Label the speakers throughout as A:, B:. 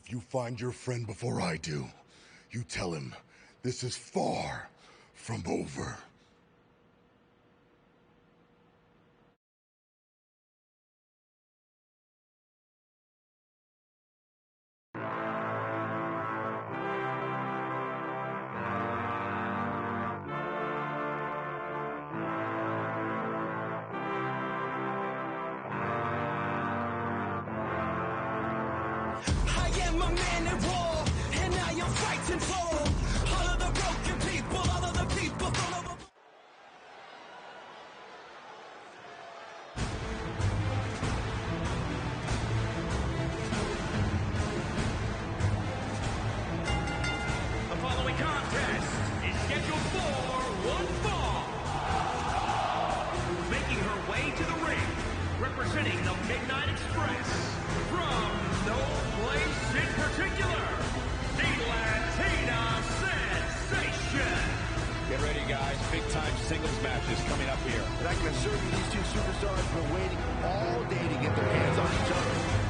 A: If you find your friend before I do, you tell him this is far from over.
B: Representing the Midnight Express, from no place in particular, the Latina Sensation.
C: Get ready, guys. Big-time singles matches coming up here.
D: And I can assure you these two superstars have been waiting all day to get their hands on each other.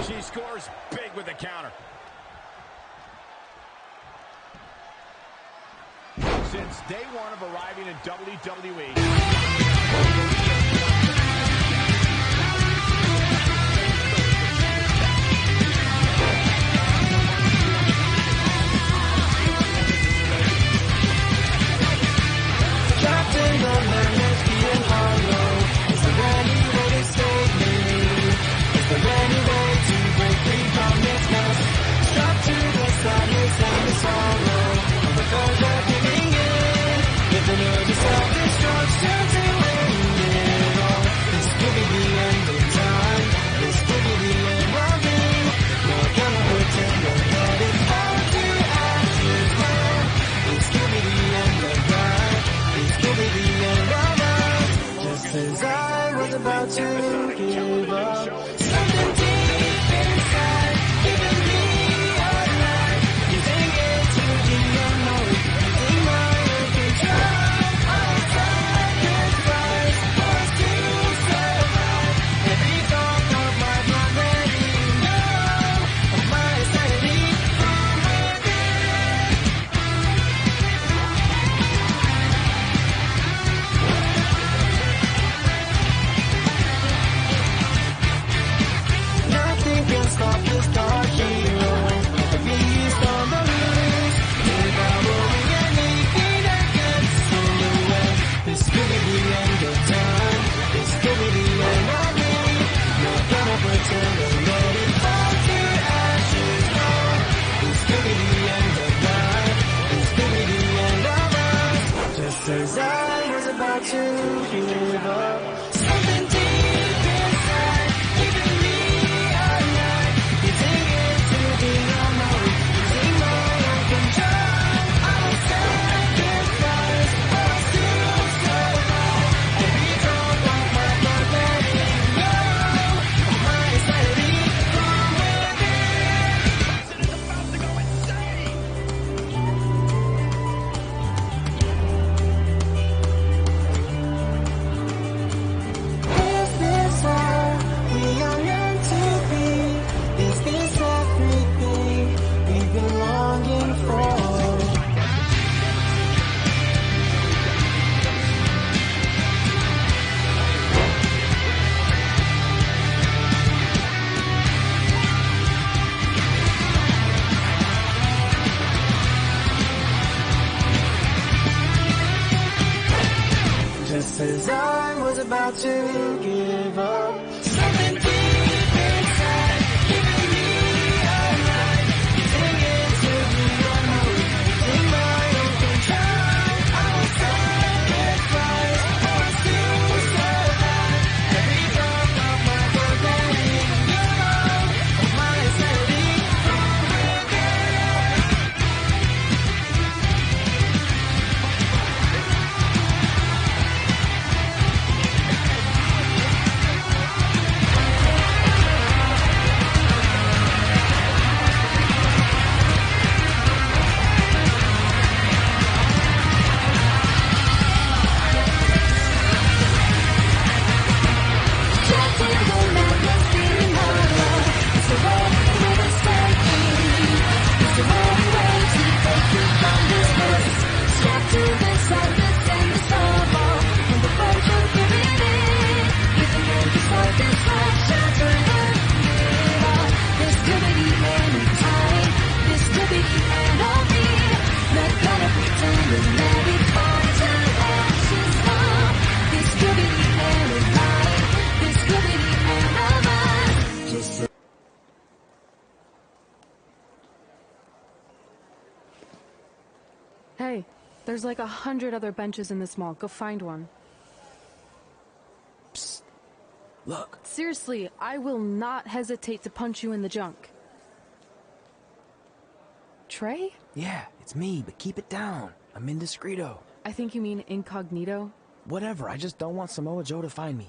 C: She scores big with the counter. Since day one of arriving in WWE,
E: Captain of Majesty and Hollow, is there any way to save me? Is there any way to break free from this mess? Strapped to the sadness and the sorrow, on the verge of giving in, with an urge of self-destruction to end it all. This could be the end of time, this could be the end of me. Not gonna pretend that it's all to ashes now. This could be the end of life, this could be the end of us. Just as I was about to give up, something deep inside, giving me a life. Using it to the unknown, using my own control. I'll sacrifice for us to survive. Every thought of my blood letting go of my sanity from within. Nothing can stop this dark hero. The beast on the loose, devouring anything that gets in the way. This could be the end of time. This could be the end of me. Not gonna pretend to let it fall to ashes. No, this could be the end of life. This could be the end of us. Just as I was about to give up, something deep inside, giving me a life. Using it to the unknown, using my own control. I will sacrifice for us to survive. Every drop of my blood letting go of my sanity from within. Is this all we are meant to be? Is this everything we've been longing for? Just as I was about to give up, something deep inside, giving me a life. Using it to the unknown, using my own control. I will sacrifice for us to survive. Every drop of my blood letting go of my sanity from within.
F: Hey, there's like 100 other benches in this mall. Go find one.
G: Look.
F: Seriously, I will not hesitate to punch you in the junk. Trey?
G: Yeah, it's me, but keep it down. I'm indiscreto.
F: I think you mean incognito.
G: Whatever, I just don't want Samoa Joe to find me.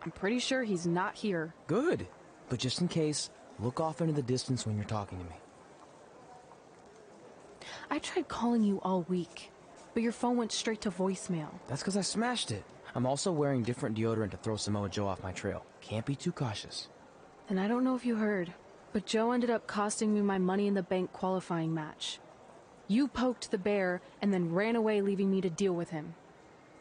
F: I'm pretty sure he's not here.
G: Good. But just in case, look off into the distance when you're talking to me.
F: I tried calling you all week, but your phone went straight to voicemail.
G: That's because I smashed it. I'm also wearing different deodorant to throw Samoa Joe off my trail. Can't be too cautious.
F: And I don't know if you heard, but Joe ended up costing me my Money in the Bank qualifying match. You poked the bear and then ran away, leaving me to deal with him.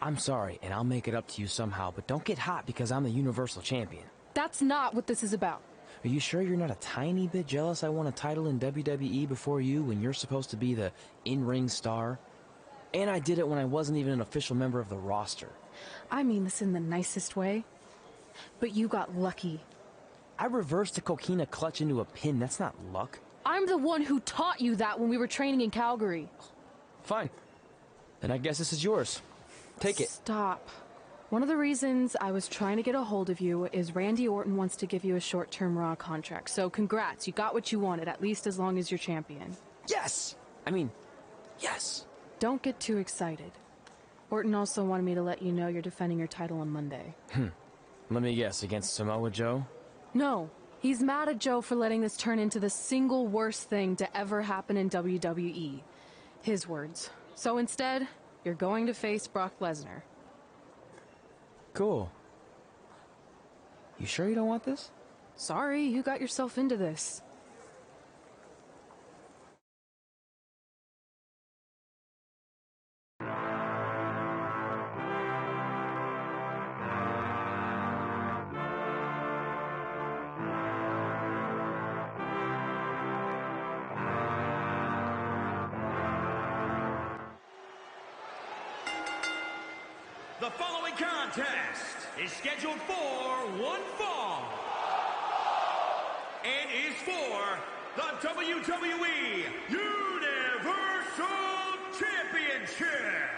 G: I'm sorry, and I'll make it up to you somehow, but don't get hot because I'm the Universal Champion.
F: That's not what this is about.
G: Are you sure you're not a tiny bit jealous I won a title in WWE before you when you're supposed to be the in-ring star? And I did it when I wasn't even an official member of the roster.
F: I mean this in the nicest way. But you got lucky.
G: I reversed a coquina clutch into a pin. That's not luck.
F: I'm the one who taught you that when we were training in Calgary.
G: Fine. Then I guess this is yours. Take it.
F: Stop. One of the reasons I was trying to get a hold of you is Randy Orton wants to give you a short-term Raw contract. So congrats, you got what you wanted, at least as long as you're champion.
G: Yes! I mean, yes.
F: Don't get too excited. Orton also wanted me to let you know you're defending your title on Monday.
G: Let me guess, against Samoa Joe?
F: No, he's mad at Joe for letting this turn into the single worst thing to ever happen in WWE. His words. So instead, you're going to face Brock Lesnar.
G: Cool. You sure you don't want this?
F: Sorry, you got yourself into this.
B: The following contest is scheduled for one fall and is for the WWE Universal Championship.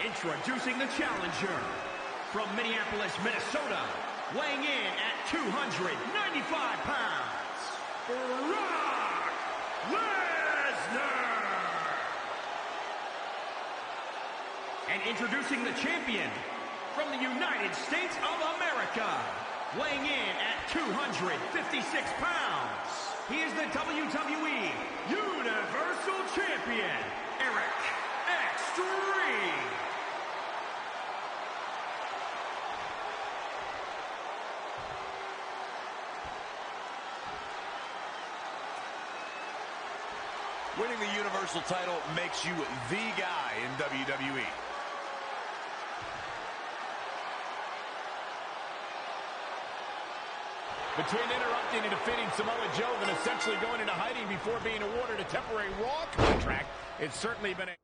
B: Introducing the challenger from Minneapolis, Minnesota, weighing in at 295 pounds, Brock Lesnar. And introducing the champion from the United States of America, weighing in at 256 pounds. He is the WWE Universal Champion, Eric Extreme.
D: Winning the Universal title makes you the guy in WWE.
C: Between interrupting and defeating Samoa Joe and essentially going into hiding before being awarded a temporary Raw contract, it's certainly been a...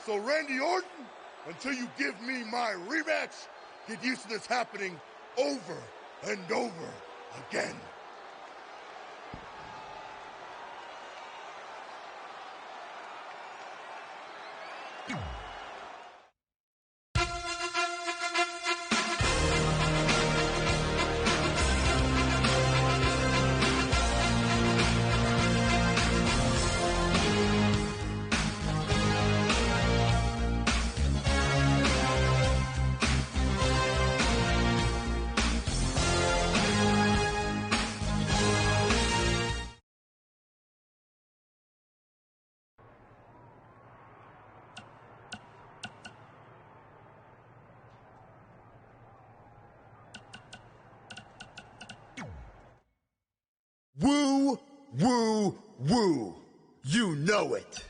A: So Randy Orton, until you give me my rematch, get used to this happening over and over again.
D: Woo, woo, woo. You know it.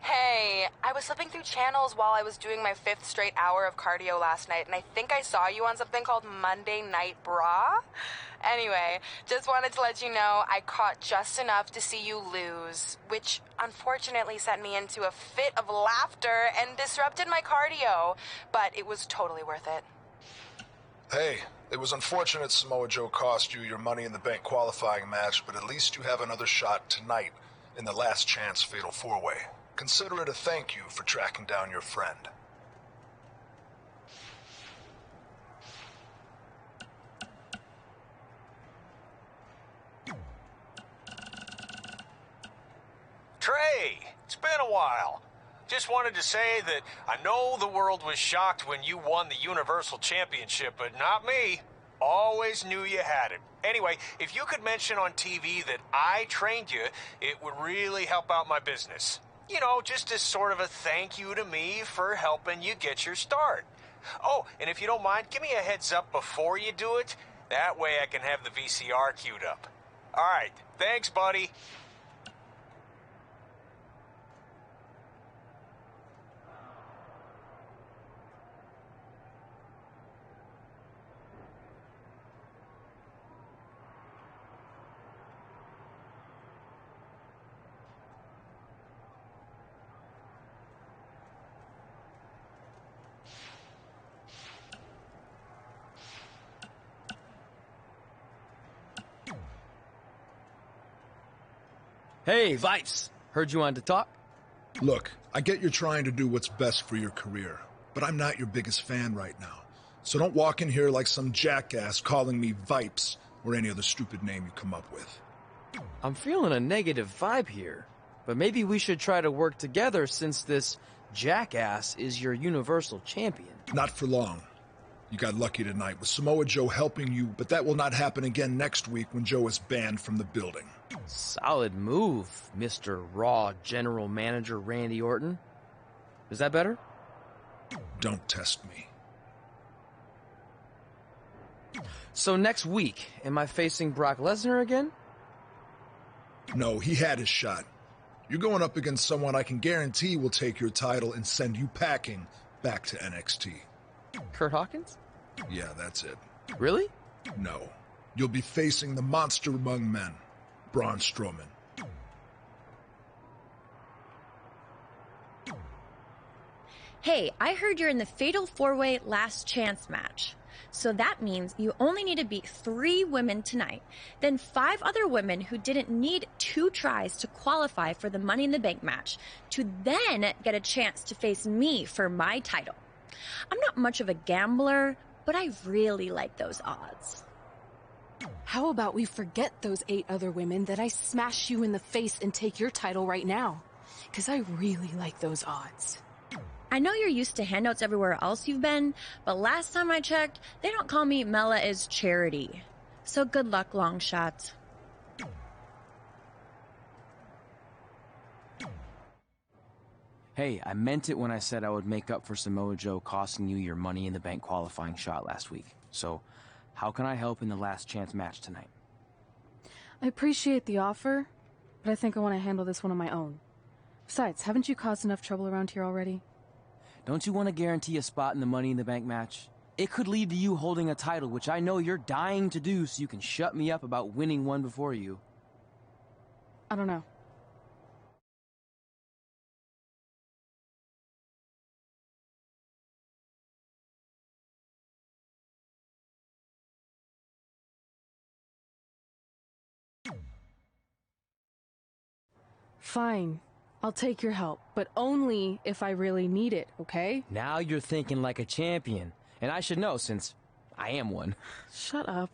H: Hey, I was flipping through channels while I was doing my 5th straight hour of cardio last night, and I think I saw you on something called Monday Night Bra. Anyway, just wanted to let you know I caught just enough to see you lose, which unfortunately sent me into a fit of laughter and disrupted my cardio, but it was totally worth it.
I: Hey, it was unfortunate Samoa Joe cost you your Money in the Bank qualifying match, but at least you have another shot tonight in the last chance Fatal 4-Way. Consider it a thank you for tracking down your friend.
J: Trey, it's been a while. Just wanted to say that I know the world was shocked when you won the Universal Championship, but not me. Always knew you had it. Anyway, if you could mention on TV that I trained you, it would really help out my business. You know, just as sort of a thank you to me for helping you get your start. Oh, and if you don't mind, give me a heads up before you do it. That way I can have the VCR queued up. All right, thanks, buddy.
G: Hey, Vipes! Heard you wanted to talk?
I: Look, I get you're trying to do what's best for your career, but I'm not your biggest fan right now. So don't walk in here like some jackass calling me Vipes or any other stupid name you come up with.
G: I'm feeling a negative vibe here, but maybe we should try to work together since this jackass is your Universal Champion.
I: Not for long. You got lucky tonight with Samoa Joe helping you, but that will not happen again next week when Joe is banned from the building.
G: Solid move, Mr. Raw General Manager Randy Orton. Is that better?
I: Don't test me.
G: So next week, am I facing Brock Lesnar again?
I: No, he had his shot. You're going up against someone I can guarantee will take your title and send you packing back to NXT.
G: Kurt Hawkins?
I: Yeah, that's it.
G: Really?
I: No. You'll be facing the monster among men, Braun Strowman.
K: Hey, I heard you're in the Fatal 4-Way Last Chance match. So that means you only need to beat 3 women tonight, then 5 other women who didn't need 2 tries to qualify for the Money in the Bank match, to then get a chance to face me for my title. I'm not much of a gambler, but I really like those odds.
F: How about we forget those 8 other women that I smash you in the face and take your title right now? Because I really like those odds.
K: I know you're used to handouts everywhere else you've been, but last time I checked, they don't call me Mela is Charity. So good luck, long shot.
G: Hey, I meant it when I said I would make up for Samoa Joe costing you your Money in the Bank qualifying shot last week. So, how can I help in the last chance match tonight?
F: I appreciate the offer, but I think I want to handle this one on my own. Besides, haven't you caused enough trouble around here already?
G: Don't you want to guarantee a spot in the Money in the Bank match? It could lead to you holding a title, which I know you're dying to do, so you can shut me up about winning one before you.
F: I don't know. Fine. I'll take your help, but only if I really need it, okay?
G: Now you're thinking like a champion, and I should know since I am one.
F: Shut up.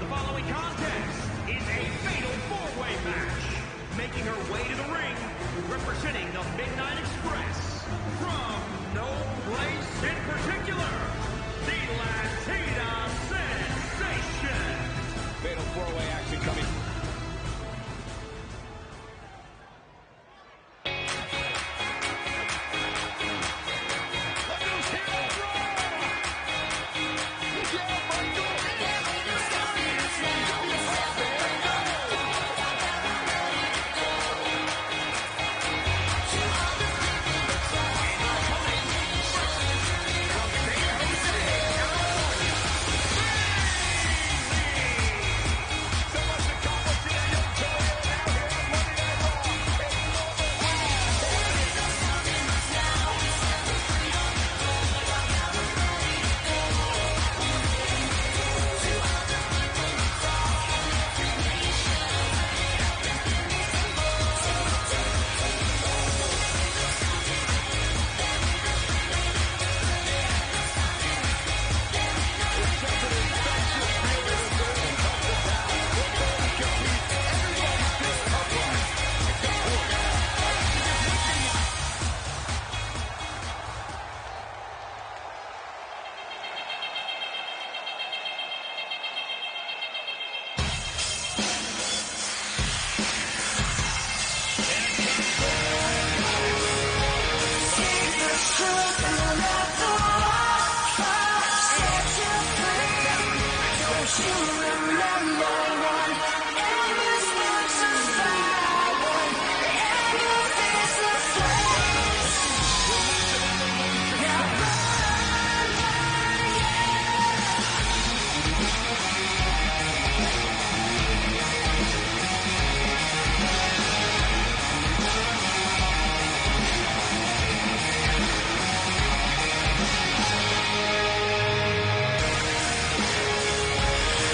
B: The following contest is a fatal 4-way match. Making her way to the ring, representing the Midnight Express, from no place in particular, the Latina Sensation.
C: Fatal 4-way action coming.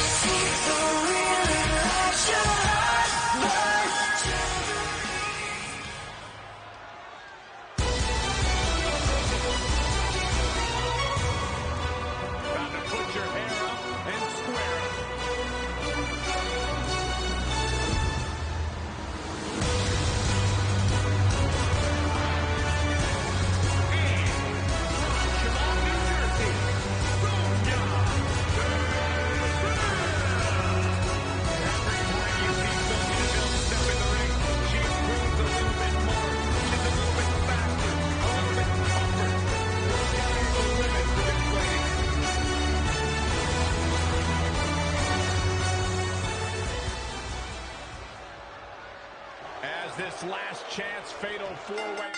E: See
C: this last chance fatal four-way.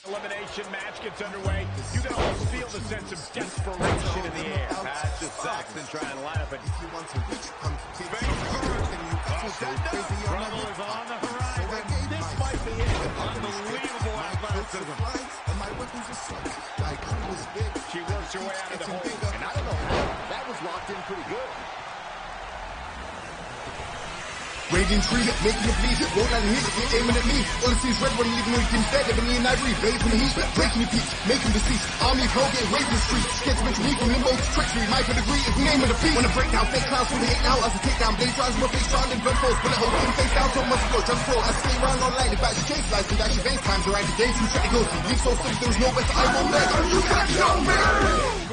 C: Elimination match gets underway. You can almost feel the sense of desperation in the air.
D: That's just Saxton trying to line up.
L: If you want to reach, come to take
C: Trouble is on the horizon. This might be it. Unbelievable athleticism.
L: And my weapons are such. Like I was big.
C: She works her way out of the hole.
D: And I don't know how. That was locked in pretty good.
A: Raging tree, making a bleed, roll and hit, you're aiming at me. All I see is red when leaving no can dead, living in ivory, blazing the heat, breaking your peace, making deceased. Army of hell getting raised in the streets. Scared to mention me from limbo to treachery. My pedigree is the name of the beat. Wanna break down fake clouds from the hate now as I take down blaze drives, my face round and blood falls. Bullet hole, put face down, so must go, just fall. I stay around all night, if I chase lies, and dash your veins, times around the game, too shut it goes. Leave so still, there's no better, I won't let you can't show me.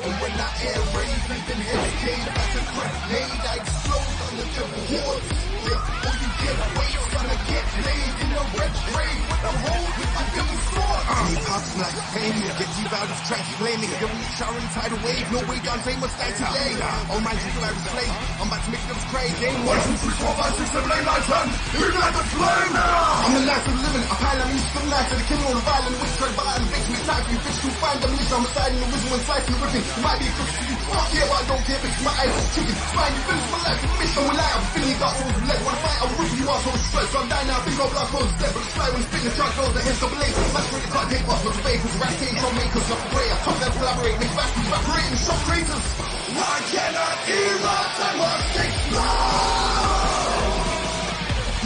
A: And when I air raise, even hesitate, that's a grenade, I explode on the double horse. Yeah, all you get away, gonna get laid in a red grave with a hole with my double sword. Need pops like pain, get you out of track, blaming. You're in the shower and tidal wave, no way down, they must die today. Oh my, you I was slave, I'm about to make them crazy. Game 1, 2, 3, 4, 5, 6, 7, 8, 9, 10. Ignite the flame now! I'm the life of the living, a pile of me, some life of the king on the violent, which try to violent, victim, it's time for you, bitch, to find them, I'm a side in the wisdom and slice in the whipping. You might be a crook to you, fuck yeah, but I don't care, bitch, my eyes are chicken. Spine, you finish my life, you mission, will I? I'm feeling you got all the leg, wanna fight, I'll rip you off, so it's straight, so I'm dying now, big old black holes, dead, but it's fly when it's big, the truck goes, the heads double A, that's where the cut take off, with the vapors, eradicate, from makers, not the prayer, come down, collaborate, make back, evaporate, and shock craters. I cannot erupt, I must explode!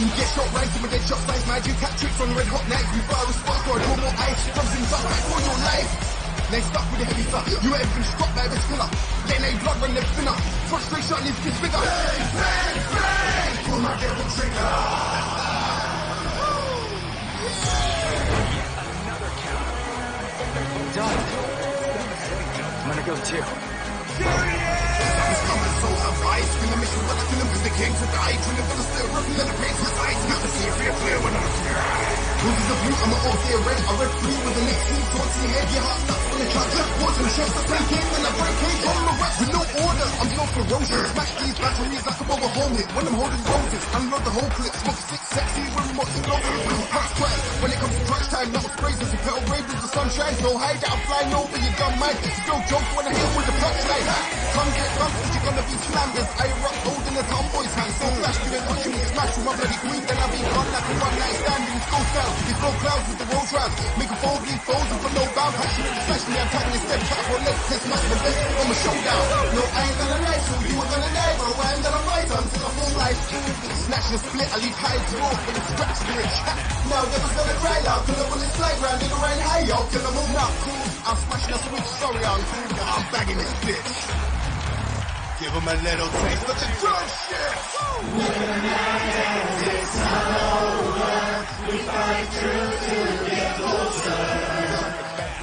A: You get shot right to my dead shot size, magic cat tricks on red hot nights, we fire a spark or I draw more ice, from things up right for your life. Next up with the heavy stuff, you ain't been struck by this killer, getting a blood run, they're thinner, frustration leaves kids bigger. Bang, bang, bang, pull my devil trigger.
G: Done. I'm gonna go too.
A: Coming so surprised, feeling mission, but I feel him cause they came to die. Drilling for the still ripping in the pain to size. Not to see if you're clear when I'm clear. Roses of blue, I'm an all day red. I read blue with the next team towards the head. Your heart stuck on the track. Words and chest, I play games and I break cage on the rest. With no order, I'm so ferocious. Smash these batteries like a bubble home hit. When I'm holding roses, unload the whole clip. Smoke six sexy with remote explosive. Punch twice. When it comes to crunch time, not sprays as a petal rays as the sun shines. No hide out, flying over your gun mind. Still joke when I hit with the punchline. Come get bumped, you're gonna be slammed as I erupt gold in the tomboy's hand. So flash, you ain't watching me smash with my bloody queen. Then I'll be gone like a one night stand. It's go down, it's no clouds with the road rounds. Make a fold, leave foes and for no bound. Passionate, especially I'm tackling a step track for legs. Test match the best on my showdown. No, I ain't gonna lie, so you ain't gonna die, bro. I ain't gonna fight until I'm full life. Snatch and split, I leave high to off when it's scratch to it. Now never's gonna cry loud till the bullets fly round in the rain high, yo. Till I'm all out, cool. I'm smashing a switch, sorry, I'm bagging this bitch. Give him a little taste of the drum shit.
E: When the night is over, we fight through to get closer.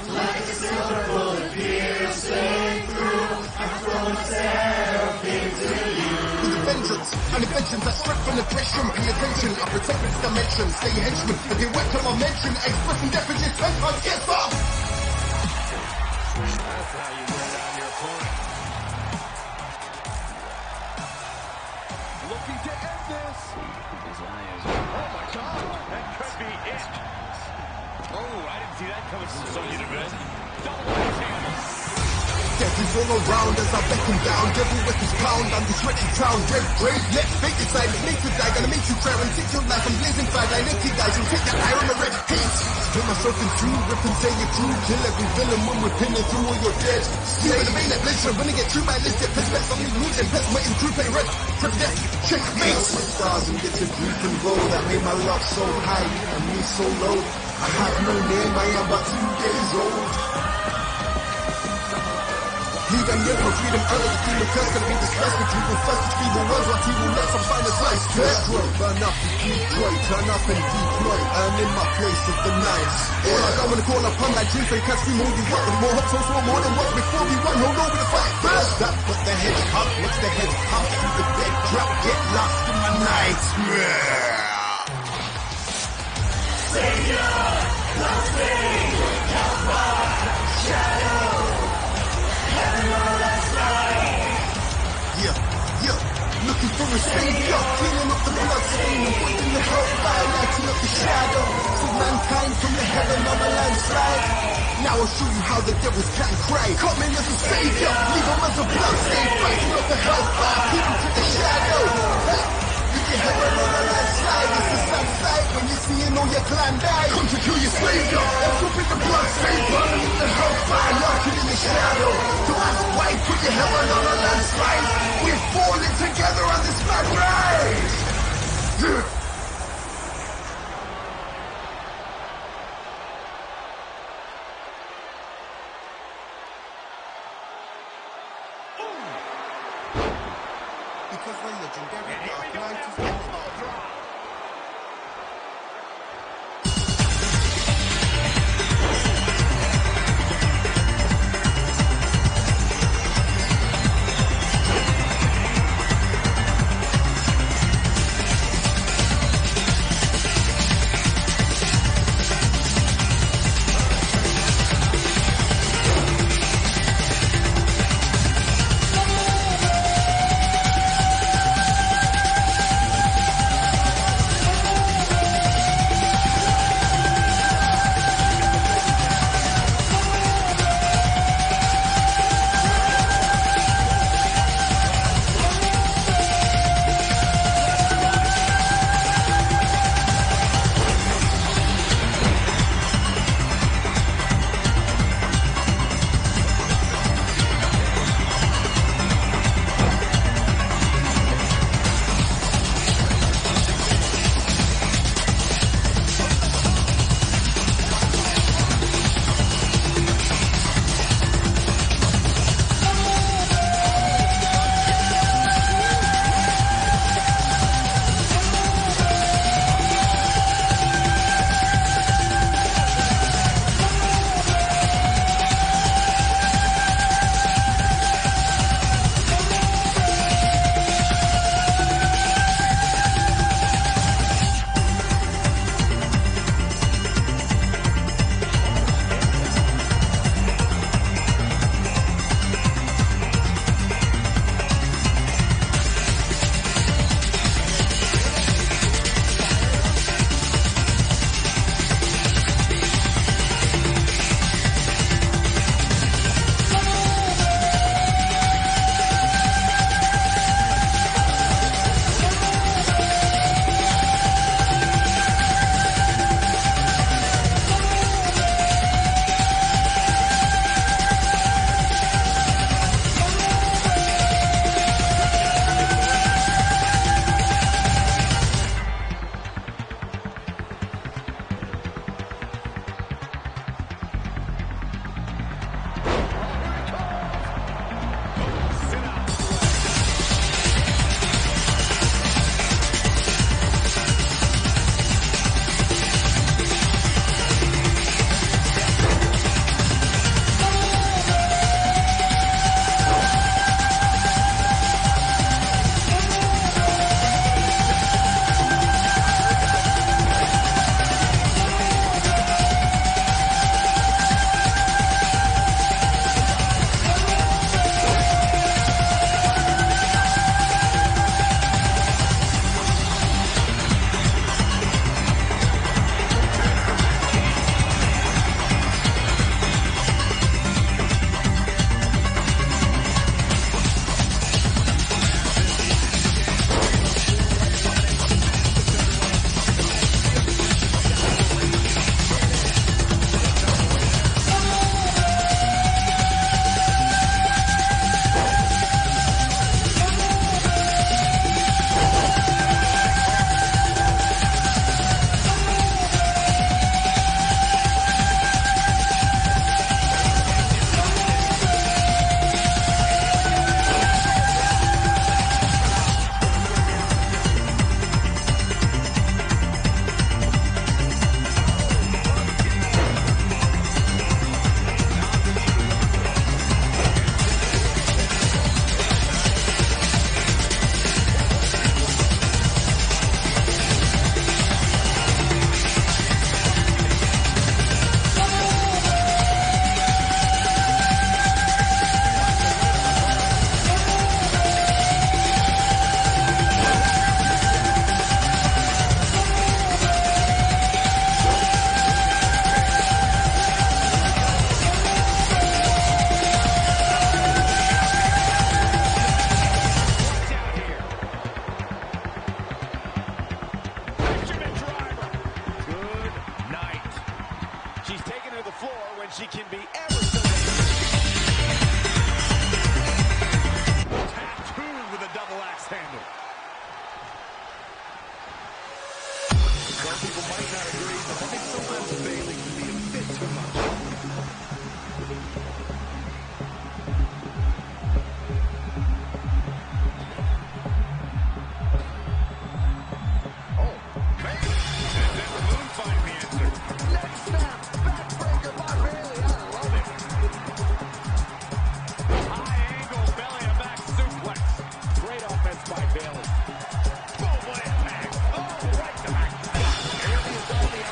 E: Like a silver bullet piercing through, I'm throwing myself into you.
A: With a vengeance, an invention that's stripped from aggression. Pay attention, I protect this dimension. Stay a henchman, if you went to my mention, expressing definition, 10 times gets off.
C: That's how you wear down your opponent. Looking to end this. His eyes. Oh my God, that could be it. Oh, I didn't see that coming from so universe. Double axe handle.
A: Death is all around as I beckon down. Devil weapons pound, I'm the stretching crown. Red grave, let's fake it side. Make you die, gonna make you cry. And take your life, I'm blazing fire. Like naked guys, you'll take that iron and red heat. Put myself in two, rip and say you're true. Kill every villain when we're pinning through all your dead. Say the main that blazing, when I get through my list, get pissed back, something moves and pets, my crew play red. Trip death, checkmate.
L: Stars and get to deep and roll. That made my love so high and me so low. I have no name, I am but 2 days old.
A: Leave them here for freedom, early the demon curse gonna be dispersed. The truth will first be the words, what he will let some find a slice. Destroy, burn up in Detroit, turn up and deploy, earn in my place of the night. All I got when I call upon that dream, so you can't see more you want. With more hope, so more than what before we run, hold over the fight. First up, put the head up, watch the head up, see the dead drop, get lost in my nightmare. Savior, lost me, hellfire, shadow, heaven on last night. Yeah, looking for a savior, cleaning up the blood stain, avoiding the hellfire, lighting up the shadow. Save mankind from the heaven on a landslide. Now I'll show you how the devils can cry. Coming as a savior, leave them as a blood stain, fighting up the hellfire, people to the shadow. You get heaven on a landslide, it's a sad sight when you're seeing all your clan die. Come to kill your savior, let's up in the blood stain, burning in the hellfire, lurking in the shadow. So ask why, put your heaven on a landslide. We're falling together on this mad ride. Because the legendary Dark Knight is on.
C: but she can be ever so tattooed with a double axe handle. Some people might not agree, but I think sometimes Bayley can be a bit too much.
B: Boom, what impact. Oh, right to back. Here is all the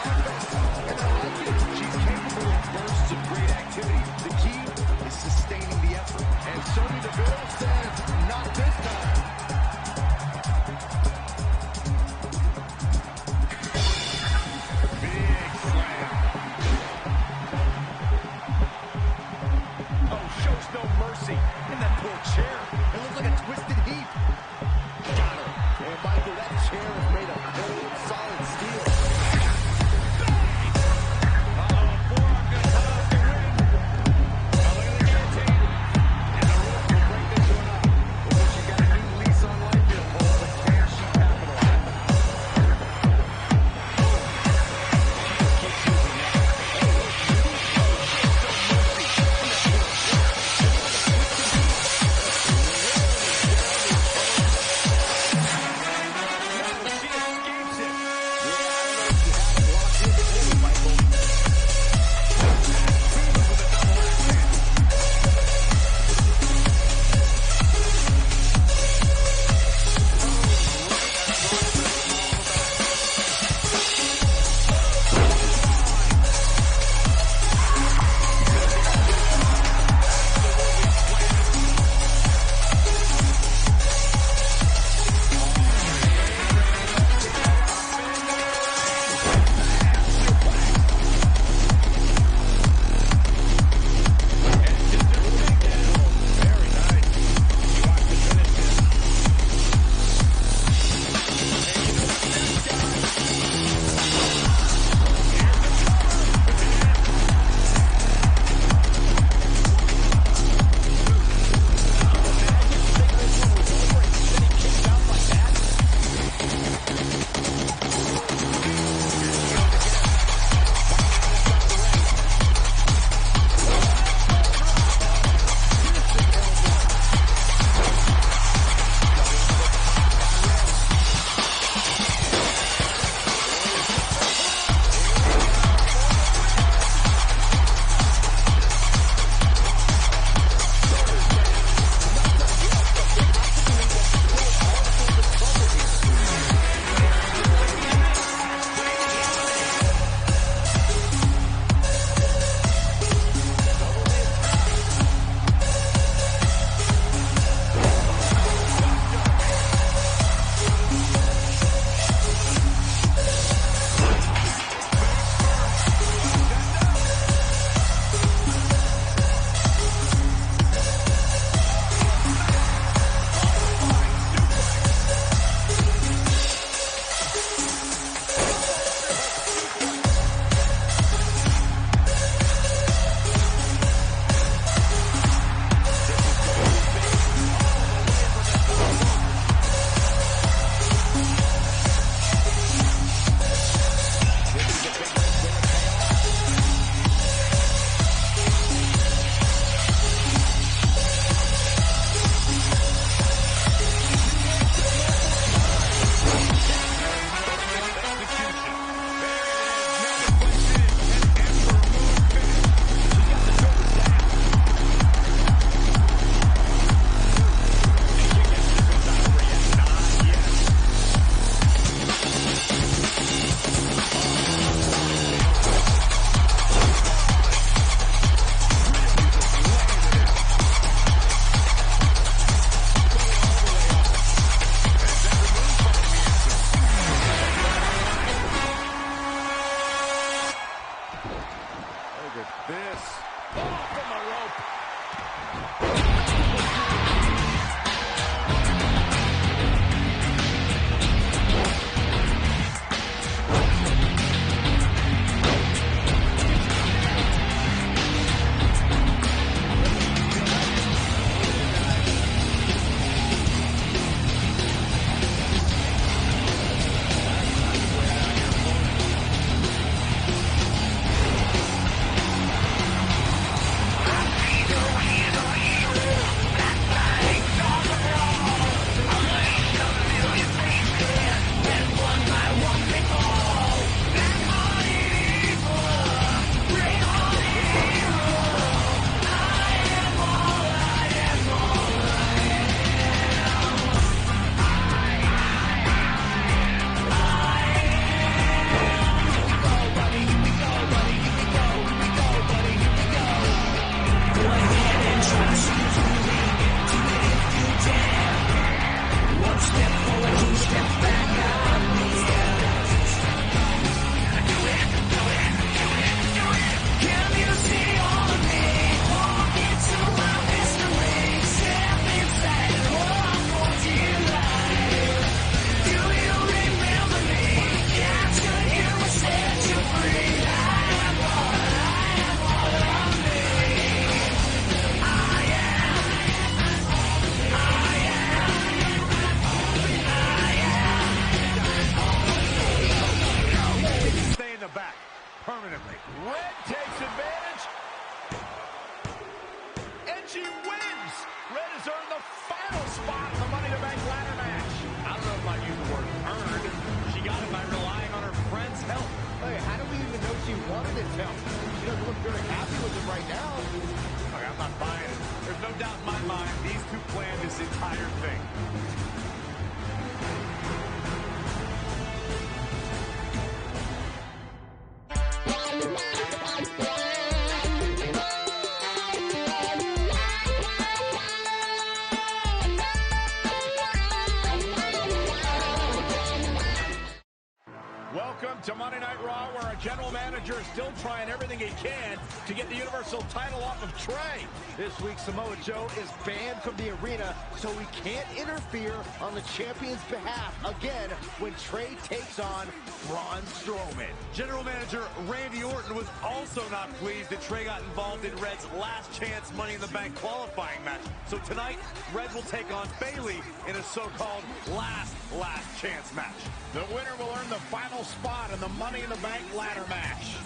C: Rhea back permanently. Red takes advantage. And she wins. Red has earned the final spot in the Money in the Bank ladder match. I don't know if I'd use the word earned. She got it by relying on her friend's help.
D: Hey, how do we even know she wanted his help? She doesn't look very happy with him right now.
C: Okay, I'm not buying it. There's no doubt in my mind these two planned this entire thing. Welcome to Monday Night Raw, where our general manager is still trying everything he can to get the Universal title off of Trey.
D: This week, Samoa Joe is banned from the arena, so he can't interfere on the champion's behalf again when Trey takes on Braun Strowman.
C: General Manager Randy Orton was also not pleased that Trey got involved in Red's last chance Money in the Bank qualifying match. So tonight, Red will take on Bayley in a so-called last chance match. The winner will earn the final spot in the Money in the Bank ladder match.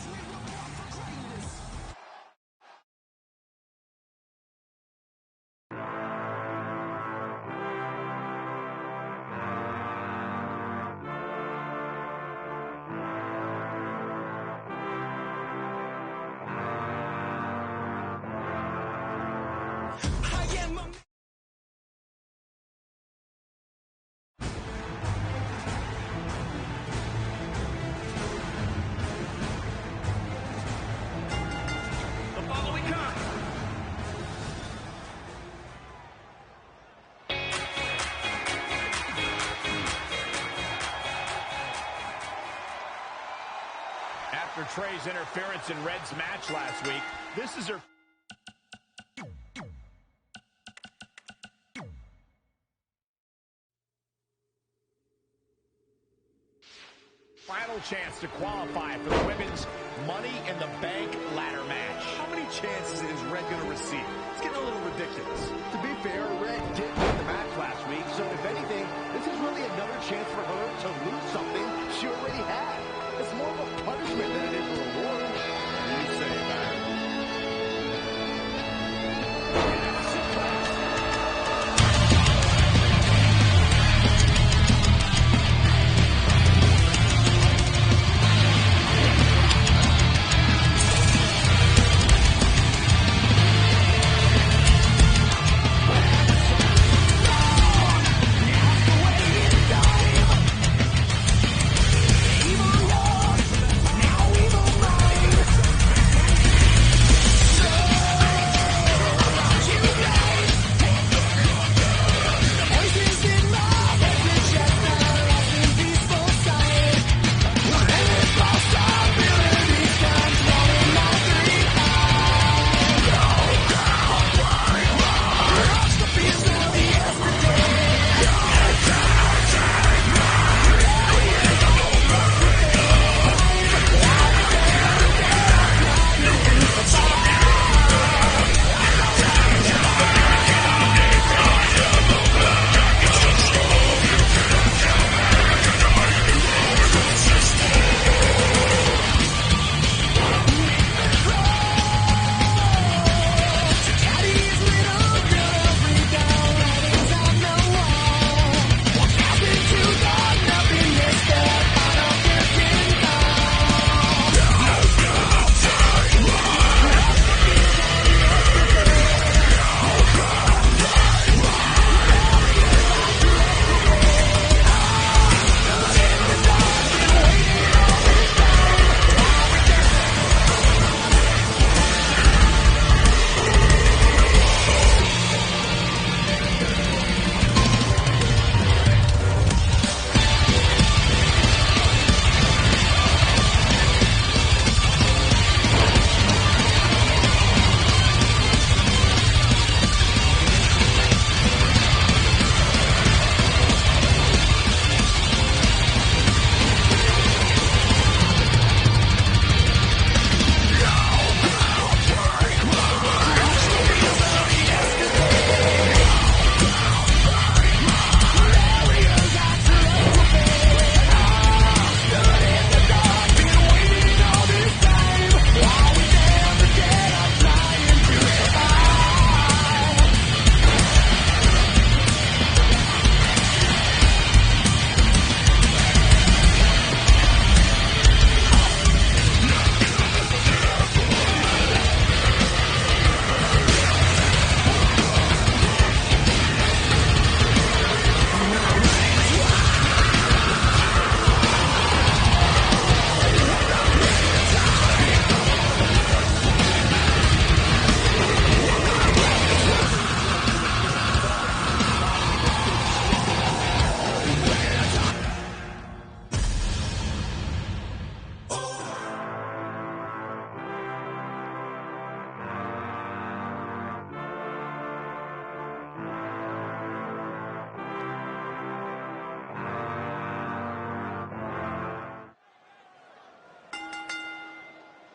C: After Trey's interference in Red's match last week, this is her final chance to qualify for the women's Money in the Bank ladder match. How many chances is Red going to receive? It's getting a little ridiculous.
D: To be fair, Red did win the match last week, so if anything, this is really another chance for her to lose something she already had. It's more of a punishment than it is a reward. What do you say, man?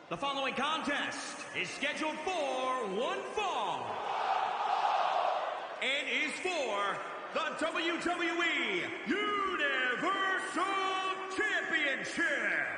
B: The following contest is scheduled for one fall and is for the WWE Universal Championship.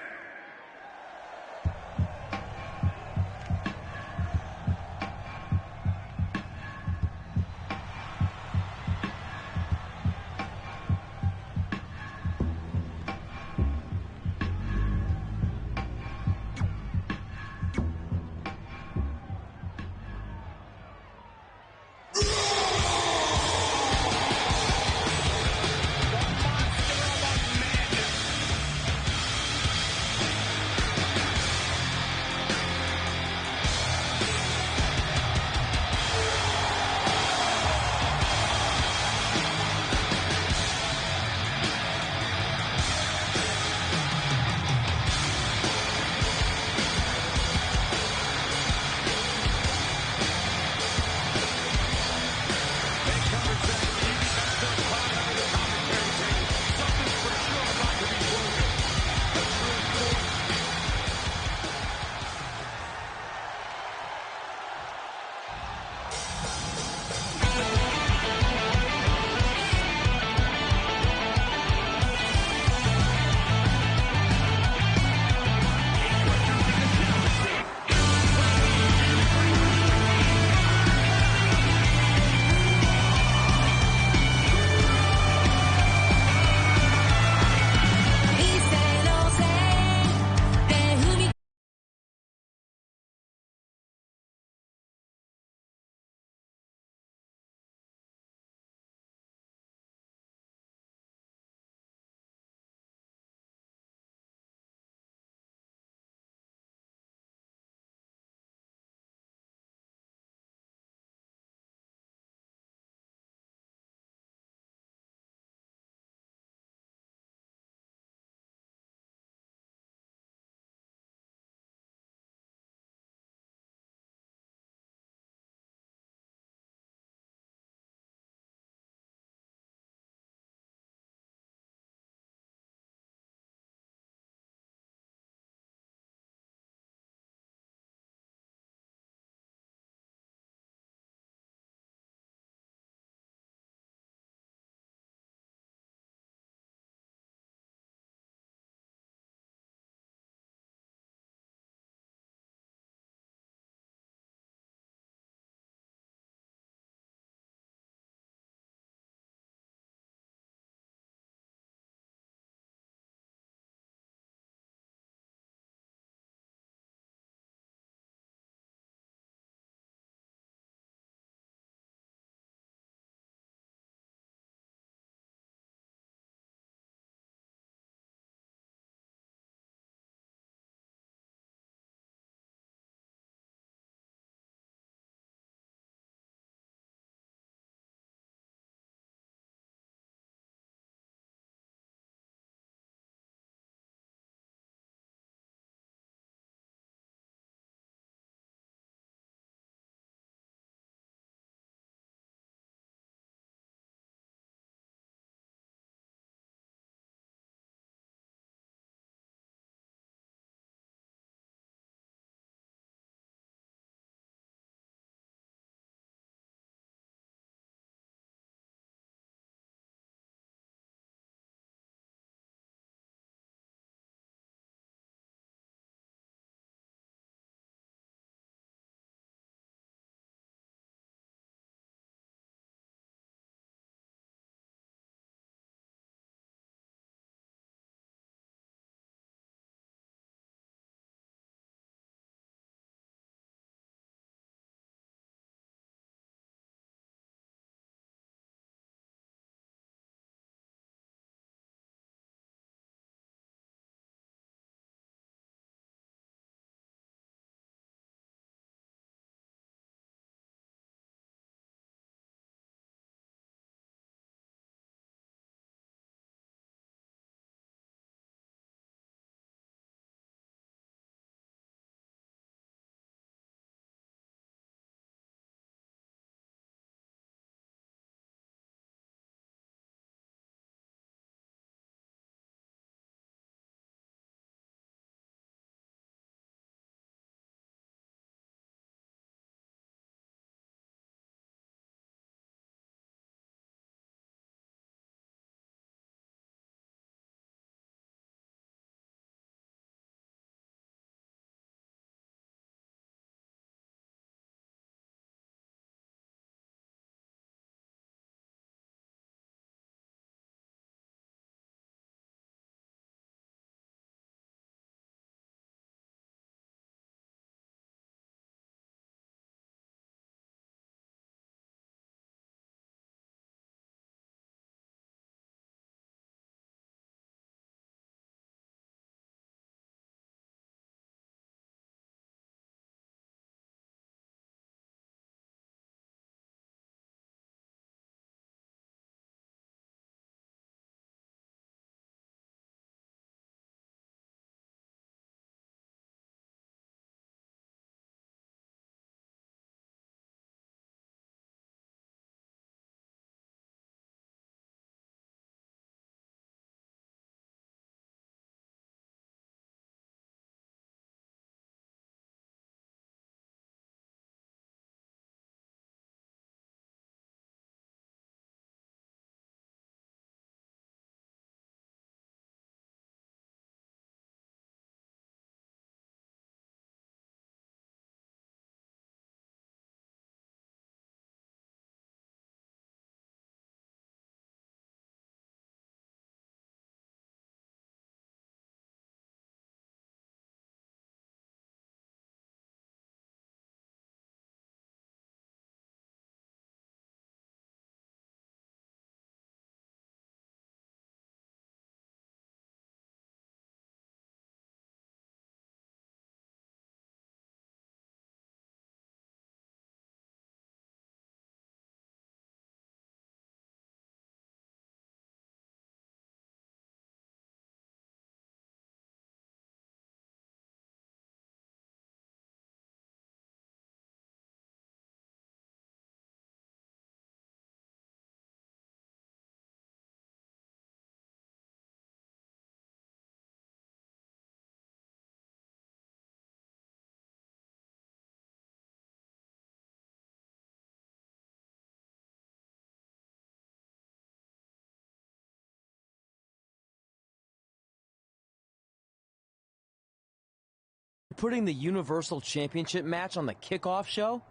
G: Putting the Universal Championship match on the kickoff show?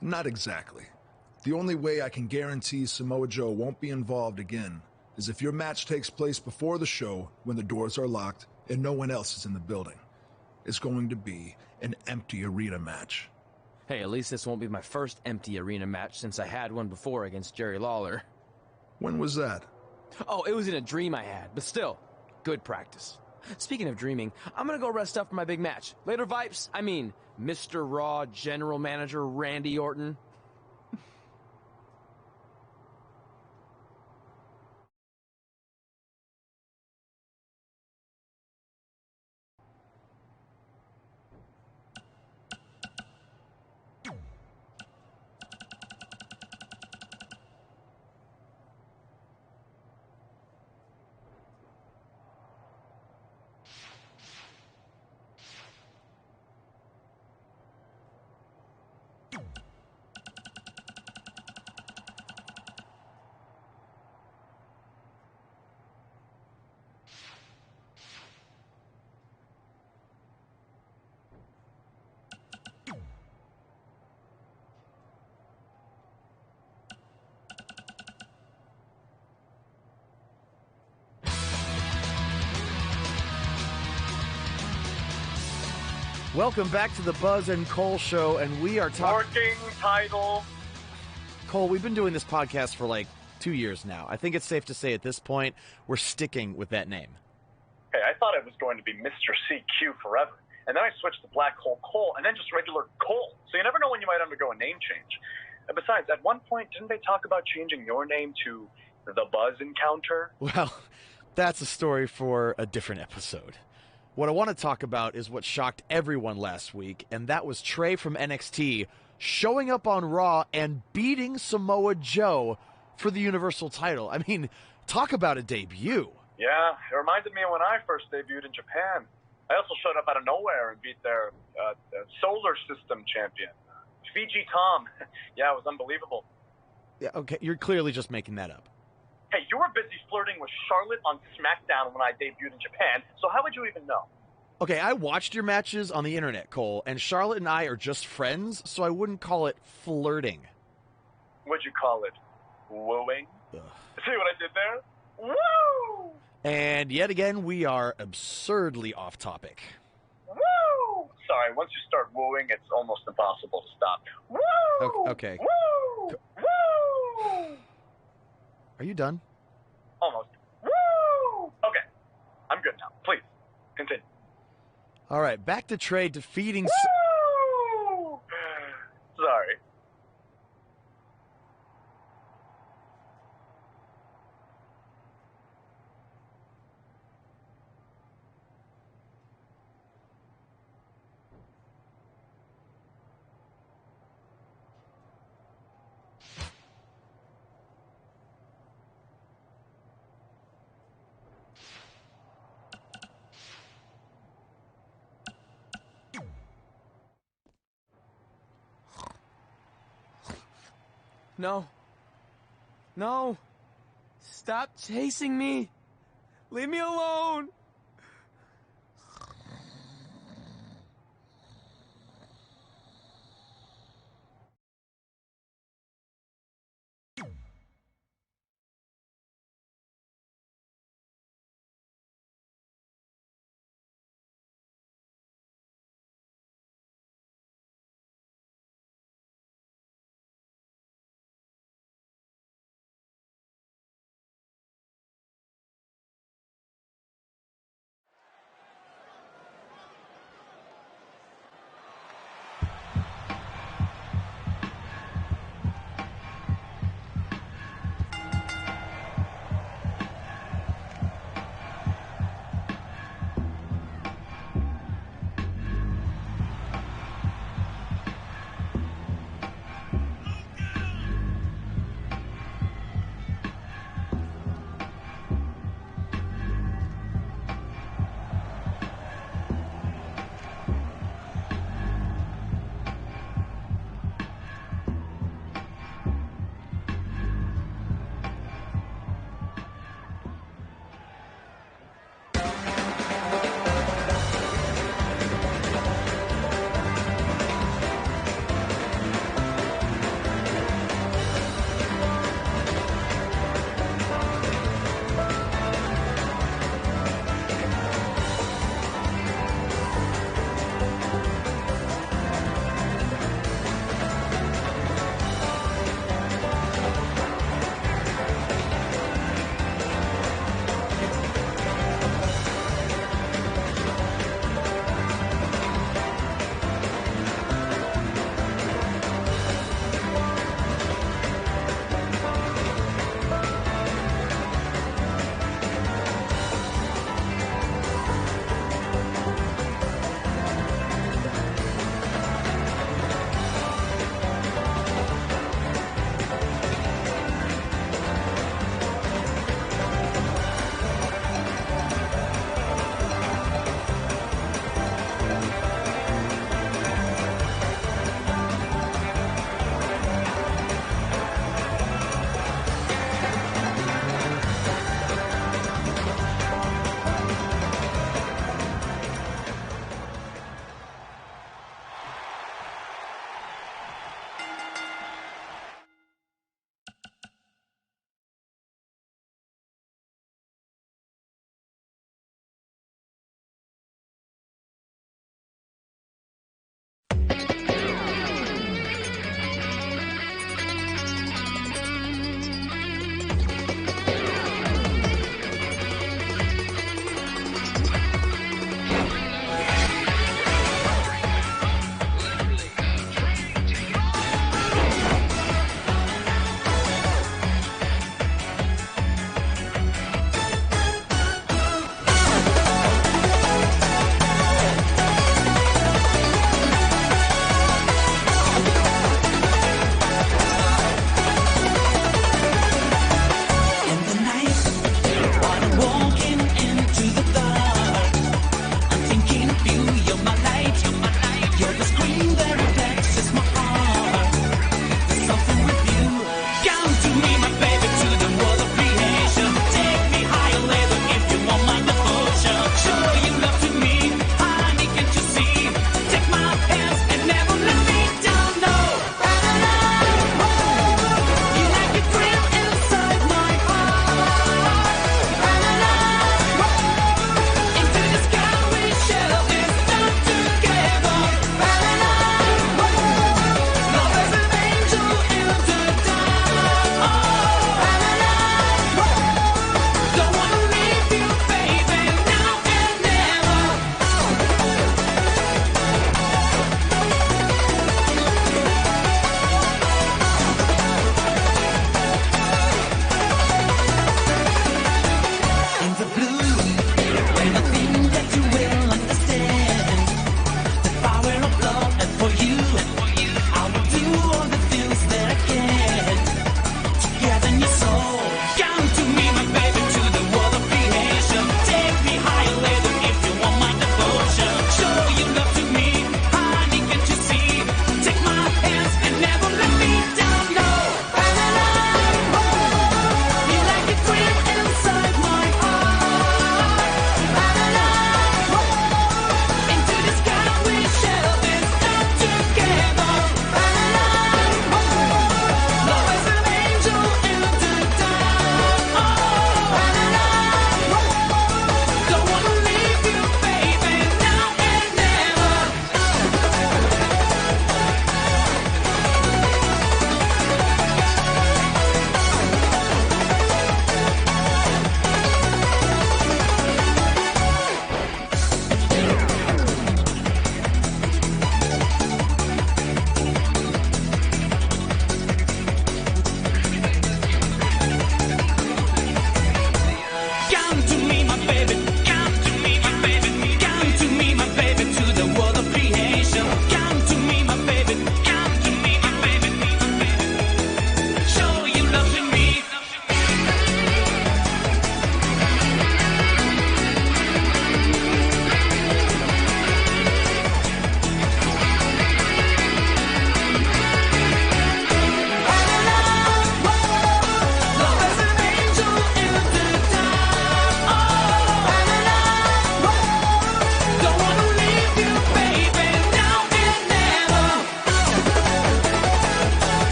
I: Not exactly. The only way I can guarantee Samoa Joe won't be involved again is if your match takes place before the show when the doors are locked and no one else is in the building. It's going to be an empty arena match.
G: Hey, at least this won't be my first empty arena match since I had one before against Jerry Lawler.
I: When was that?
G: Oh, it was in a dream I had, but still, good practice. Speaking of dreaming, I'm gonna go rest up for my big match. Later, Vipes. I mean, Mr. Raw General Manager Randy Orton.
M: Welcome back to the Buzz and Cole Show, and we are talking...
N: Working title.
M: Cole, we've been doing this podcast for like 2 years now. I think it's safe to say at this point, we're sticking with that name.
N: Hey, I thought it was going to be Mr. CQ forever. And then I switched to Black Hole Cole, and then just regular Cole. So you never know when you might undergo a name change. And besides, at one point, didn't they talk about changing your name to The Buzz Encounter?
M: Well, that's a story for a different episode. What I want to talk about is what shocked everyone last week, and that was Trey from NXT showing up on Raw and beating Samoa Joe for the Universal title. I mean, talk about a debut.
N: Yeah, it reminded me of when I first debuted in Japan. I also showed up out of nowhere and beat their solar system champion, Fiji Tom. Yeah, it was unbelievable.
M: Yeah, okay, you're clearly just making that up.
N: Hey, you were busy flirting with Charlotte on SmackDown when I debuted in Japan, so how would you even know?
M: Okay, I watched your matches on the internet, Cole, and Charlotte and I are just friends, so I wouldn't call it flirting.
N: What'd you call it? Wooing?
M: Ugh.
N: See what I did there? Woo!
M: And yet again, we are absurdly off topic.
N: Woo! Sorry, once you start wooing, it's almost impossible to stop. Woo!
M: Okay.
N: Woo! Woo!
M: Are you done?
N: Almost. Woo! Okay, I'm good now. Please, continue.
M: All right, back to Trey defeating...
N: Woo! Sorry.
G: No. No. Stop chasing me. Leave me alone.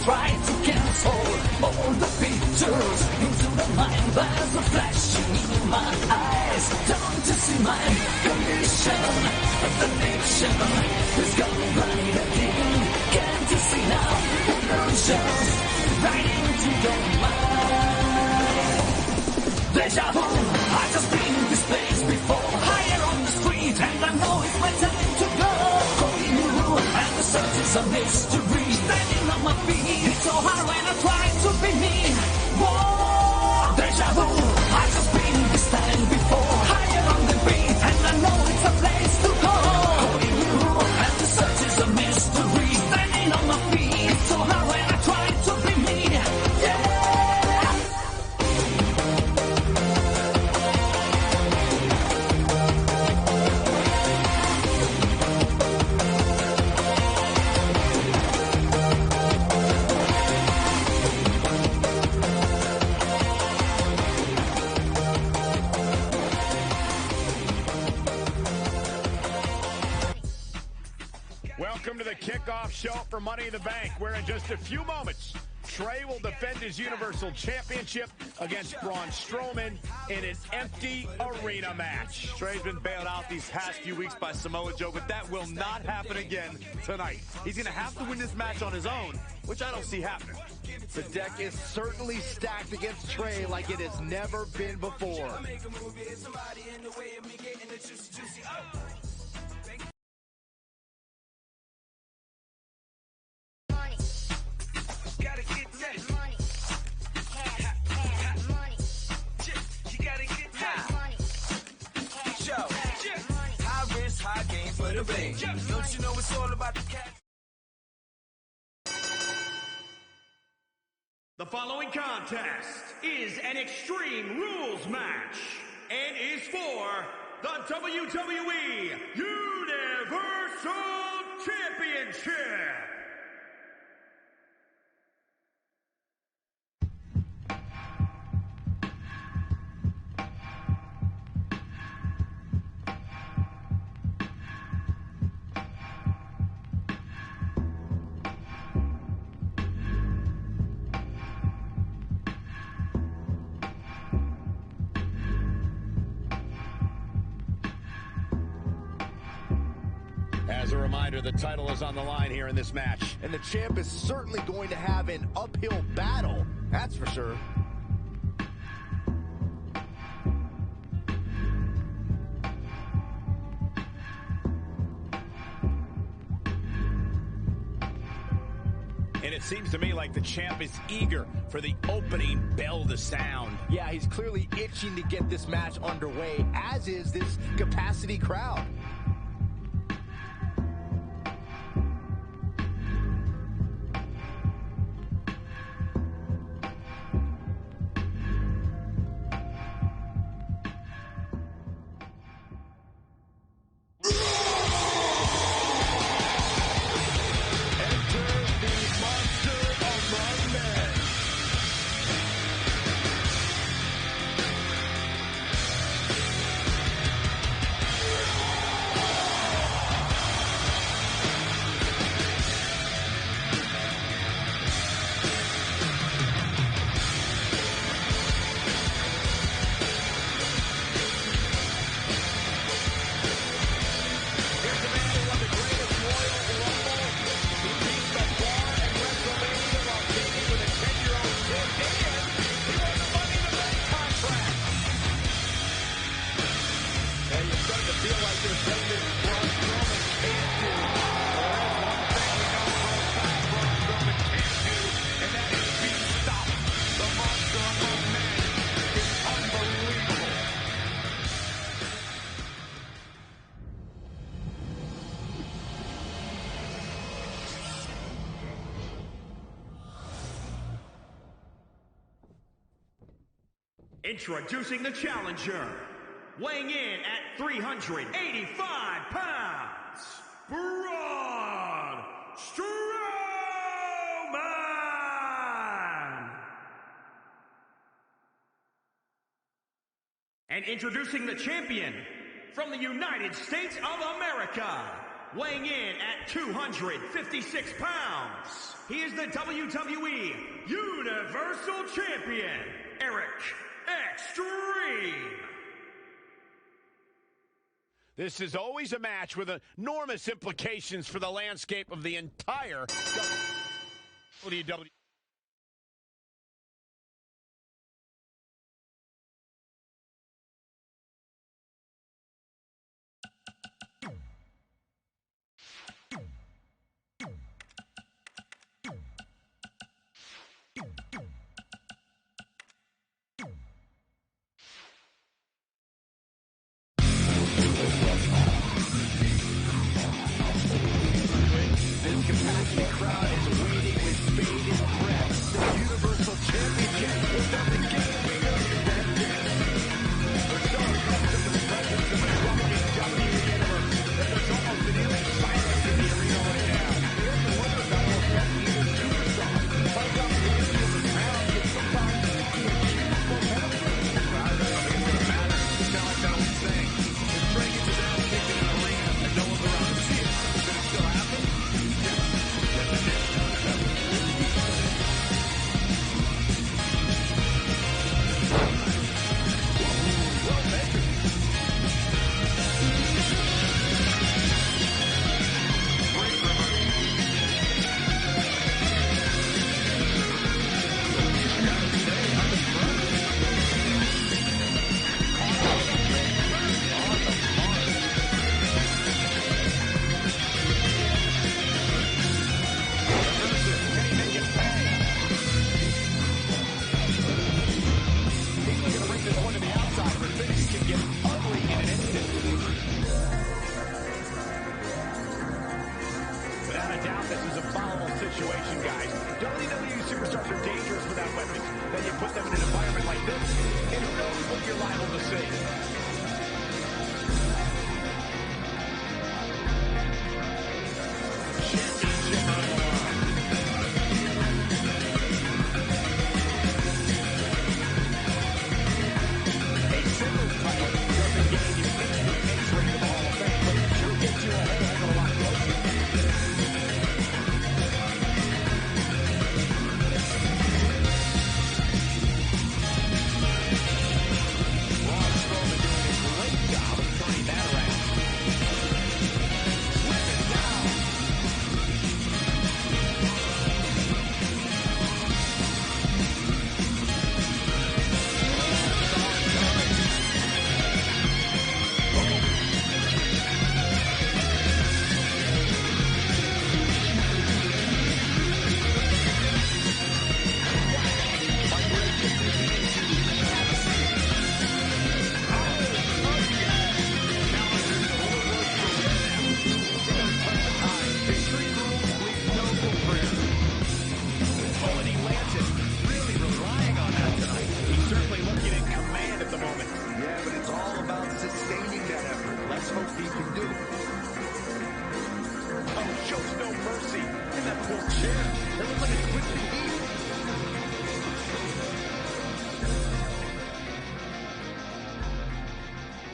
E: try to cancel all the pictures into the mind. There's a flashing in my eyes. Don't you see my condition? The nation is gone blind again. Can't you see now? Illusions right into your mind. Deja vu, I've just been in this place before. Higher on the street, and I know it's my time to go. Calling you, and the search is a mystery. Standing on my feet, it's so hard when I try to be me. Whoa, deja vu, I've just been in this time before. Higher on the beat, and I know it's a place to go. Calling you, and the search is a mystery. Standing on my feet, it's so hard when I try to be me. Yeah.
O: Welcome to the kickoff show for Money in the Bank, where in just a few moments, Trey will defend his Universal Championship against Braun Strowman in an empty arena match.
C: Trey's been bailed out these past few weeks by Samoa Joe, but that will not happen again tonight. He's going to have to win this match on his own, which I don't see happening.
D: The deck is certainly stacked against Trey like it has never been before.
E: Don't you know it's all about the cash?
B: The following contest is an Extreme Rules match and is for the WWE Universal Championship.
O: As a reminder, the title is on the line here in this match.
D: And the champ is certainly going to have an uphill battle, that's for sure.
O: And it seems to me like the champ is eager for the opening bell to sound.
D: Yeah, he's clearly itching to get this match underway, as is this capacity crowd.
B: Introducing the challenger, weighing in at 385 pounds, Braun Strowman! And introducing the champion, from the United States of America, weighing in at 256 pounds, he is the WWE Universal Champion, Eric Extreme.
O: This is always a match with enormous implications for the landscape of the entire WWE.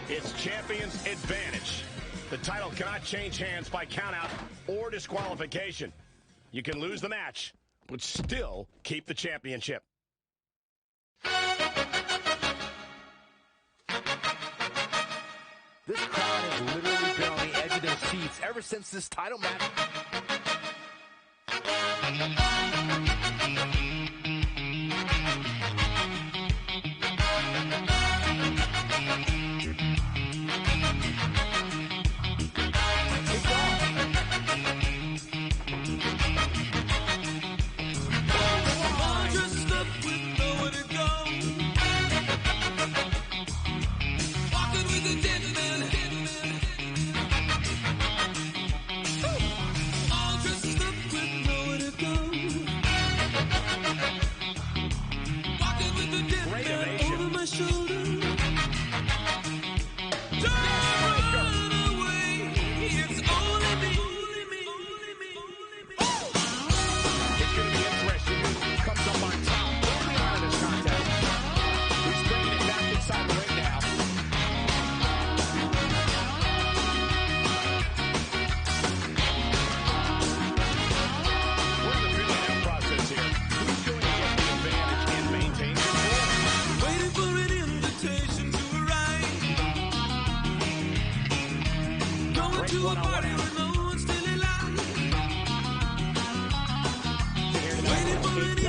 O: It's champion's advantage. The title cannot change hands by countout or disqualification. You can lose the match, but still keep the championship.
D: This crowd has literally been on the edge of their seats ever since this title match.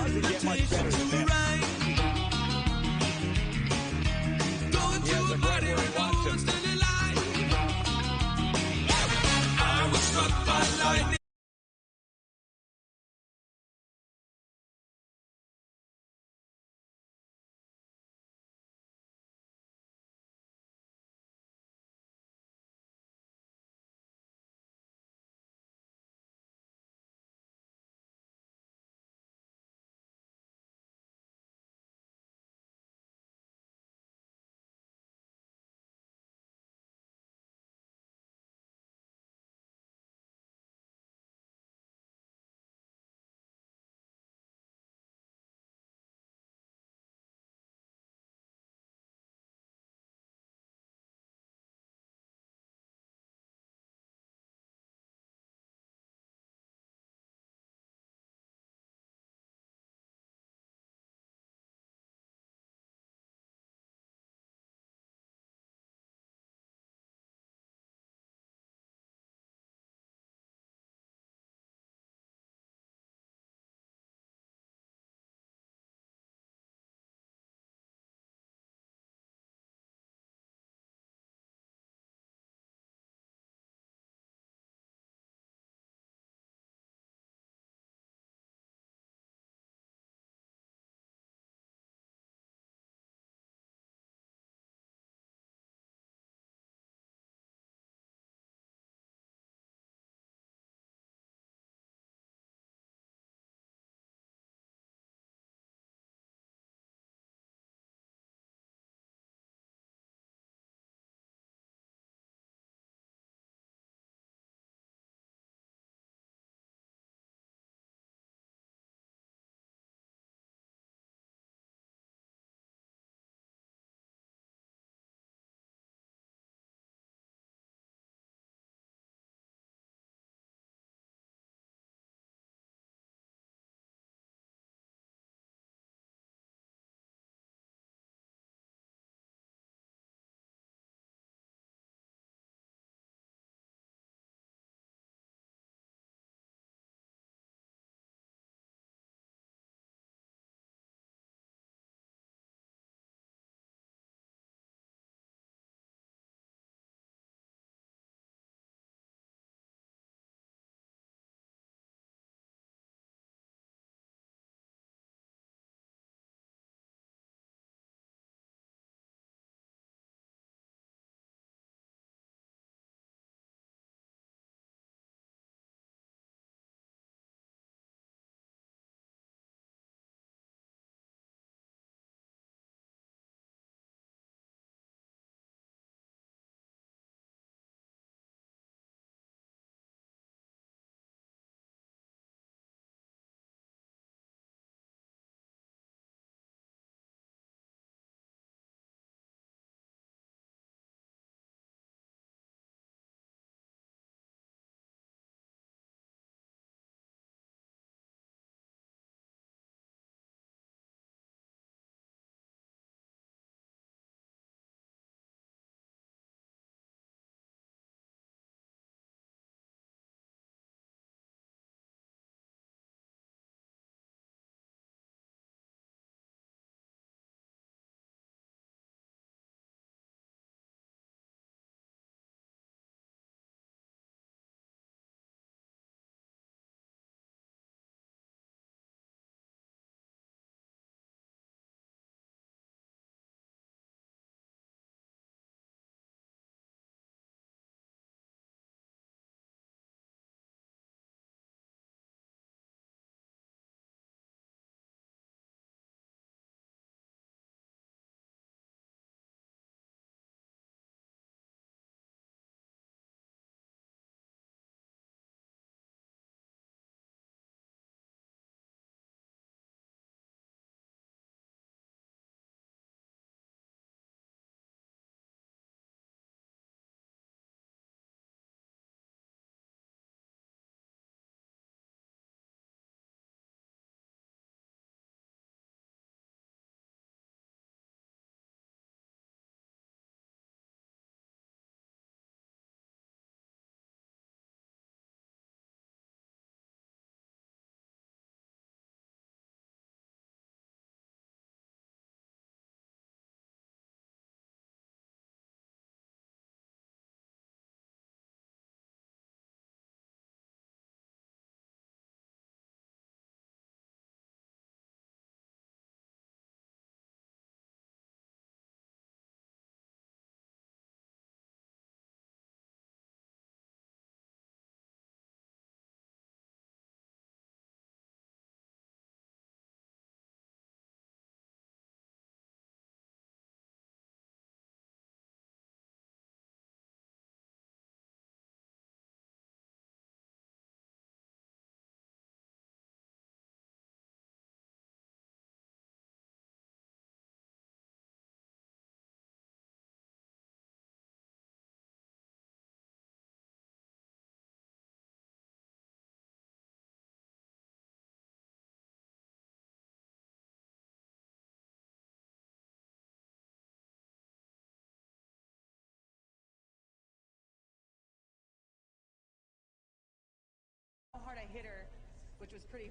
O: doesn't get much better than this. He has a great word. Watch him.
E: I was struck by lightning.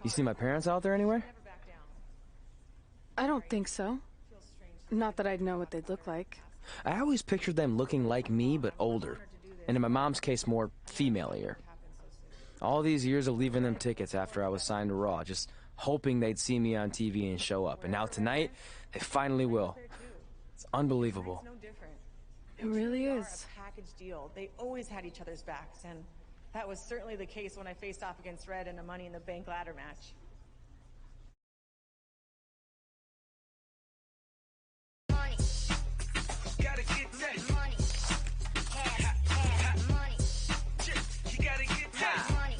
G: You see my parents out there anywhere?
F: I don't think so. Not that I'd know what they'd look like.
G: I always pictured them looking like me, but older. And in my mom's case, more female-ier. All these years of leaving them tickets after I was signed to Raw, just hoping they'd see me on TV and show up. And now tonight, they finally will. It's unbelievable.
F: It really is.
P: Package deal. They always had each other's backs, and that was certainly the case when I faced off against Red in a Money in the Bank ladder match.
E: Gotta get that money. Money. You gotta get that money.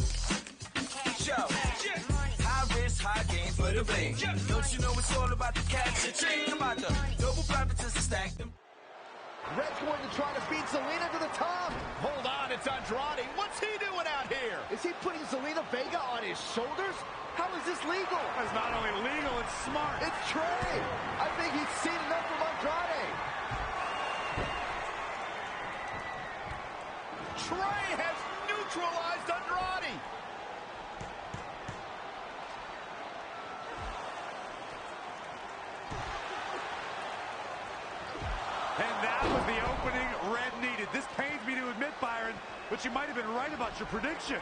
E: High risk, high gain for the bling. Don't you know it's all about the cash and chain? About the double profits to stack them.
D: Red's going to try to beat Zelina to the top.
O: Hold on, it's Andrade. What's he doing out here?
D: Is he putting Zelina Vega on his shoulders? How is this legal?
O: It's not only legal, it's smart.
D: It's Trey. I think he's seen enough from Andrade.
O: Trey has neutralized Andrade. And that was the opening Red needed. This pains me to admit, Byron, but you might have been right about your prediction.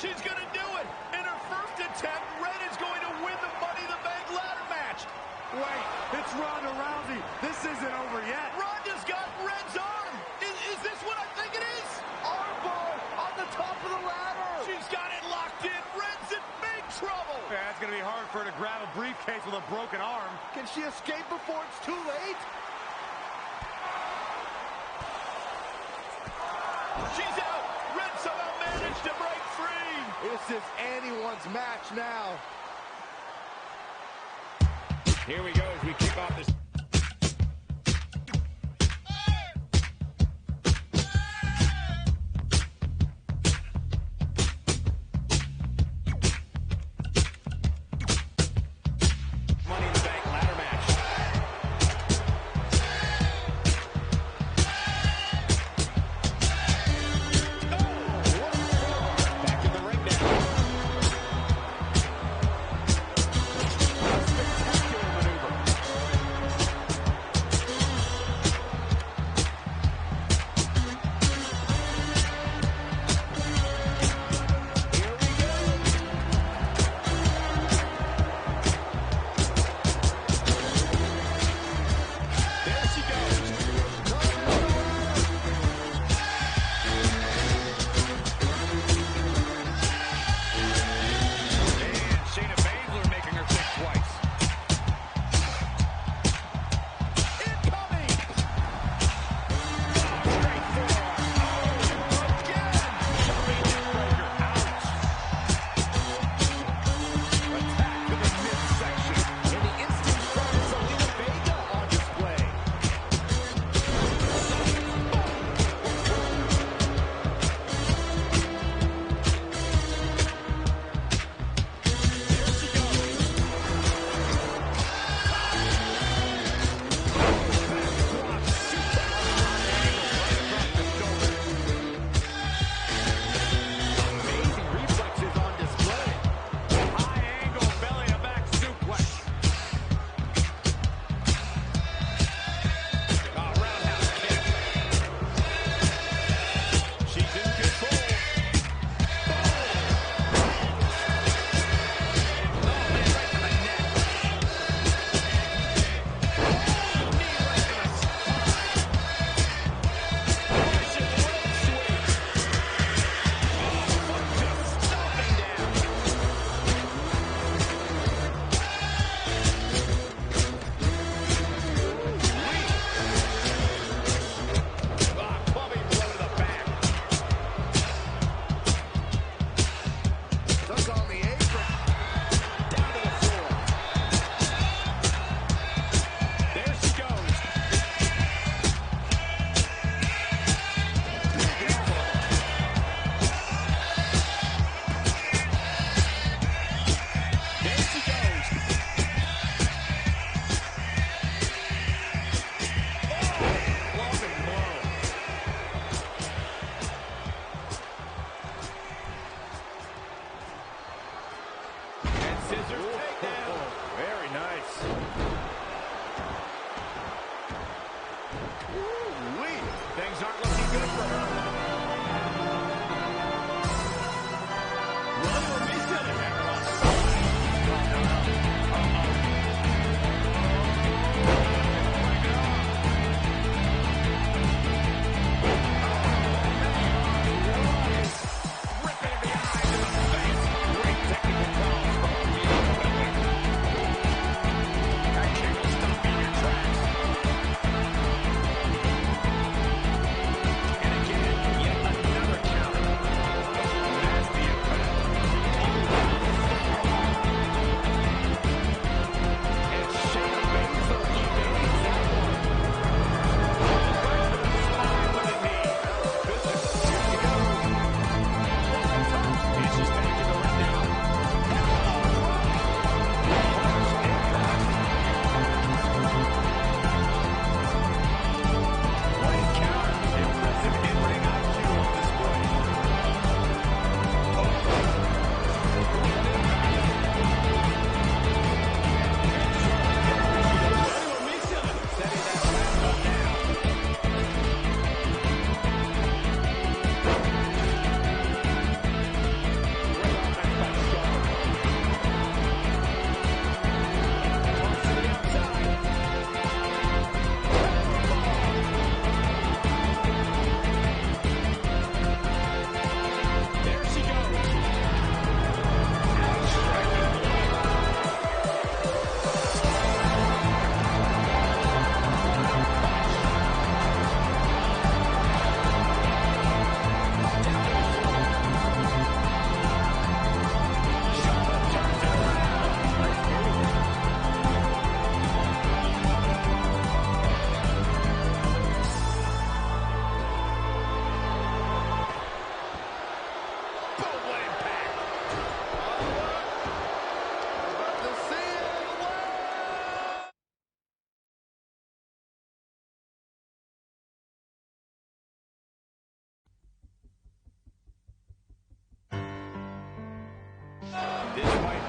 O: She's going to do it. In her first attempt, Red is going to win the Money in the Bank ladder match. Wait, it's Ronda Rousey. This isn't over yet. Ronda's got Red's arm. Is this what I think it is?
D: Armbar on the top of the ladder.
O: She's got it locked in. Red's in big trouble. Yeah, it's going to be hard for her to grab a briefcase with a broken arm.
D: Can she escape before it's too late?
O: She's out. Red somehow managed to break free.
D: This is anyone's match now.
O: Here we go as we kick off this. Money in the Bank ladder match. Back in the ring now. Spectacular maneuver.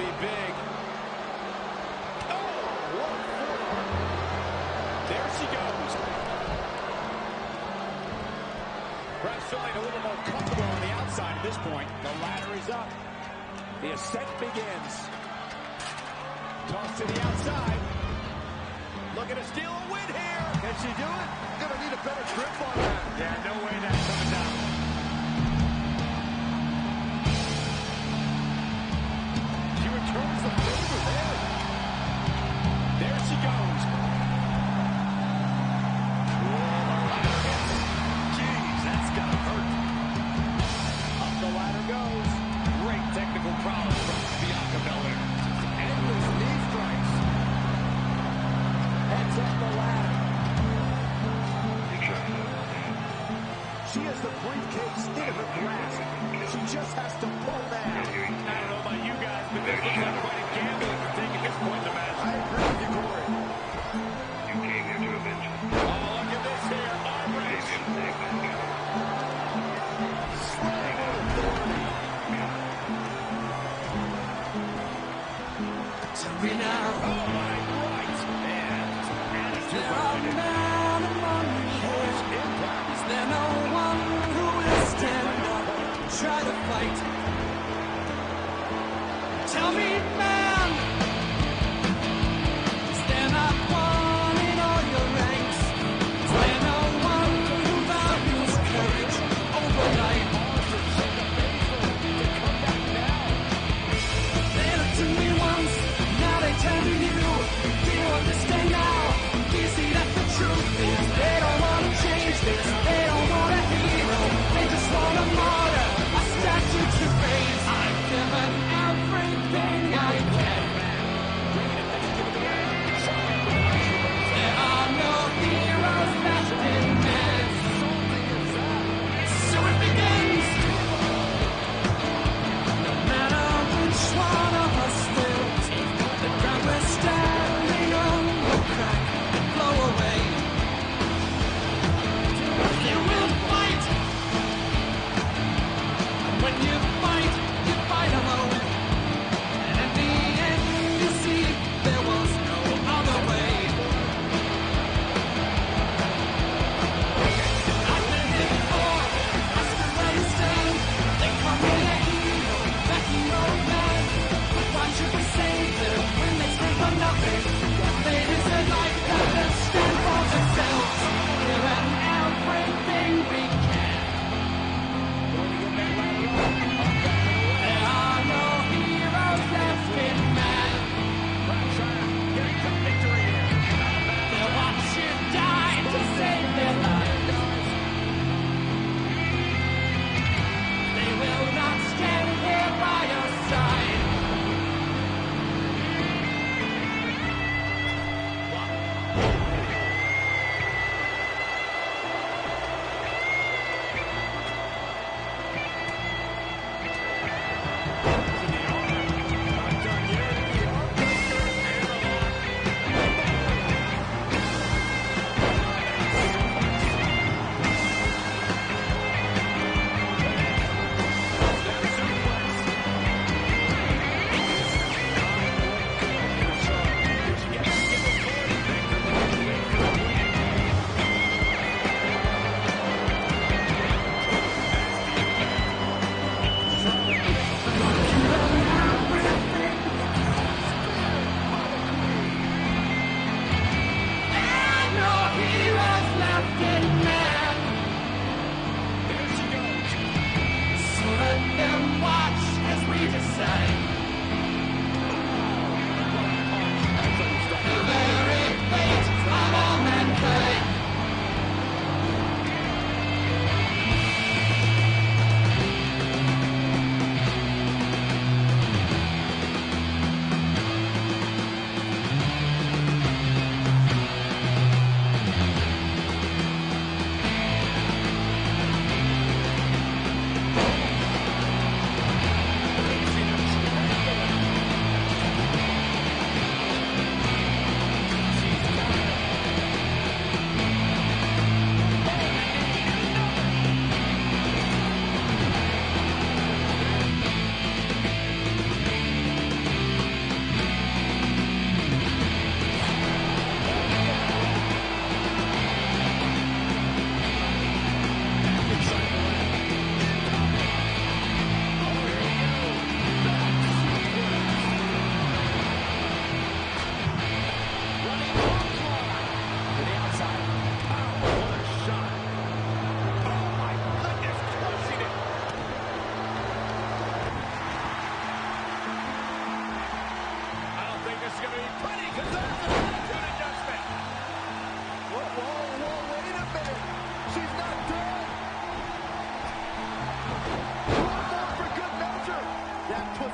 O: be big. Oh, what a forearm. There she goes. Perhaps feeling a little more comfortable on the outside at this point. The ladder is up. The ascent begins. Toss to the outside. Looking to steal a win here. Can she do it? Gonna need a better grip on that. Yeah, no way that's coming down. She returns the favor there. There she goes. Jeez, that's gotta hurt. Up the ladder goes. Great technical prowess from Bianca Belair. Endless knee strikes. Heads up the ladder. She has the briefcase in her grasp. She just has to pull down. I don't know about you guys, but this looks like quite a gamble if you're taking this point in the match. I agree with you, Corey. You came here to avenge me. Oh, look at this here. Arm wrench. Slam of authority. Tell me now. Oh, my right. Man, attitude. There are men among me here. Is there no one who will stand up and try to fight? Tell me, man, is there not one in all your ranks? Is there no one who values courage over life? They looked to me once, now they turn to you. Do you understand now? Do you see that the truth is they don't want to change this? They don't want a hero, they just want a martyr, a statue to raise. I've given everything I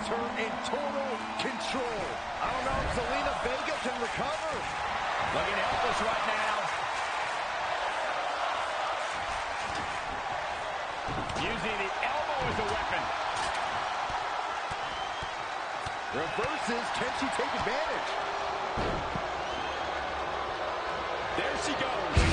C: her in total control. I don't know if Zelina Vega can recover.
O: Looking helpless right now. Using the elbow as a weapon.
C: Reverses. Can she take advantage?
O: There she goes.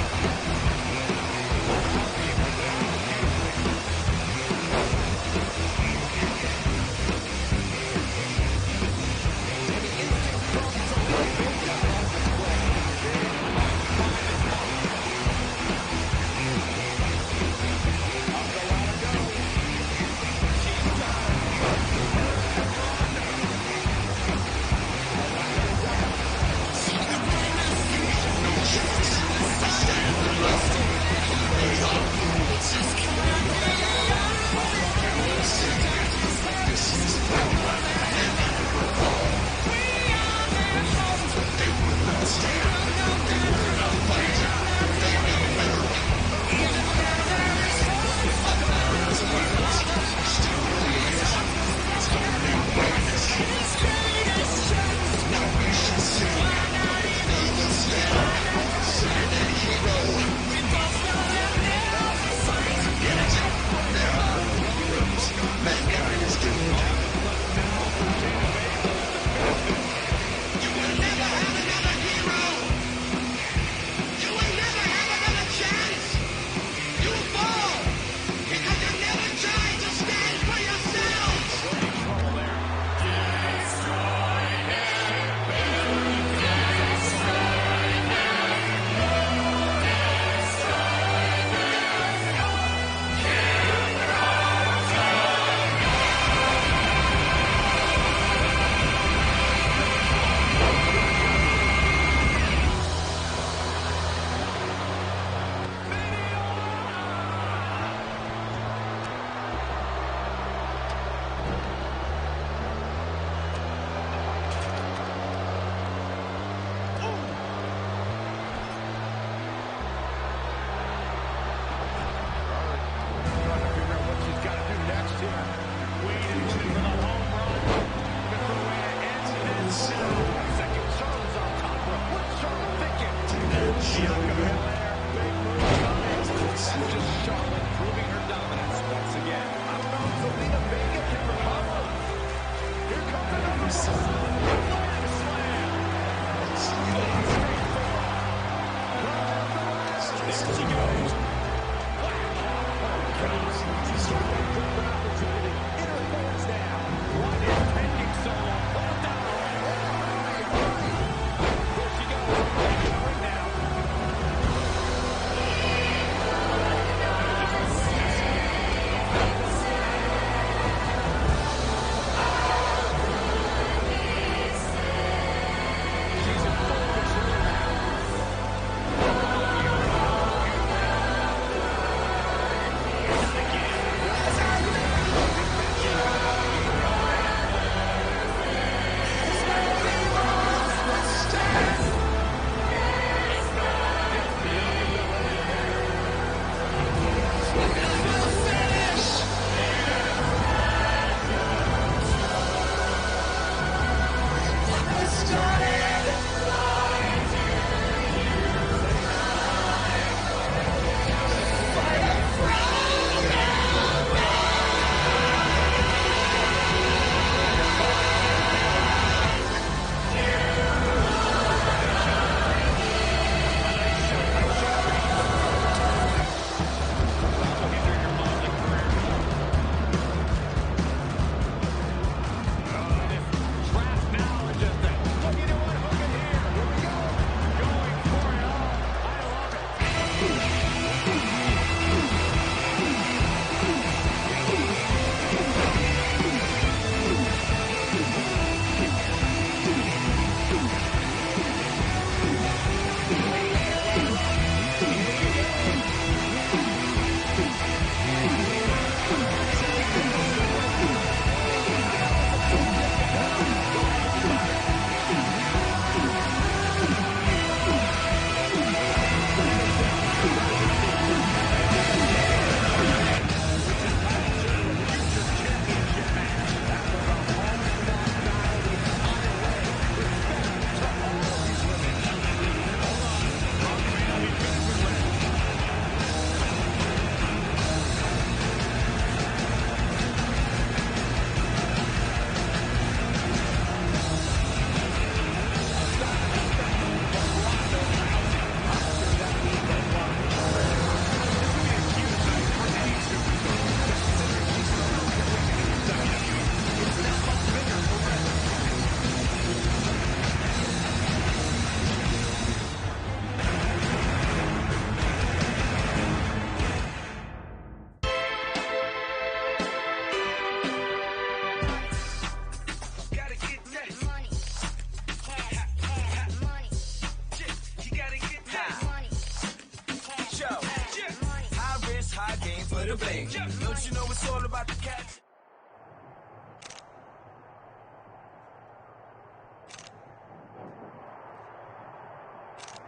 E: of the bank. Don't you know it's all about the cash?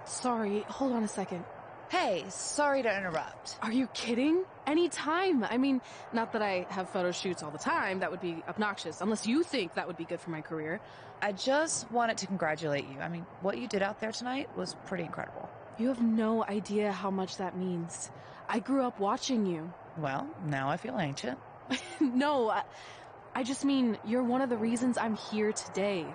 F: Sorry, hold on a second.
Q: Hey, sorry to interrupt.
F: Are you kidding? Anytime. I mean, not that I have photo shoots all the time. That would be obnoxious, unless you think that would be good for my career.
Q: I just wanted to congratulate you. I mean, what you did out there tonight was pretty incredible.
F: You have no idea how much that means. I grew up watching you.
Q: Well, now I feel ancient.
F: No, I just mean you're one of the reasons I'm here today.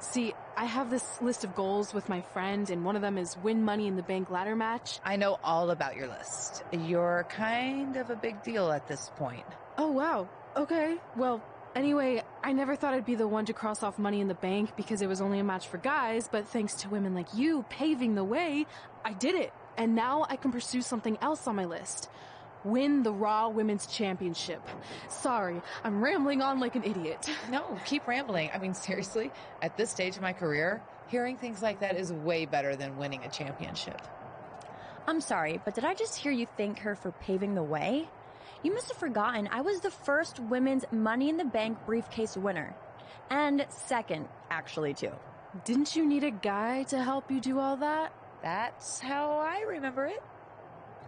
F: See, I have this list of goals with my friend, and one of them is win Money in the Bank ladder match.
Q: I know all about your list. You're kind of a big deal at this point.
F: Oh, wow. Okay. Well, anyway, I never thought I'd be the one to cross off Money in the Bank because it was only a match for guys, but thanks to women like you paving the way, I did it. And now I can pursue something else on my list. Win the Raw Women's Championship. Sorry, I'm rambling on like an idiot.
Q: No, keep rambling. I mean, seriously, at this stage of my career, hearing things like that is way better than winning a championship.
K: I'm sorry, but did I just hear you thank her for paving the way? You must have forgotten I was the first women's Money in the Bank briefcase winner. And second, actually, too.
F: Didn't you need a guy to help you do all that?
Q: That's how I remember it.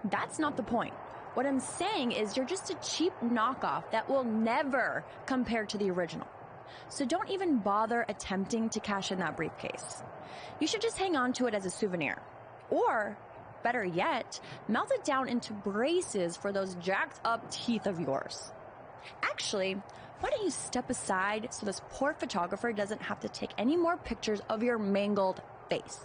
K: That's not the point. What I'm saying is you're just a cheap knockoff that will never compare to the original. So don't even bother attempting to cash in that briefcase. You should just hang on to it as a souvenir. Or, better yet, melt it down into braces for those jacked up teeth of yours. Actually, why don't you step aside so this poor photographer doesn't have to take any more pictures of your mangled face?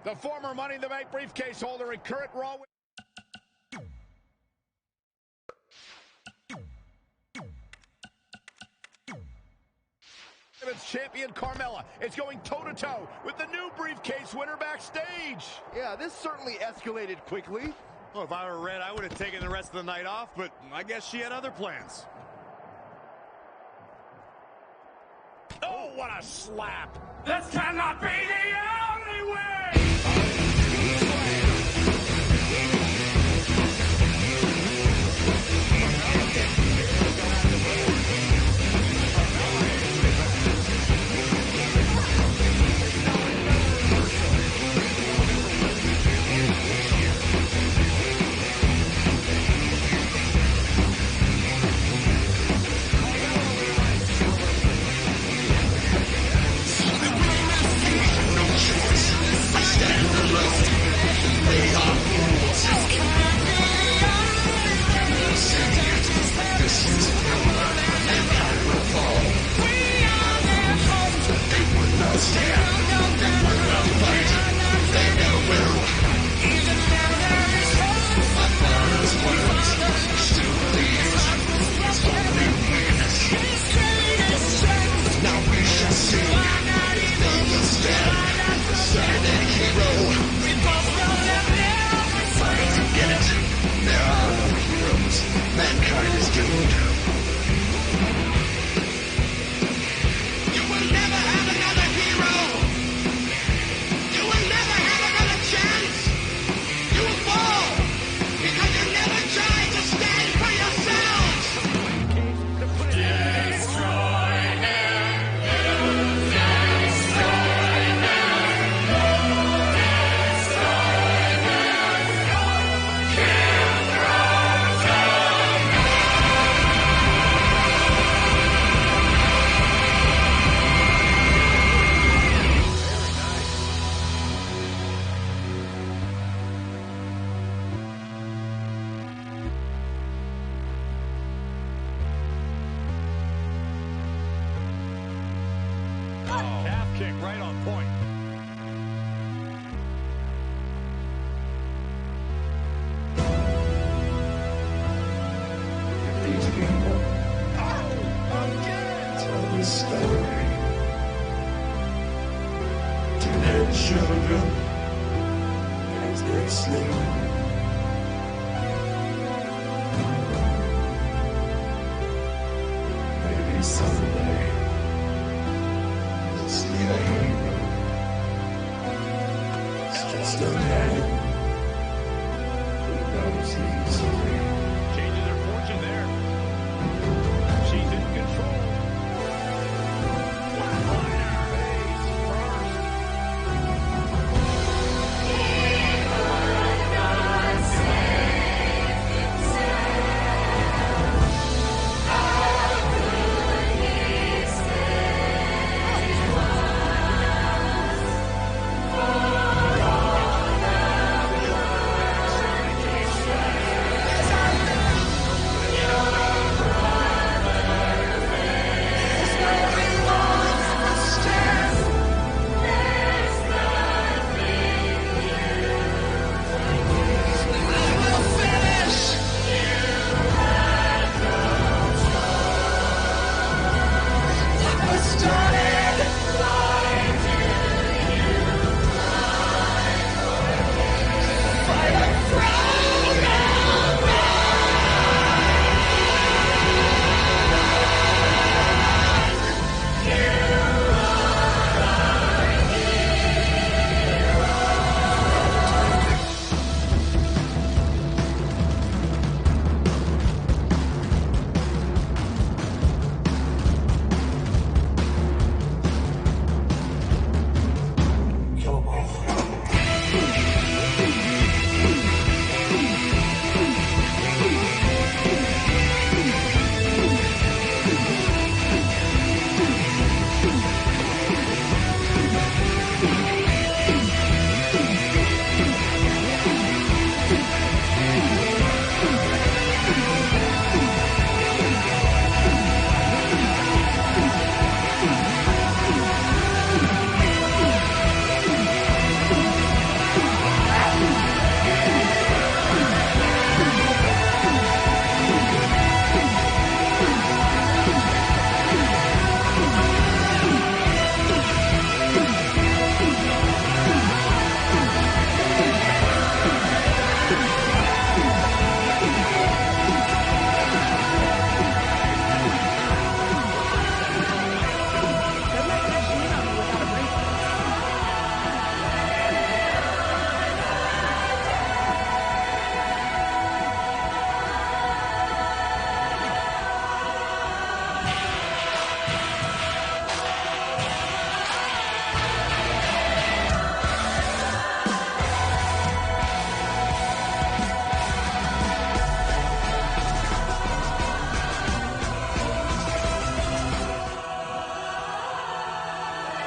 O: The former Money in the Bank briefcase holder and current Raw Women's Champion Carmella is going toe-to-toe with the new briefcase winner backstage.
D: Yeah, this certainly escalated quickly.
C: Well, if I were Red, I would have taken the rest of the night off, but I guess she had other plans.
O: Oh, what a slap!
E: This cannot be the only way!
O: Calf kick right on point.
L: These people tell the story to their children as they sleep. Maybe someday you'll see a hero Just a man who knows easily.
O: Changes her fortune there. She's in control. Flatliner. Face first.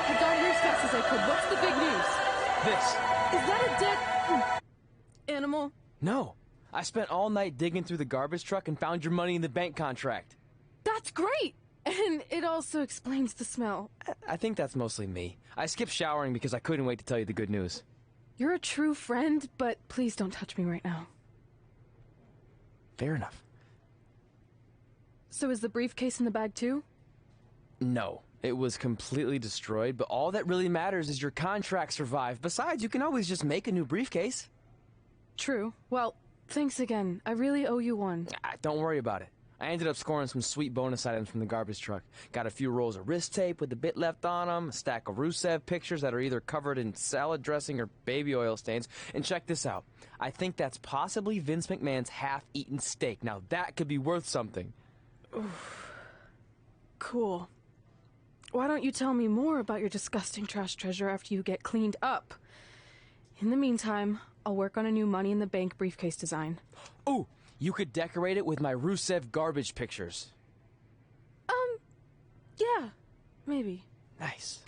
F: I got here as fast as I could. What's the big news?
G: This.
F: Is that a dead animal?
G: No. I spent all night digging through the garbage truck and found your money in the bank contract.
F: That's great! And it also explains the smell.
G: I think that's mostly me. I skipped showering because I couldn't wait to tell you the good news.
F: You're a true friend, but please don't touch me right now.
G: Fair enough.
F: So is the briefcase in the bag too?
G: No. It was completely destroyed, but all that really matters is your contract survived. Besides, you can always just make a new briefcase.
F: True. Well, thanks again. I really owe you one.
G: Don't worry about it. I ended up scoring some sweet bonus items from the garbage truck. Got a few rolls of wrist tape with a bit left on them, a stack of Rusev pictures that are either covered in salad dressing or baby oil stains. And check this out. I think that's possibly Vince McMahon's half-eaten steak. Now that could be worth something.
F: Cool. Why don't you tell me more about your disgusting trash treasure after you get cleaned up? In the meantime, I'll work on a new Money in the Bank briefcase design.
G: Ooh, you could decorate it with my Rusev garbage pictures.
F: Yeah, maybe.
G: Nice.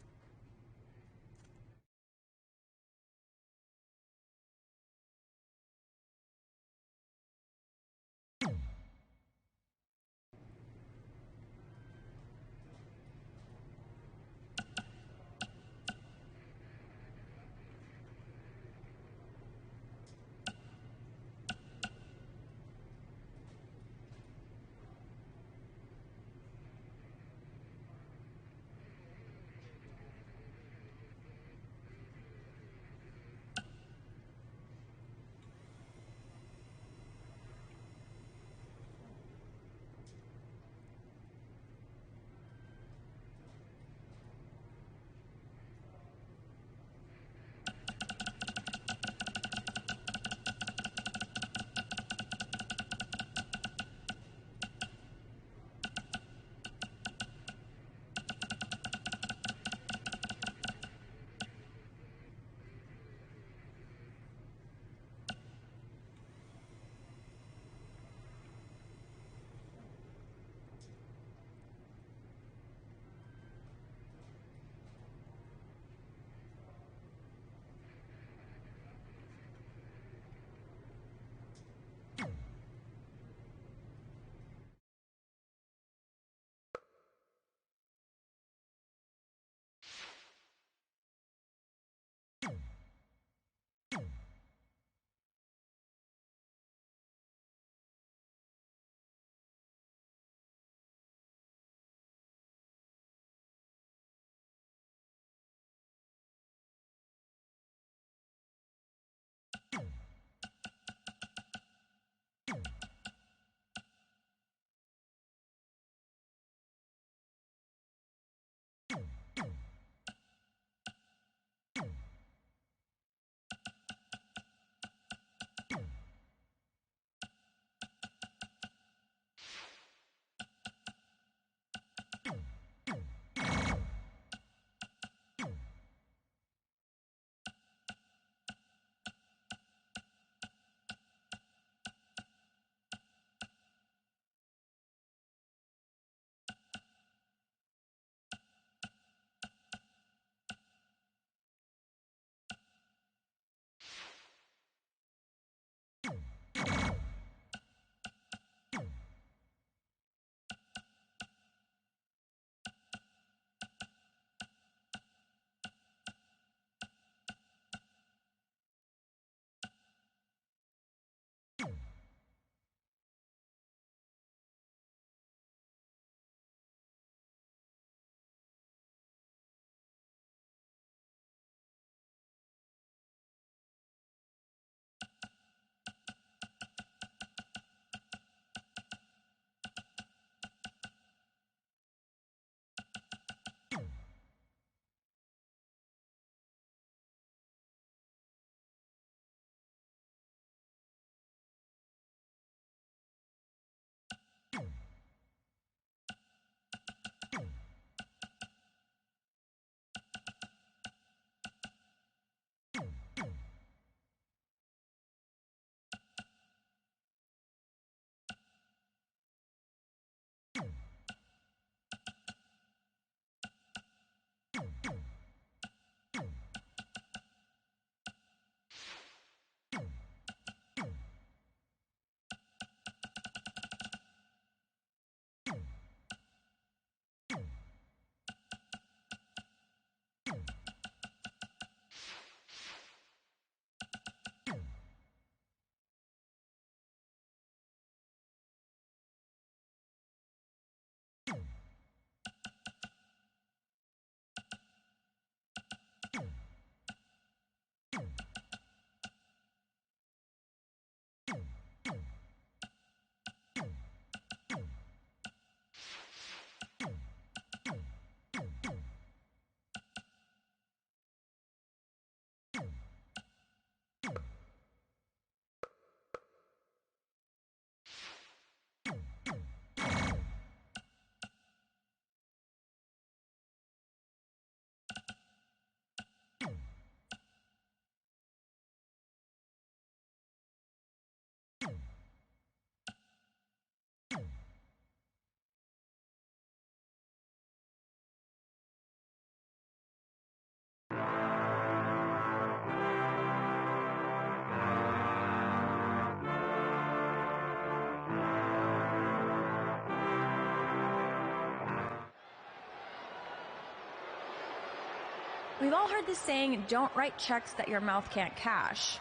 K: We've all heard the saying, don't write checks that your mouth can't cash.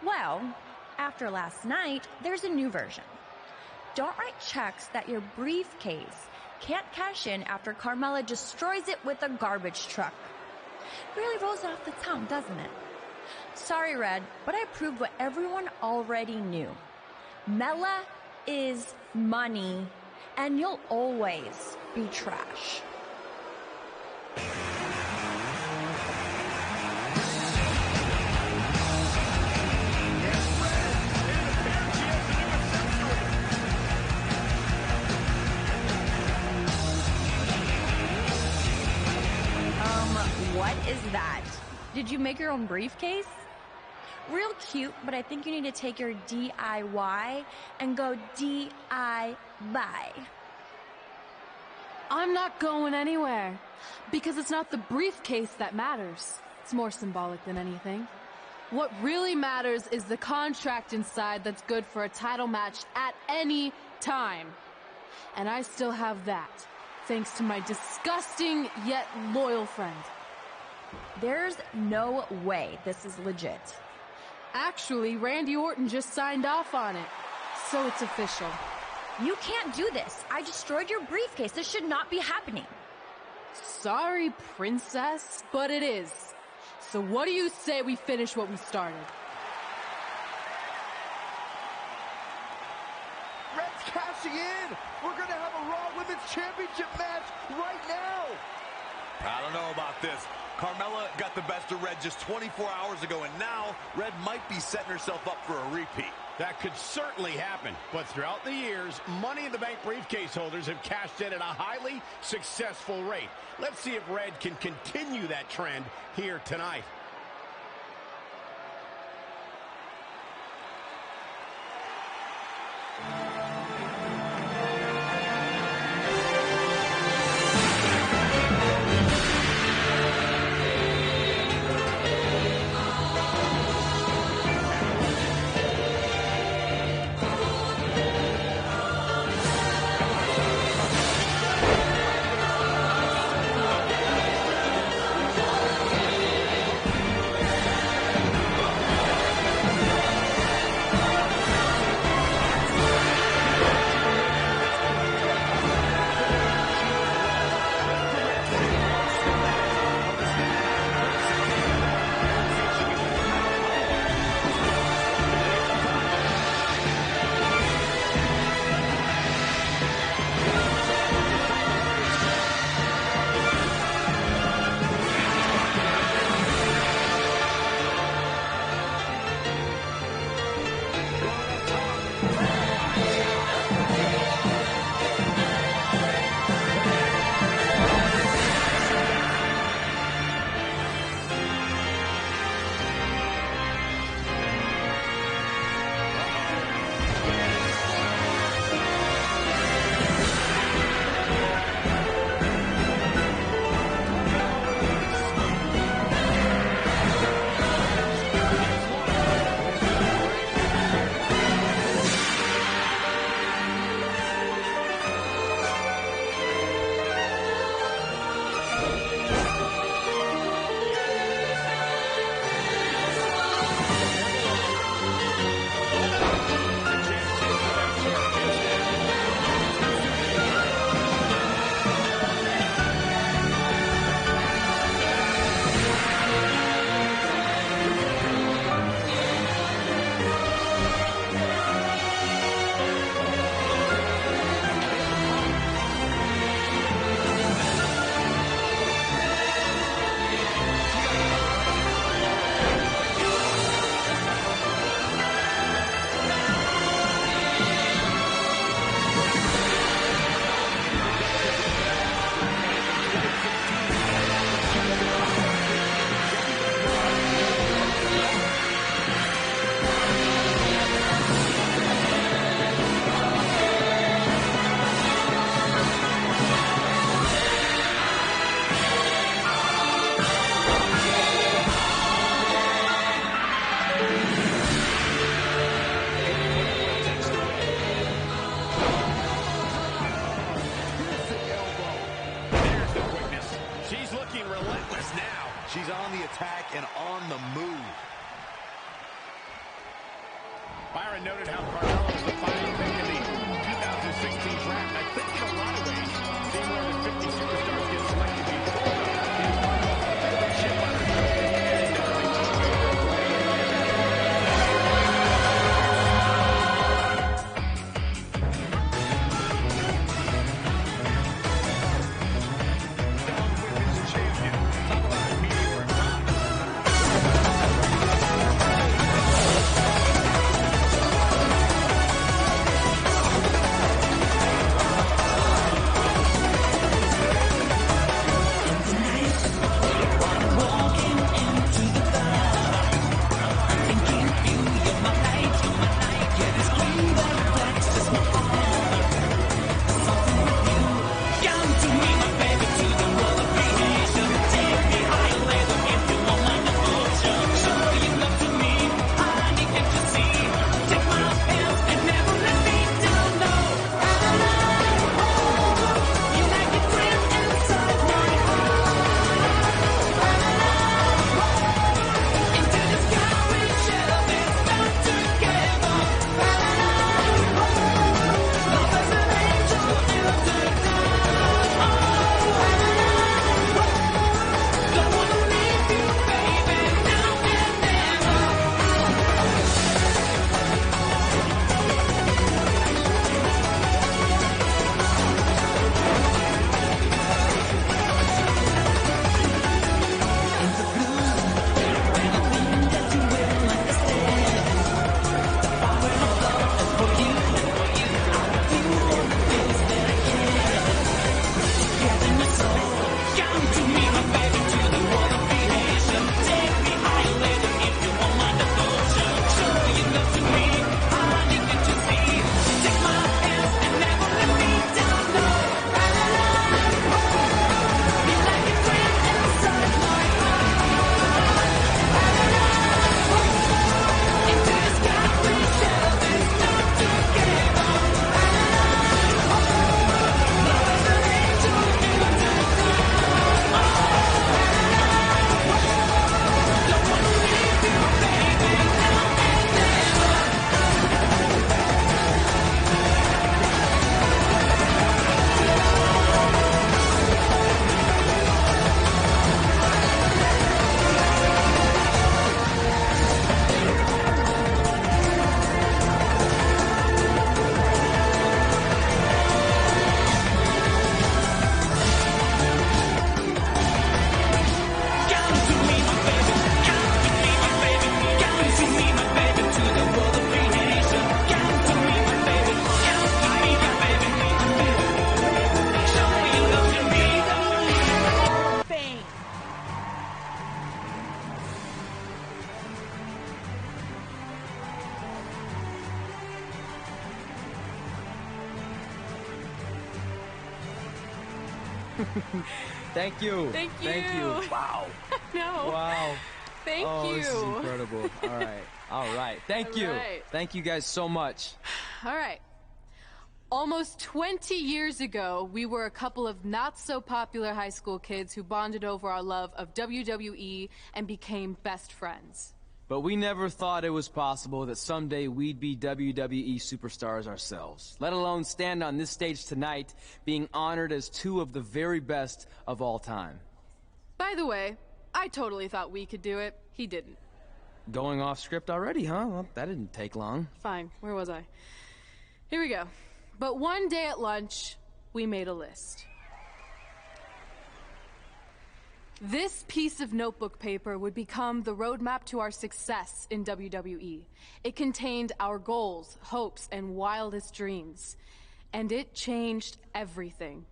K: Well, after last night, there's a new version. Don't write checks that your briefcase can't cash in after Carmella destroys it with a garbage truck. Really rolls off the tongue, doesn't it? Sorry, Red, but I proved what everyone already knew. Mella is money, and you'll always be trash. What is that? Did you make your own briefcase? Real cute, but I think you need to take your DIY and go DI buy.
F: I'm not going anywhere, because it's not the briefcase that matters. It's more symbolic than anything. What really matters is the contract inside that's good for a title match at any time. And I still have that, thanks to my disgusting yet loyal friend.
K: There's no way this is legit.
F: Actually, Randy Orton just signed off on it, so it's official.
K: You can't do this. I destroyed your briefcase. This should not be happening.
F: Sorry, princess, but it is. So what do you say we finish what we started?
D: Red's cashing in. We're going to have a Raw Women's Championship match right now.
C: I don't know about this. Carmella got the best of Red just 24 hours ago, and now Red might be setting herself up for a repeat.
O: That could certainly happen, but throughout the years, Money in the Bank briefcase holders have cashed in at a highly successful rate. Let's see if Red can continue that trend here tonight. Byron noted how Carmelo was the final pick in the 2016 draft. I think in a lot of ways, seeing more than 50 superstars get selected before is part of a bit of a chip on her shoulder. And it definitely motivated her to win.
G: Thank you.
F: Thank you.
G: Thank you. Wow.
F: No.
G: Wow.
F: Thank
G: oh,
F: you.
G: This is incredible. All right. All right. Thank
F: All
G: you.
F: right.
G: Thank you guys so much.
F: All right. Almost 20 years ago, we were a couple of not-so-popular high school kids who bonded over our love of WWE and became best friends.
G: But we never thought it was possible that someday we'd be WWE superstars ourselves, let alone stand on this stage tonight being honored as two of the very best of all time.
F: By the way, I totally thought we could do it. He didn't.
G: Going off script already, huh? Well, that didn't take long.
F: Fine. Where was I? Here we go. But one day at lunch, we made a list. This piece of notebook paper would become the roadmap to our success in WWE. It contained our goals, hopes, and wildest dreams. And it changed everything.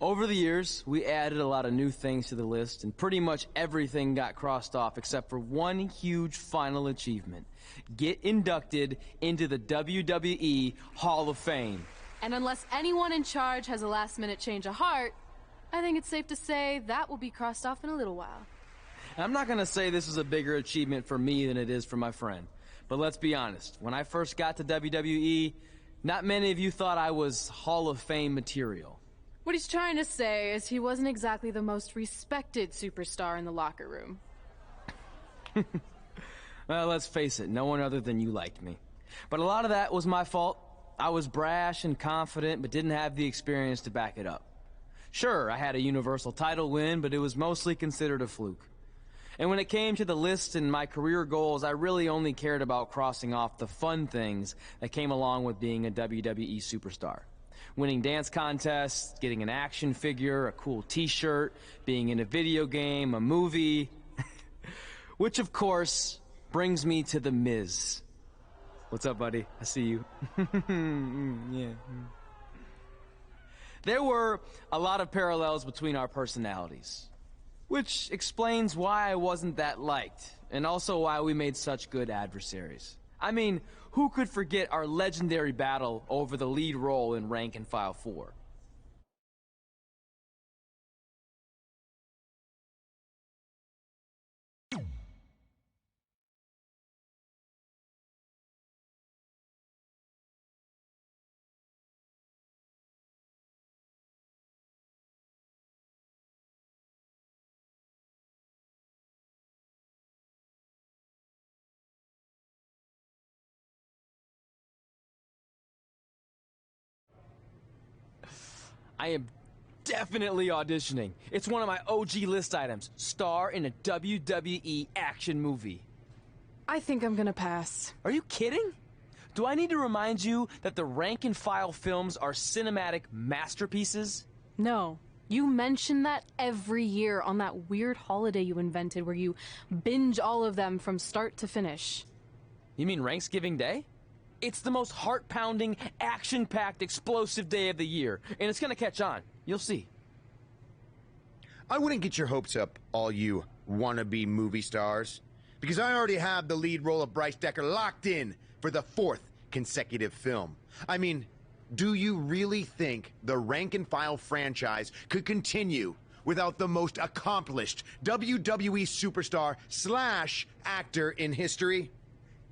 G: Over the years, we added a lot of new things to the list, and pretty much everything got crossed off except for one huge final achievement. Get inducted into the WWE Hall of Fame.
F: And unless anyone in charge has a last-minute change of heart, I think it's safe to say that will be crossed off in a little while.
G: I'm not gonna say this is a bigger achievement for me than it is for my friend. But let's be honest, when I first got to WWE, not many of you thought I was Hall of Fame material.
F: What he's trying to say is he wasn't exactly the most respected superstar in the locker room.
G: Well, let's face it, no one other than you liked me. But a lot of that was my fault. I was brash and confident, but didn't have the experience to back it up. Sure, I had a Universal title win, but it was mostly considered a fluke. And when it came to the list and my career goals, I really only cared about crossing off the fun things that came along with being a WWE superstar. Winning dance contests, getting an action figure, a cool t-shirt, being in a video game, a movie. Which, of course, brings me to The Miz. What's up, buddy? I see you. Yeah. There were a lot of parallels between our personalities. Which explains why I wasn't that liked, and also why we made such good adversaries. I mean, who could forget our legendary battle over the lead role in Rank and File 4? I am definitely auditioning. It's one of my OG list items. Star in a WWE action movie.
F: I think I'm gonna pass.
G: Are you kidding? Do I need to remind you that the Rank and File films are cinematic masterpieces?
F: No. You mention that every year on that weird holiday you invented where you binge all of them from start to finish.
G: You mean Thanksgiving Day? It's the most heart-pounding, action-packed, explosive day of the year, and it's gonna catch on. You'll see.
R: I wouldn't get your hopes up, all you wannabe movie stars, because I already have the lead role of Bryce Decker locked in for the 4th consecutive film. I mean, do you really think the Rank and File franchise could continue without the most accomplished WWE superstar / actor in history?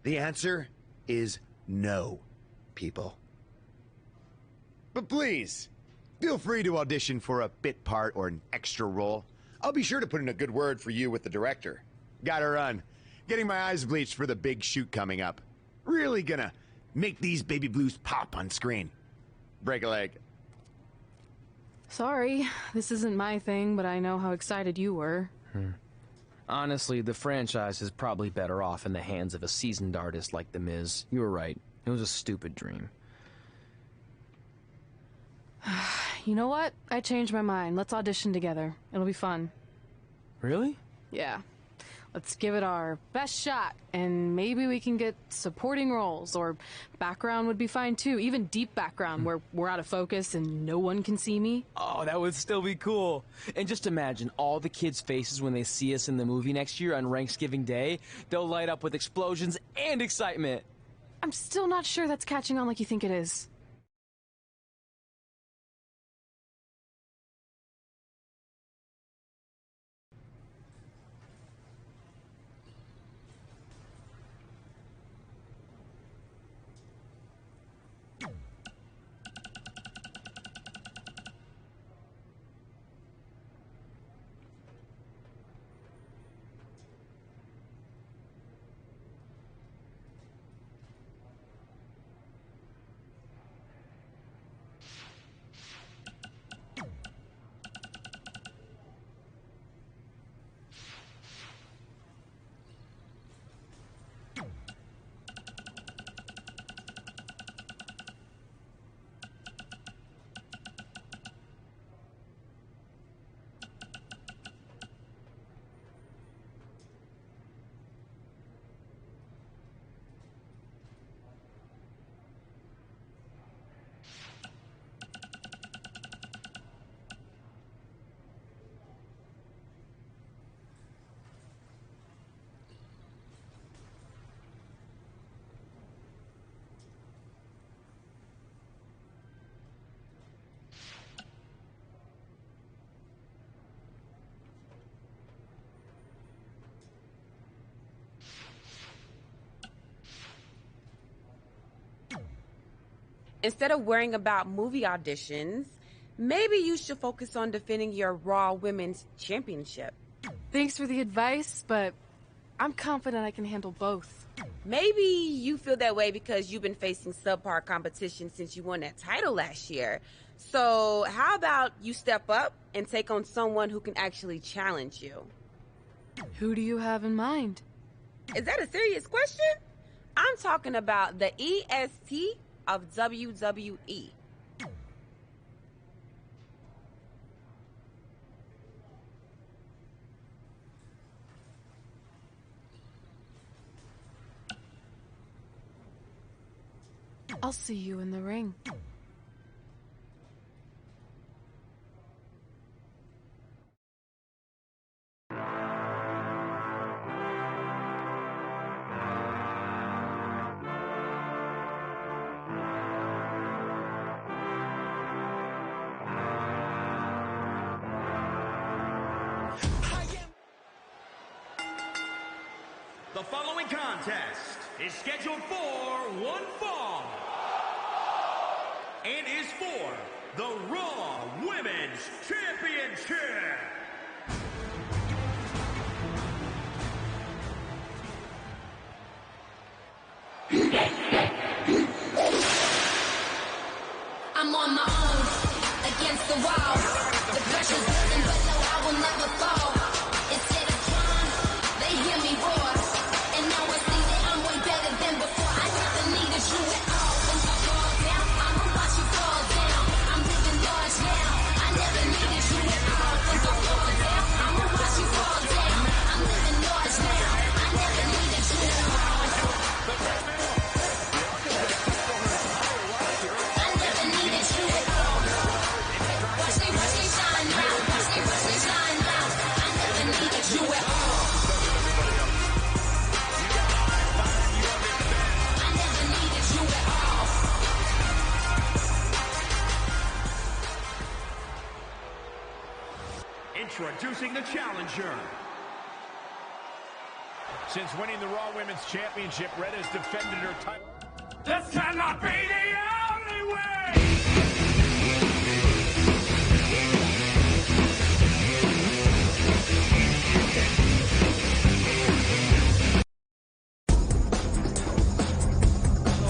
R: The answer is no, people. But please, feel free to audition for a bit part or an extra role. I'll be sure to put in a good word for you with the director. Gotta run. Getting my eyes bleached for the big shoot coming up. Really gonna make these baby blues pop on screen. Break a leg.
F: Sorry, this isn't my thing, but I know how excited you were.
G: Honestly, the franchise is probably better off in the hands of a seasoned artist like The Miz. You were right. It was a stupid dream.
F: You know what? I changed my mind. Let's audition together. It'll be fun.
G: Really?
F: Yeah. Let's give it our best shot, and maybe we can get supporting roles, or background would be fine too. Even deep background where we're out of focus and no one can see me.
G: Oh, that would still be cool. And just imagine all the kids' faces when they see us in the movie next year on Thanksgiving Day. They'll light up with explosions and excitement.
F: I'm still not sure that's catching on like you think it is.
S: Instead of worrying about movie auditions, maybe you should focus on defending your Raw Women's Championship.
F: Thanks for the advice, but I'm confident I can handle both.
S: Maybe you feel that way because you've been facing subpar competition since you won that title last year. So how about you step up and take on someone who can actually challenge you?
F: Who do you have in mind?
S: Is that a serious question? I'm talking about the EST of WWE.
F: I'll see you in the ring.
B: The following contest is scheduled for one fall and is for the Raw Women's Championship.
T: I'm on my own, against the wall. The pressure's building, but no, I will never fall. Instead of climb, they hear me roar. And now I see that I'm way better than before. I never needed you at all. When you fall down, I'ma watch you fall down. I'm living large now. I never needed you at all. When you fall down, I'ma watch you fall down. I'm living large now. I never needed you at all. I never needed you at all. Watch me shine now. Watch me shine now. I never needed you at all. I never needed you at all.
B: Introducing the challenger.
O: Since winning the Raw Women's Championship, Red has defended her title.
B: This cannot be the only way!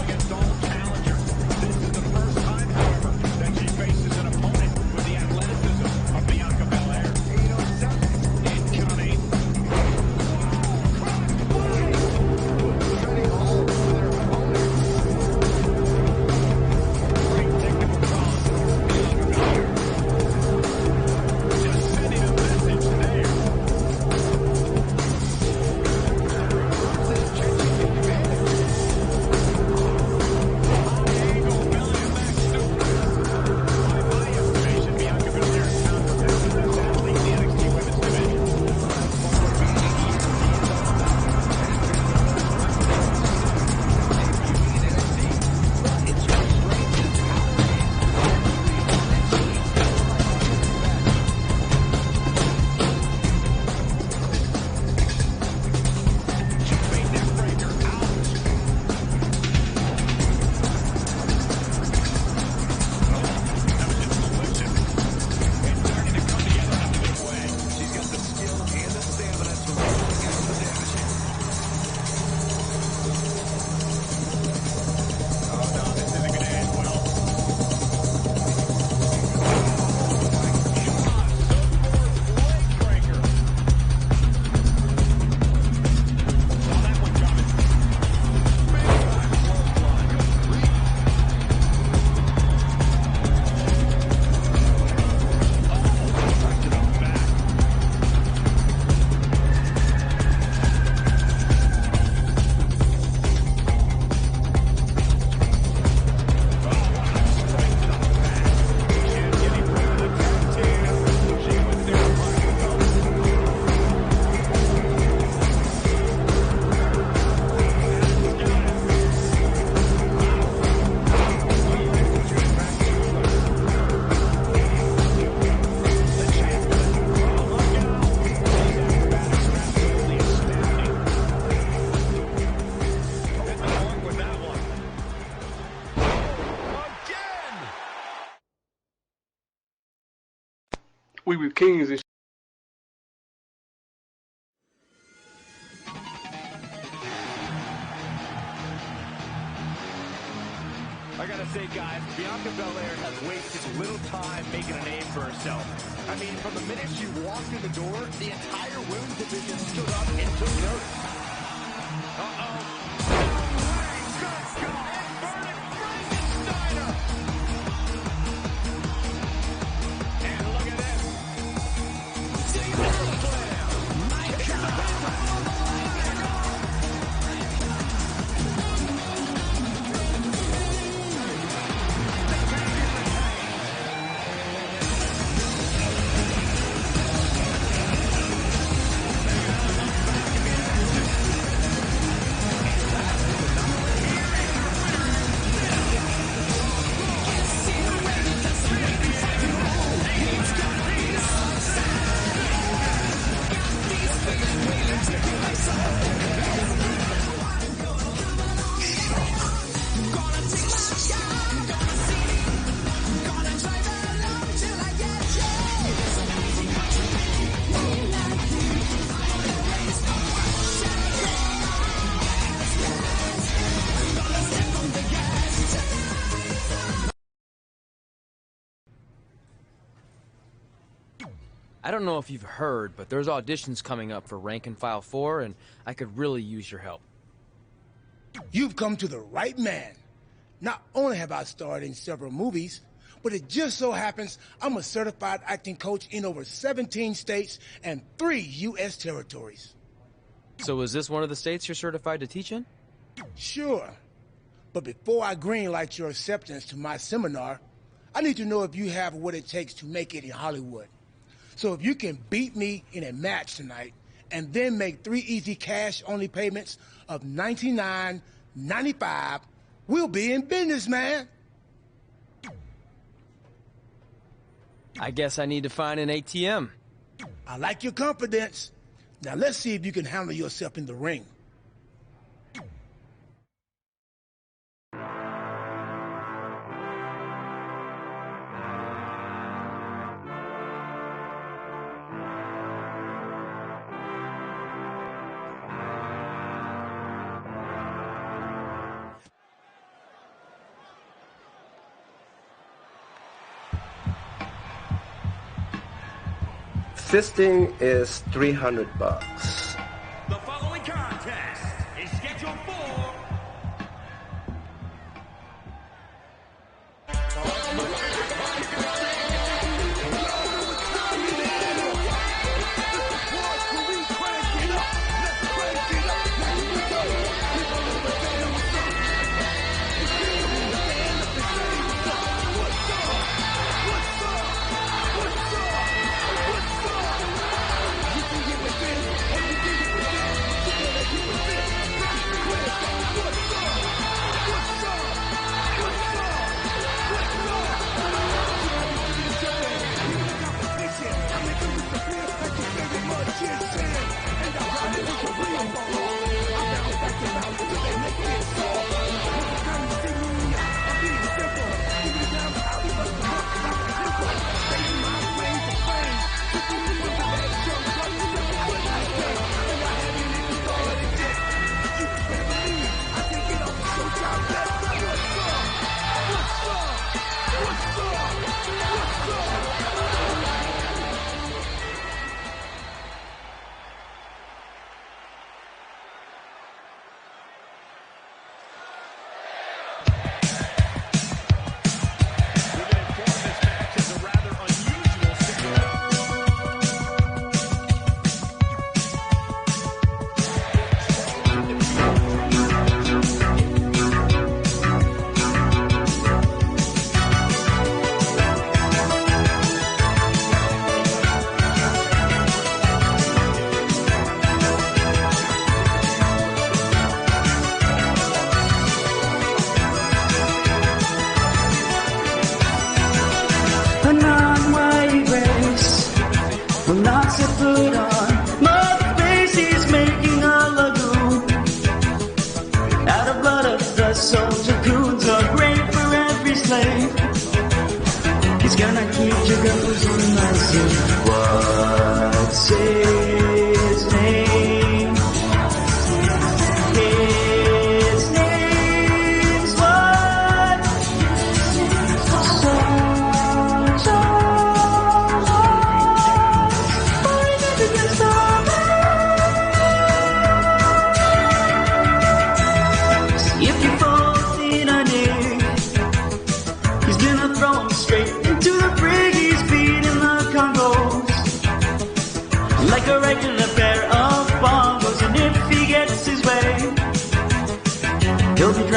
O: Against all challengers. This is the first time, however, that she faces an opponent with the athleticism of Bianca Belair. Incoming. Great technical cross. Bianca Belair. Just sending a message there.
U: We were kings and
C: I gotta say, guys, Bianca Belair has wasted little time making a name for herself. I mean, from the minute she walked through the door, the entire women's division stood up and took notice. Uh-oh.
G: I don't know if you've heard, but there's auditions coming up for Rank and File 4, and I could really use your help.
U: You've come to the right man. Not only have I starred in several movies, but it just so happens I'm a certified acting coach in over 17 states and 3 U.S. territories.
G: So is this one of the states you're certified to teach in?
U: Sure. But before I greenlight your acceptance to my seminar, I need to know if you have what it takes to make it in Hollywood. So if you can beat me in a match tonight and then make 3 easy cash-only payments of $99.95, we'll be in business, man.
G: I guess I need to find an ATM.
U: I like your confidence. Now let's see if you can handle yourself in the ring.
V: Fisting is $300.
B: The following contest is scheduled for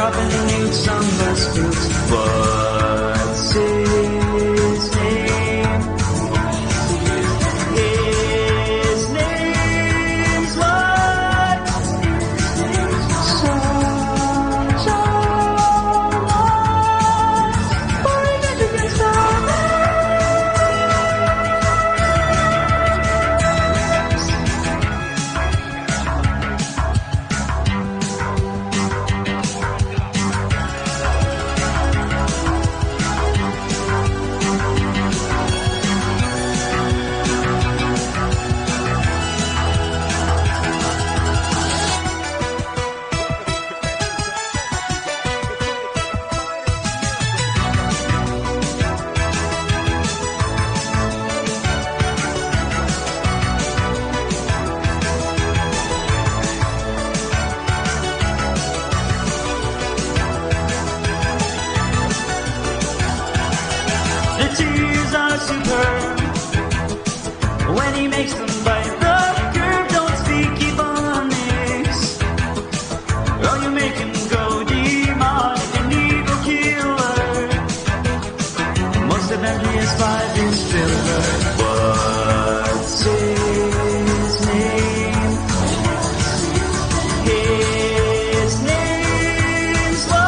E: dropping new summer spooks. What's his name? His name's what? The tears are superb when he makes them bite the curve. Don't speak, keep honest, or you make him go demonic, an evil killer. Most of them he is 5-inch filler. What's his name? His name's what?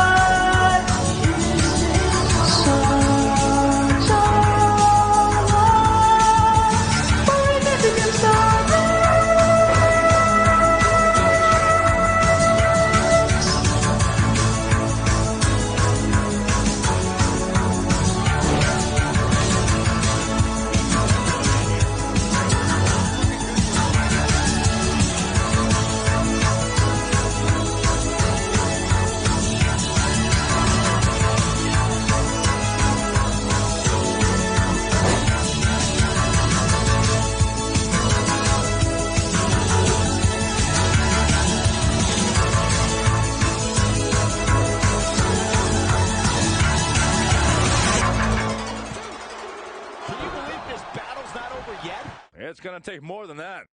O: It's going to take more than that.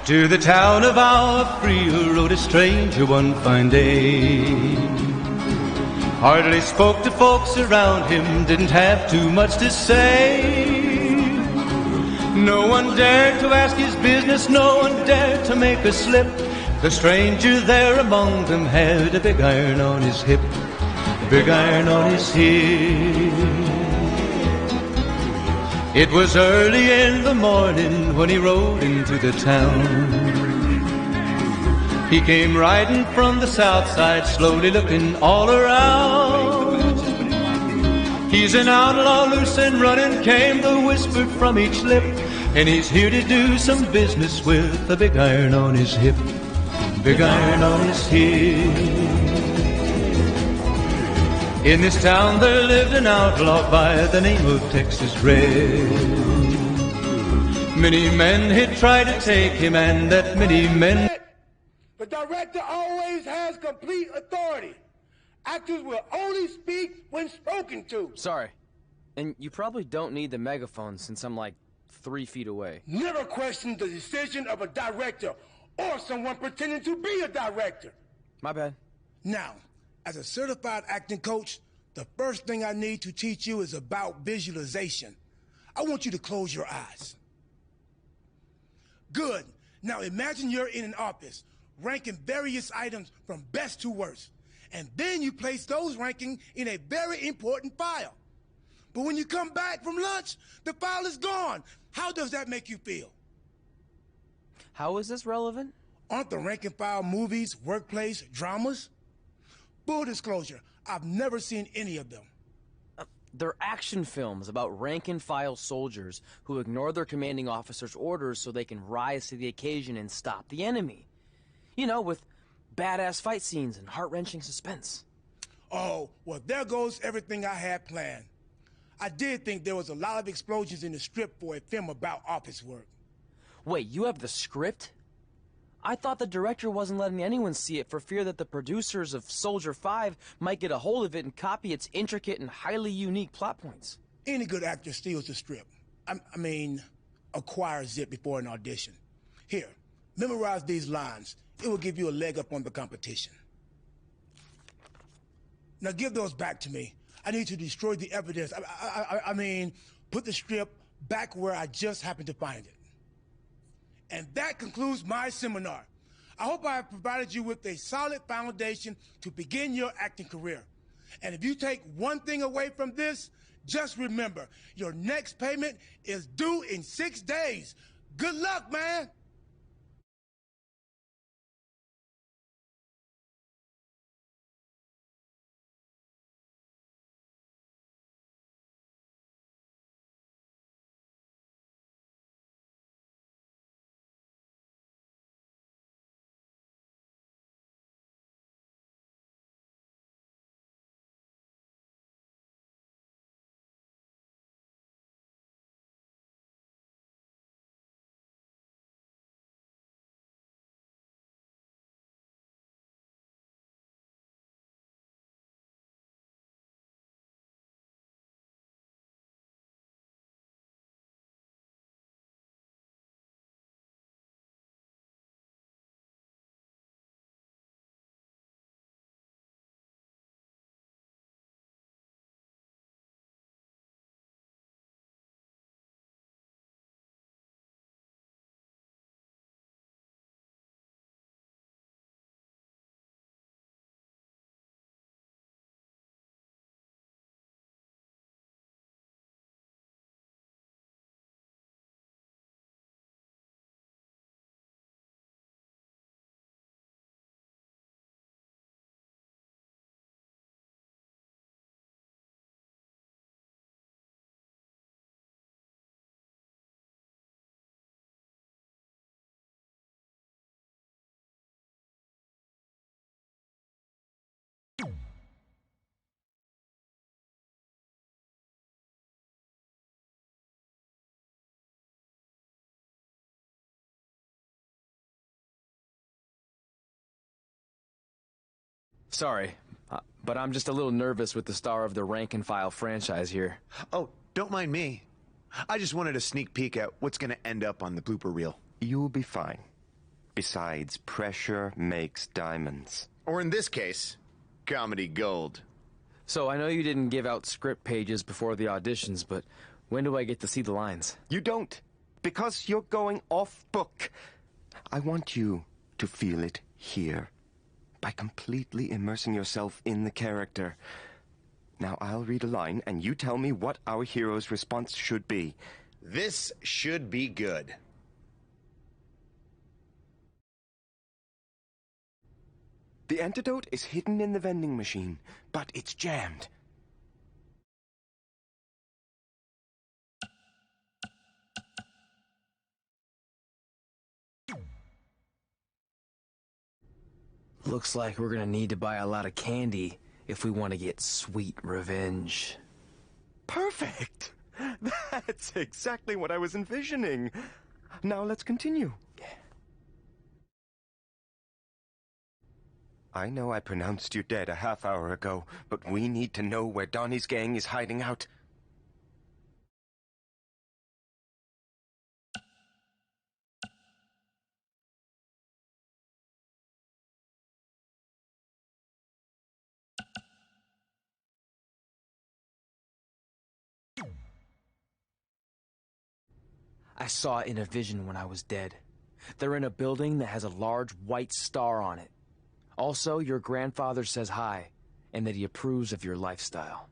E: To the town of our Priel rode a stranger one fine day. Hardly spoke to folks around him, didn't have too much to say. No one dared to ask his business, no one dared to make a slip. The stranger there among them had a big iron on his hip, a big iron on his hip. It was early in the morning when he rode into the town. He came riding from the south side, slowly looking all around. He's an outlaw, loose and running, came the whisper from each lip. And he's here to do some business with a big iron on his hip, big iron on his hip. In this town there lived an outlaw by the name of Texas Red. Many men had tried to take him, and that many men...
U: The director always has complete authority. Actors will only speak when spoken to.
G: Sorry. And you probably don't need the megaphone since I'm like 3 feet away.
U: Never question the decision of a director or someone pretending to be a director.
G: My bad.
U: Now, as a certified acting coach, the first thing I need to teach you is about visualization. I want you to close your eyes. Good. Now imagine you're in an office, ranking various items from best to worst. And then you place those rankings in a very important file. But when you come back from lunch, the file is gone. How does that make you feel?
G: How is this relevant?
U: Aren't the rank and file movies, workplace, dramas? Full disclosure, I've never seen any of them.
G: They're action films about rank-and-file soldiers who ignore their commanding officer's orders so they can rise to the occasion and stop the enemy. You know, with badass fight scenes and heart-wrenching suspense.
U: Oh, well, there goes everything I had planned. I did think there was a lot of explosions in the script for a film about office work.
G: Wait, you have the script? I thought the director wasn't letting anyone see it for fear that the producers of Soldier 5 might get a hold of it and copy its intricate and highly unique plot points.
U: Any good actor steals the script. I mean, acquires it before an audition. Here, Memorize these lines. It will give you a leg up on the competition. Now give those back to me. I need to destroy the evidence. I mean, put the strip back where I just happened to find it. And that concludes my seminar. I hope I have provided you with a solid foundation to begin your acting career. And if you take one thing away from this, just remember, your next payment is due in 6 days. Good luck, man!
G: Sorry, but I'm just a little nervous with the star of the rank and file franchise here.
R: Oh, don't mind me. I just wanted a sneak peek at what's going to end up on the blooper reel.
H: You'll be fine. Besides, pressure makes diamonds.
R: Or in this case, comedy gold.
G: So I know you didn't give out script pages before the auditions, but when do I get to see the lines?
H: You don't, because you're going off book. I want you to feel it here, by completely immersing yourself in the character. Now I'll read a line, and you tell me what our hero's response should be.
R: This should be good.
H: The antidote is hidden in the vending machine, but it's jammed.
G: Looks like we're gonna need to buy a lot of candy if we want to get sweet revenge.
H: Perfect! That's exactly what I was envisioning. Now let's continue. I know I pronounced you dead a half hour ago, but we need to know where Donnie's gang is hiding out.
G: I saw it in a vision when I was dead. They're in a building that has a large white star on it. Also, your grandfather says hi, and that he approves of your lifestyle.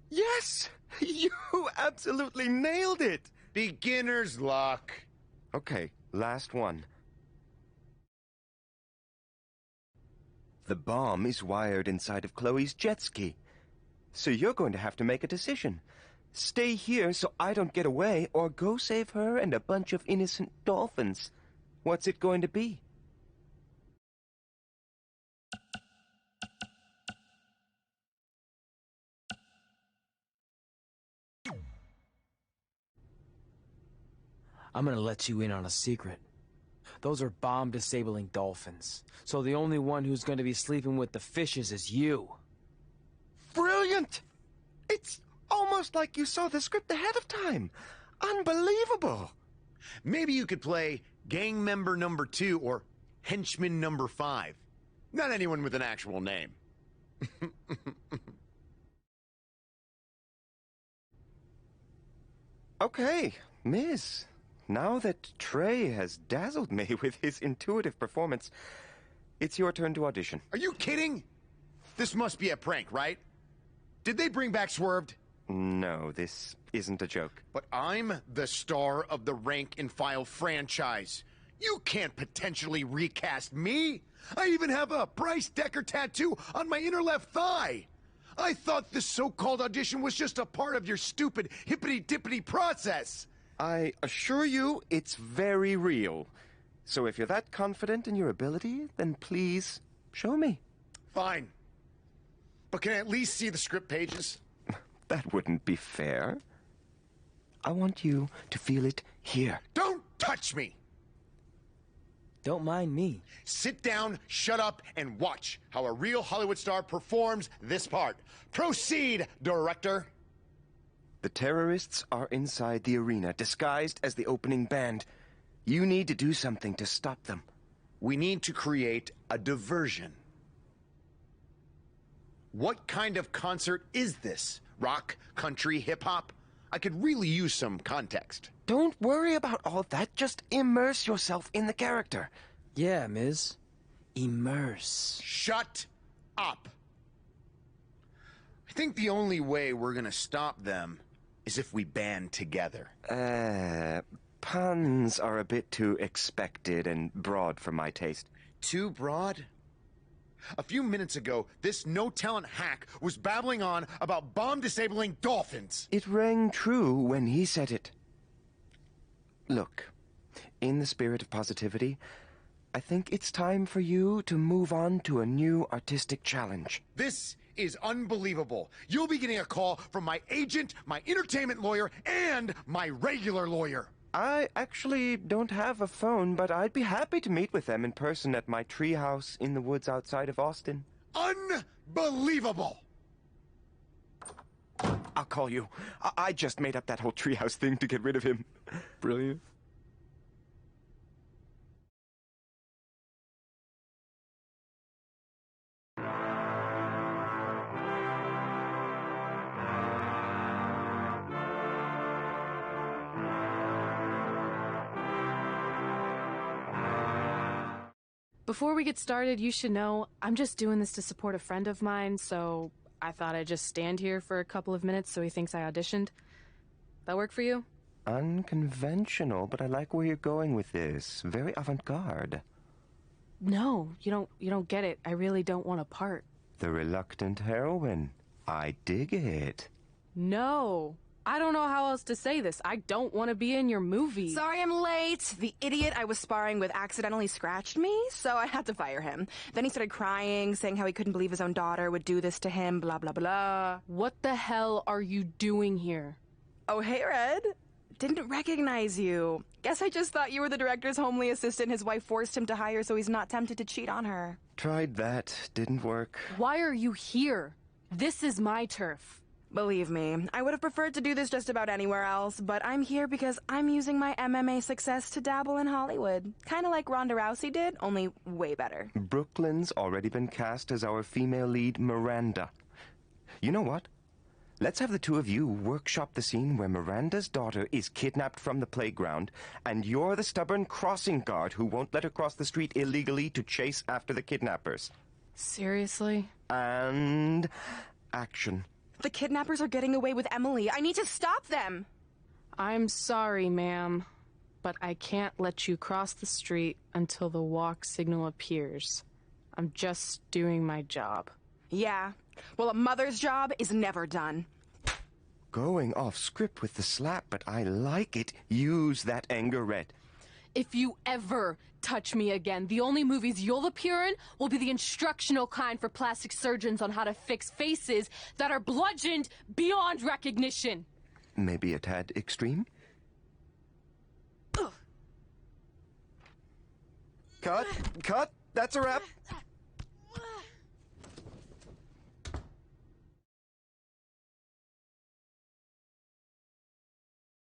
H: Yes! You absolutely nailed it!
R: Beginner's luck.
H: Okay, last one. The bomb is wired inside of Chloe's jet ski. So you're going to have to make a decision. Stay here so I don't get away, or go save her and a bunch of innocent dolphins. What's it going to be?
G: I'm gonna let you in on a secret. Those are bomb-disabling dolphins. So the only one who's gonna be sleeping with the fishes is you.
H: Brilliant! It's almost like you saw the script ahead of time. Unbelievable!
R: Maybe you could play gang member number 2, or henchman number 5. Not anyone with an actual name.
H: Okay, Miz. Now that Trey has dazzled me with his intuitive performance, it's your turn to audition.
R: Are you kidding? This must be a prank, right? Did they bring back Swerved?
H: No, this isn't a joke.
R: But I'm the star of the Rank and File franchise. You can't potentially recast me. I even have a Bryce Decker tattoo on my inner left thigh. I thought this so-called audition was just a part of your stupid hippity-dippity process.
H: I assure you it's very real. So if you're that confident in your ability, then please show me.
R: Fine. But can I at least see the script pages?
H: That wouldn't be fair. I want you to feel it here.
R: Don't touch me!
G: Don't mind me.
R: Sit down, shut up, and watch how a real Hollywood star performs this part. Proceed, director.
H: The terrorists are inside the arena, disguised as the opening band. You need to do something to stop them.
R: We need to create a diversion. What kind of concert is this? Rock, country, hip-hop? I could really use some context.
H: Don't worry about all that. Just immerse yourself in the character.
G: Yeah, Miz. Immerse.
R: Shut up. I think the only way we're gonna stop them is if we band together.
H: Puns are a bit too expected and broad for my taste.
R: Too broad? A few minutes ago, this no-talent hack was babbling on about bomb-disabling dolphins.
H: It rang true when he said it. Look, in the spirit of positivity, I think it's time for you to move on to a new artistic challenge.
R: This is unbelievable. You'll be getting a call from my agent, my entertainment lawyer, and my regular lawyer.
H: I actually don't have a phone, but I'd be happy to meet with them in person at my treehouse in the woods outside of Austin.
R: Unbelievable!
H: I'll call you. I just made up that whole treehouse thing to get rid of him. Brilliant.
F: Before we get started, you should know I'm just doing this to support a friend of mine, so I thought I'd just stand here for a couple of minutes so he thinks I auditioned. That work for you?
H: Unconventional, but I like where you're going with this. Very avant-garde.
F: No, you don't get it. I really don't want a part.
H: The reluctant heroine. I dig it.
F: No. I don't know how else to say this. I don't want to be in your movie.
A: Sorry I'm late. The idiot I was sparring with accidentally scratched me, so I had to fire him. Then he started crying, saying how he couldn't believe his own daughter would do this to him, blah, blah, blah.
F: What the hell are you doing here?
A: Oh, hey, Red. Didn't recognize you. Guess I just thought you were the director's homely assistant his wife forced him to hire so he's not tempted to cheat on her.
H: Tried that. Didn't work.
F: Why are you here? This is my turf.
A: Believe me, I would have preferred to do this just about anywhere else, but I'm here because I'm using my MMA success to dabble in Hollywood. Kind of like Ronda Rousey did, only way better.
H: Brooklyn's already been cast as our female lead, Miranda. You know what? Let's have the two of you workshop the scene where Miranda's daughter is kidnapped from the playground, and you're the stubborn crossing guard who won't let her cross the street illegally to chase after the kidnappers.
F: Seriously?
H: And action.
A: The kidnappers are getting away with Emily. I need to stop them!
F: I'm sorry, ma'am, but I can't let you cross the street until the walk signal appears. I'm just doing my job.
A: Yeah. Well, a mother's job is never done.
H: Going off script with the slap, but I like it. Use that anger, Red.
F: If you ever touch me again, the only movies you'll appear in will be the instructional kind for plastic surgeons on how to fix faces that are bludgeoned beyond recognition.
H: Maybe a tad extreme?
F: Ugh.
H: Cut! Cut! That's a wrap!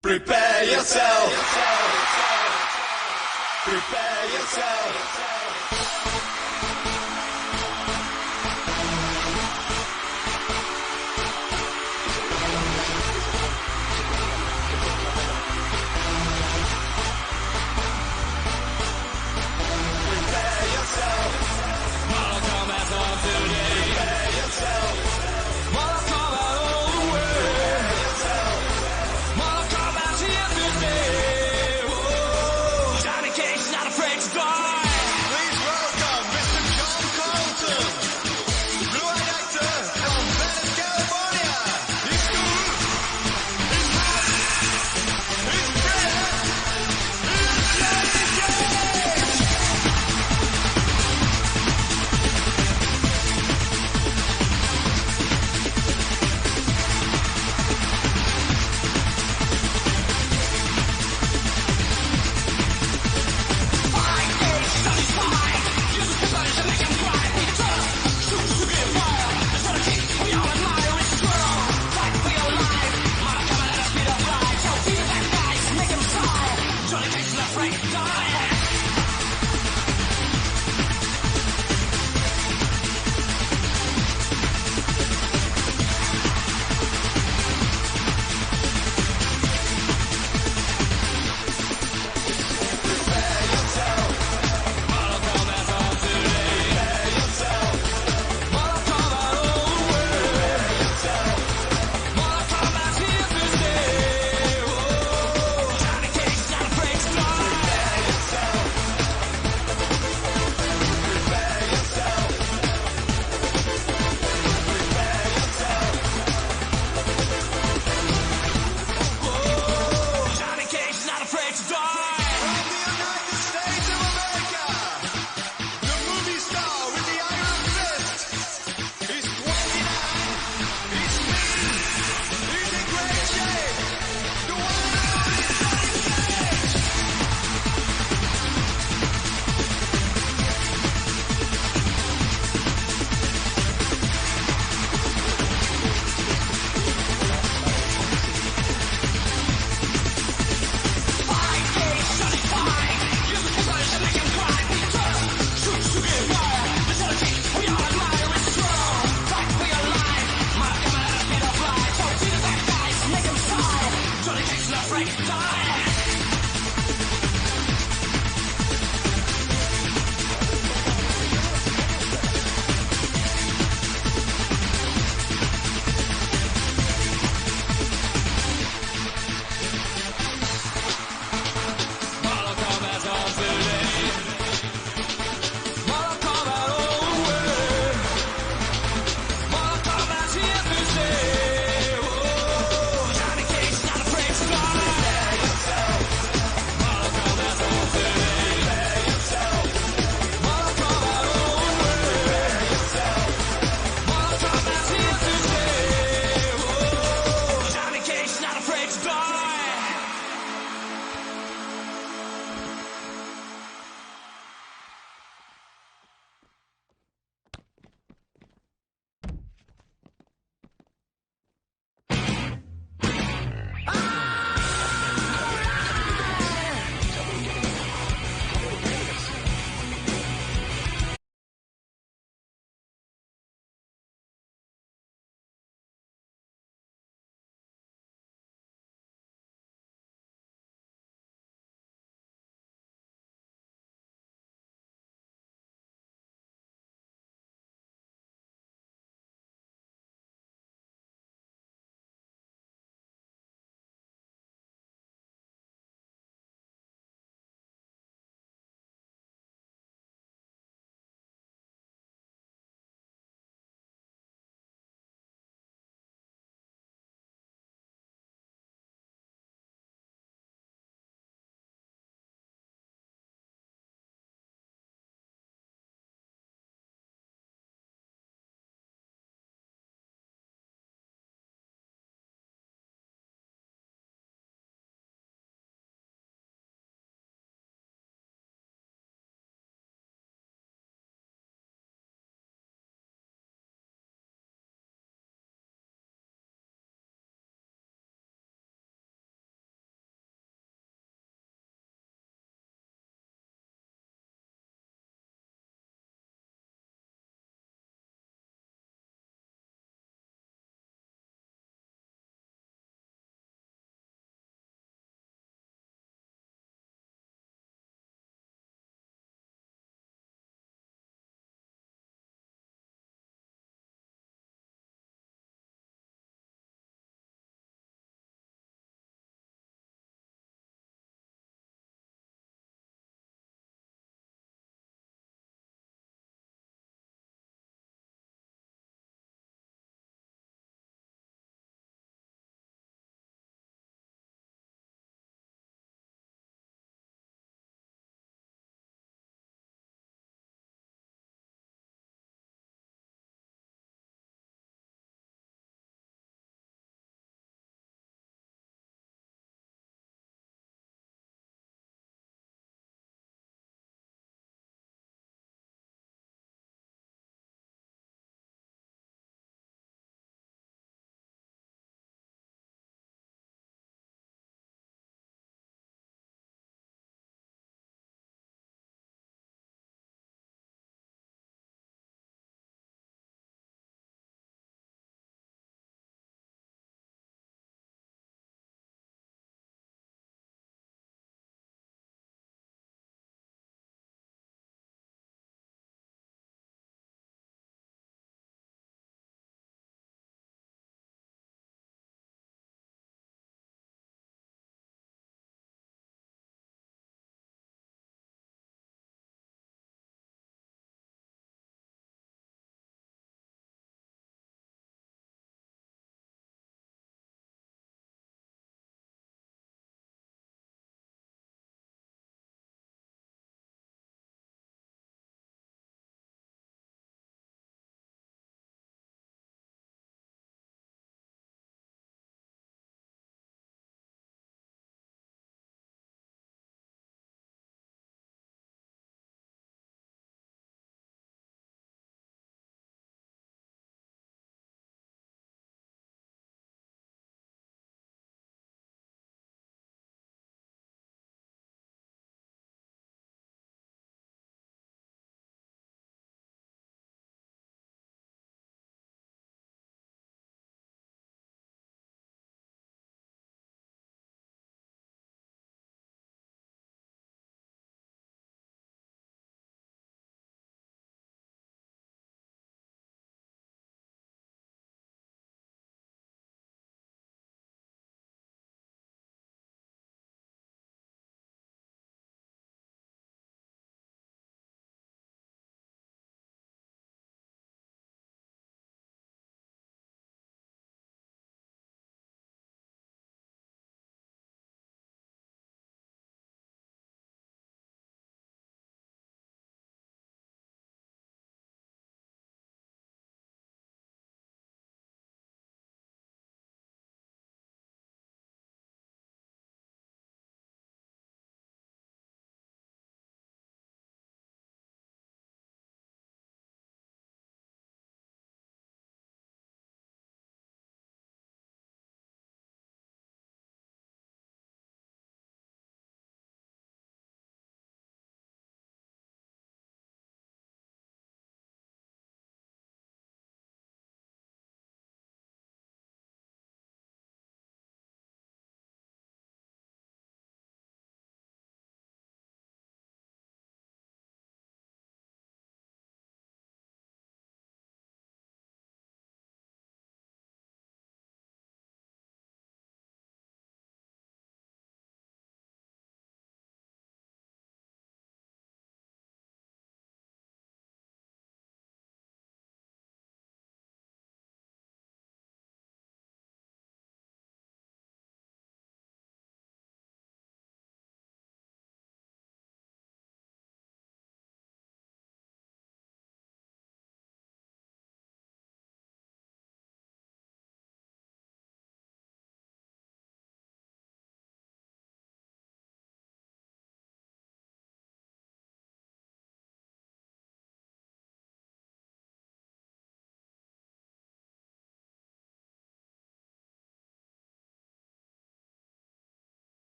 E: Prepare yourself! Prepare yourself. Prepare yourself. Mortal Kombat's on today. Prepare yourself. Mortal Kombat all the way. Prepare yourself. Mortal Kombat's here to stay. Whoa. Johnny Cage's not afraid to die.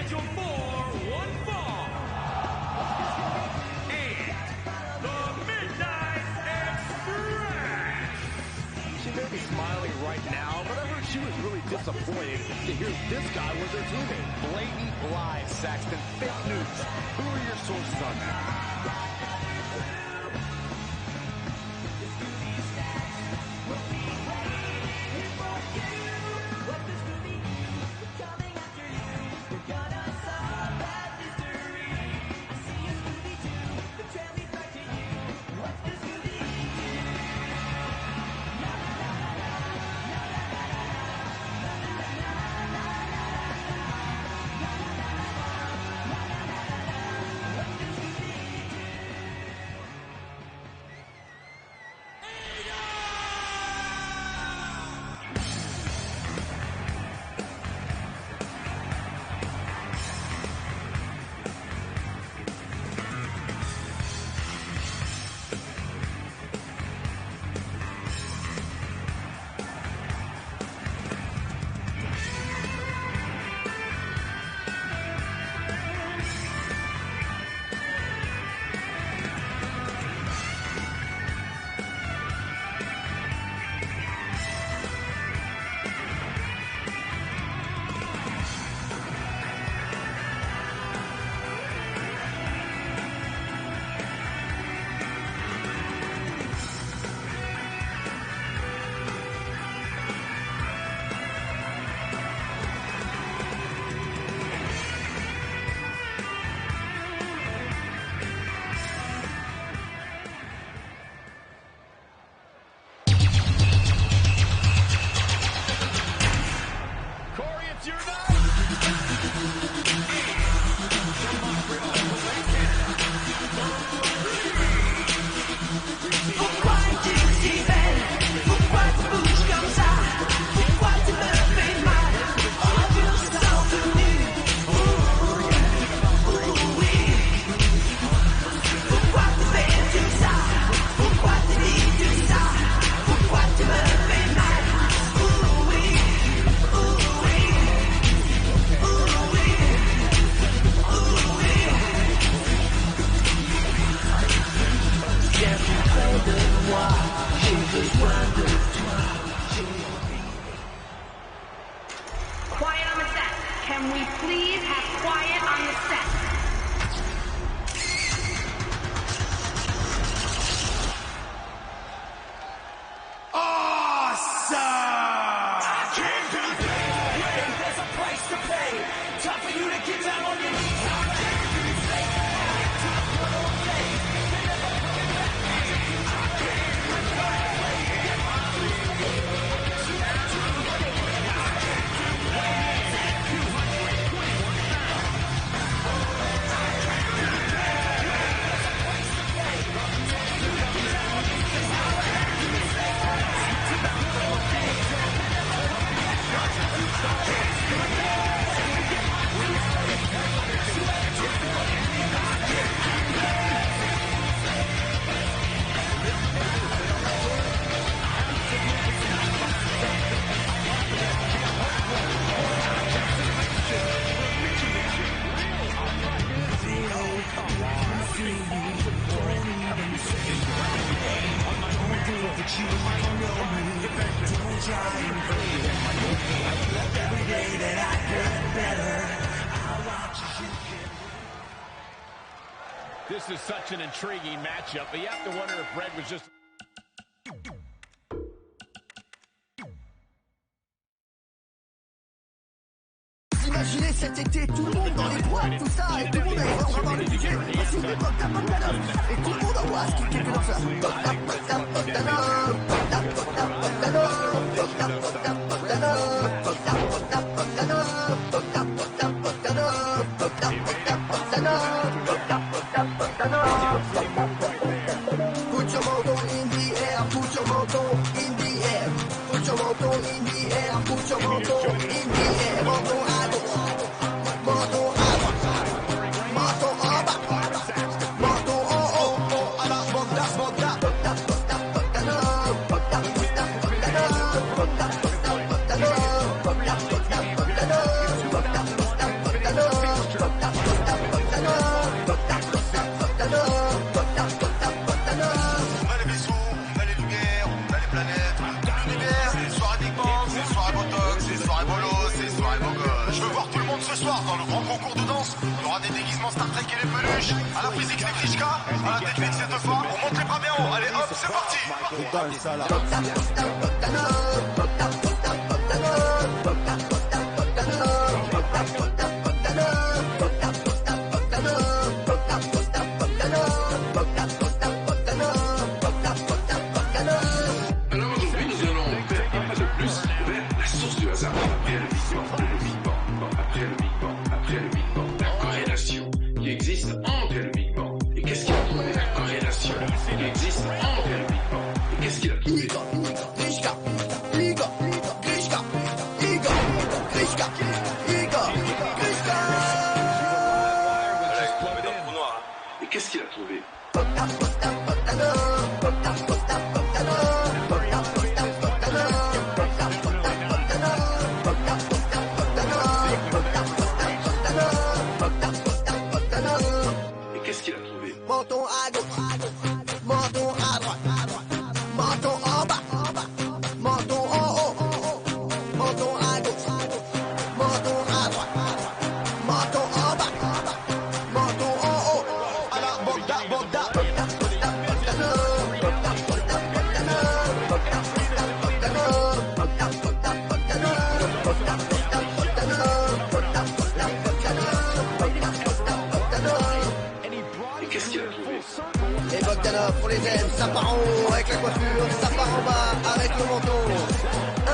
B: scheduled for one fall. And the Midnight Express.
D: She may be smiling right now, but I heard she was really disappointed to hear this guy was her teammate. Blatant lies, Saxton. Fake news. Who are your sources on that?
T: Quiet on the set. Can we please have quiet on the set?
E: Awesome! I can't do this. There's a price to pay. Time for you to get down on your knees. I can't do this. Time for an old day. They never coming back. I can't do this. Get my
O: This is such an intriguing matchup, but you have to wonder if Red was just...
E: Imaginez cet été, tout le monde dans les boîtes, tout ça, et tout le monde allait voir dans le budget. Voici le pop tap pop tap, et tout le monde envoie ce qui est comme ça. Pop tap pop tap pop tap, pop tap pop tap pop tap, pop tap pop tap pop tap, pop tap pop tap pop tap, pop tap pop tap pop tap, pop tap pop tap pop tap, pop tap pop tap pop tap. Put your motor in the air, put your motor in the air, put your motor in the air, put your motor in the air, motor à droite, motor à droite, motor en bas, motor en haut, à la bande, pop tap pop tap pop tap, pop
L: soir, dans le grand concours de danse, il y aura des déguisements Star Trek et les peluches. À la physique, c'est Krishka. À la technique, c'est deux fois. On monte les bras bien haut. Allez, hop, c'est parti.
I: Qu'est-ce qu'il a trouvé? Et qu'est-ce qu'il a trouvé?
E: Menton à gauche, menton à droite, menton en bas, menton en haut, menton à gauche, menton à droite, menton en bas, menton en haut. À la bogda, bogda. Les Bogdanov, on les aime, ça part en haut avec la coiffure, ça part en bas avec le menton.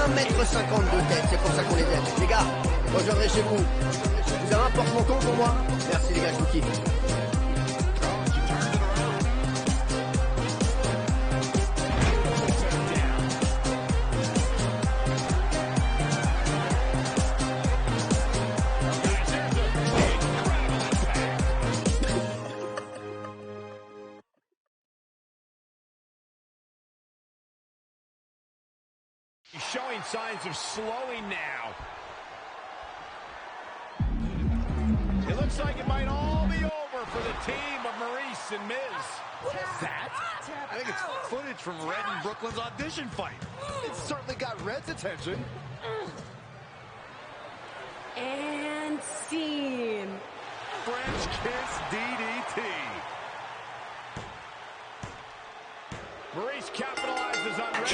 E: 1m50 de tête, c'est pour ça qu'on les aime. Les gars, moi je viendrai chez vous. Vous avez un porte-menton pour moi? Merci les gars, je vous kiffe.
O: He's showing signs of slowing now. It looks like it might all be over for the team of Maurice and Miz.
C: What is that? I think it's footage from Red and Brooklyn's audition fight. It certainly got Red's attention.
J: And scene.
C: French kiss DDT.
O: Maurice capitalizes on Red.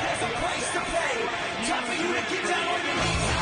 E: There's a price to pay. Time for you to get down on your knees.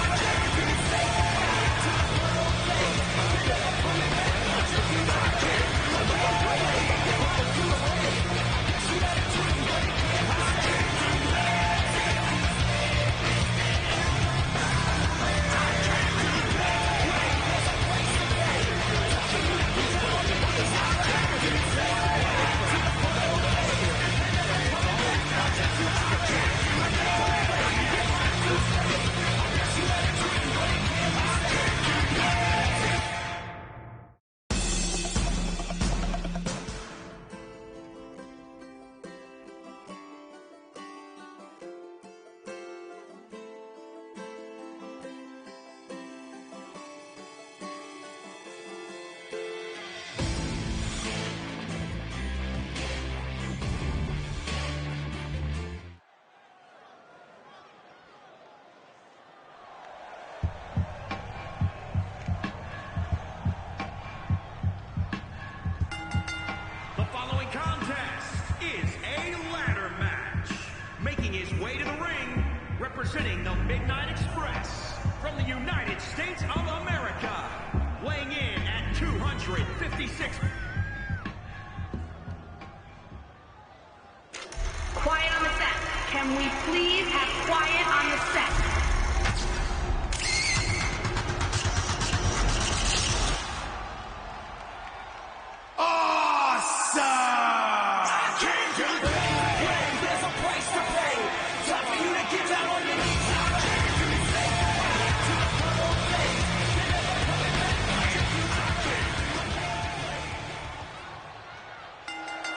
B: The following contest is a ladder match. Making his way to the ring, representing the Midnight Express from the United States of America, weighing in at 256.
W: Quiet on the set. Can we please have quiet on the set?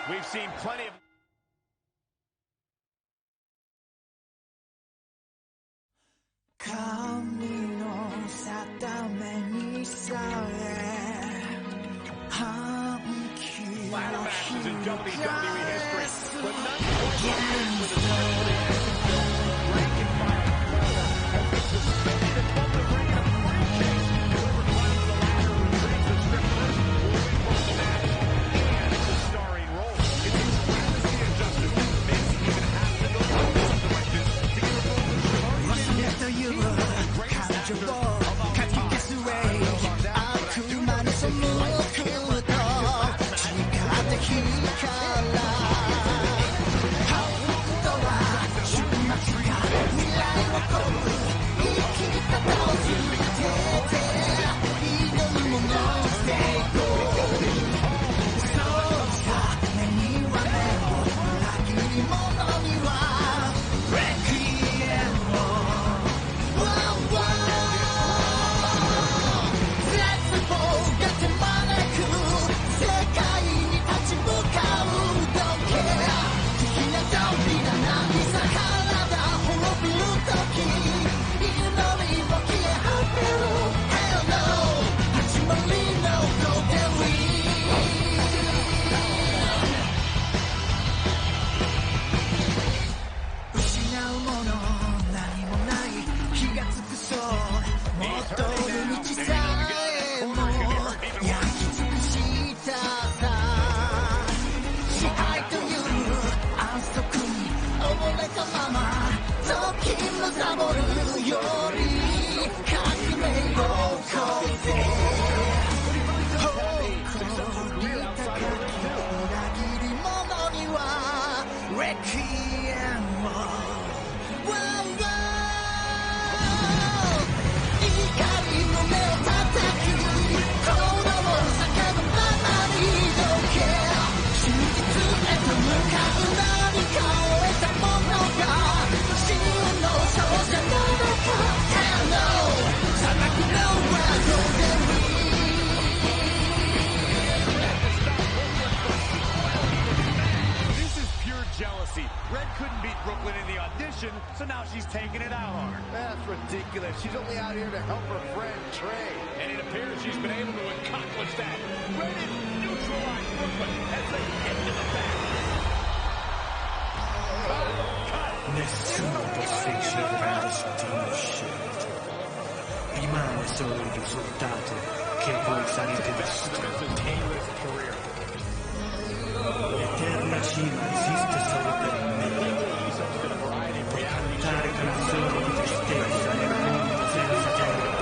O: We've seen plenty of... ladder matches in WWE history, but none quite with the celebrity rank and file.
C: he's taking it out on her.
D: That's ridiculous. She's only out here to help her friend, Trey.
O: And it appears she's been able to accomplish that. Ready to neutralize Brooklyn as they head to the back.
E: Nessuno possedeva destino scelto. Rimane solo il risultato che voi sarete distrutti. L'eterna cima esiste solo per me. Puoi cantare canzoni di tristezza nel mondo senza tempo.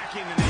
C: attacking the knee.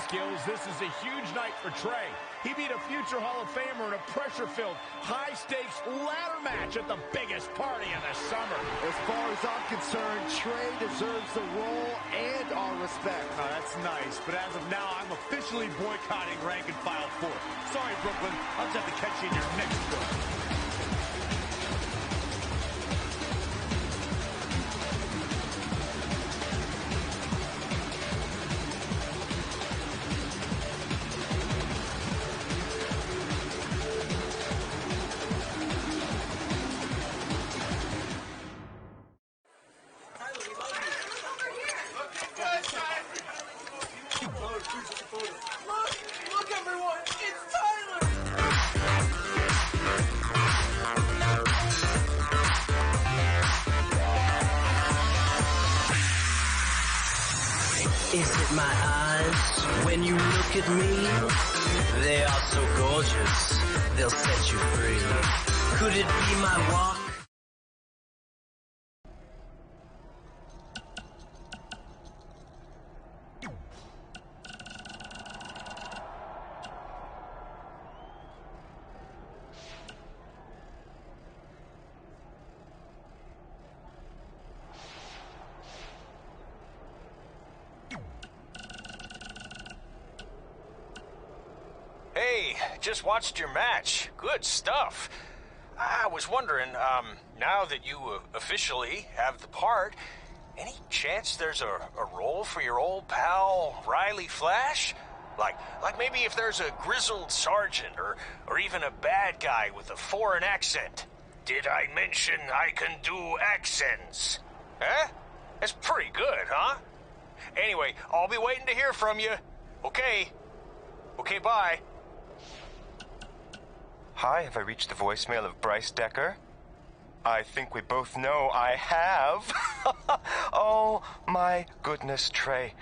C: skills, this is a huge night for Trey. He beat a future Hall of Famer in a pressure-filled, high-stakes ladder match at the biggest party of the summer.
D: As far as I'm concerned, Trey deserves the role and our respect.
C: Oh, that's nice, but as of now, I'm officially boycotting Rank and File 4. Sorry, Brooklyn. I'll just have to catch you in your next book.
E: Look everyone, it's Tyler!
M: Is it my eyes when you look at me? They are so gorgeous, they'll set you free. Could it be my walk?
N: Hey, just watched your match. Good stuff. I was wondering, now that you officially have the part, any chance there's a role for your old pal, Riley Flash? Like maybe if there's a grizzled sergeant or even a bad guy with a foreign accent. Did I mention I can do accents? Huh? That's pretty good, huh? Anyway, I'll be waiting to hear from you. Okay. Okay, bye.
H: Hi, have I reached the voicemail of Bryce Decker? I think we both know I have. Oh, my goodness, Trey.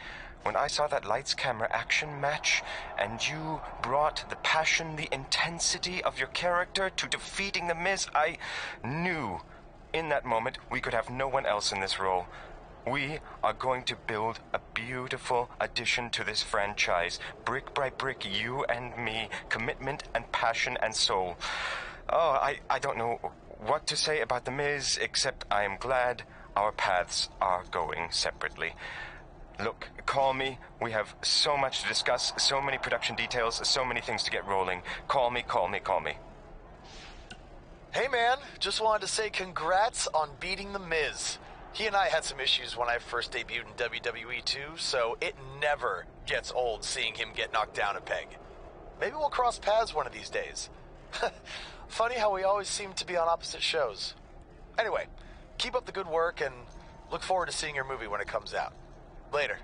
H: When I saw that lights, camera, action match, and you brought the passion, the intensity of your character to defeating The Miz, I knew in that moment we could have no one else in this role. We are going to build a beautiful addition to this franchise. Brick by brick, you and me, commitment and passion and soul. Oh, I don't know what to say about The Miz, except I am glad our paths are going separately. Look, call me. We have so much to discuss, so many production details, so many things to get rolling. Call me, call me, call me.
K: Hey man, just wanted to say congrats on beating The Miz. He and I had some issues when I first debuted in WWE too, so it never gets old seeing him get knocked down a peg. Maybe we'll cross paths one of these days. Funny how we always seem to be on opposite shows. Anyway, keep up the good work and look forward to seeing your movie when it comes out. Later.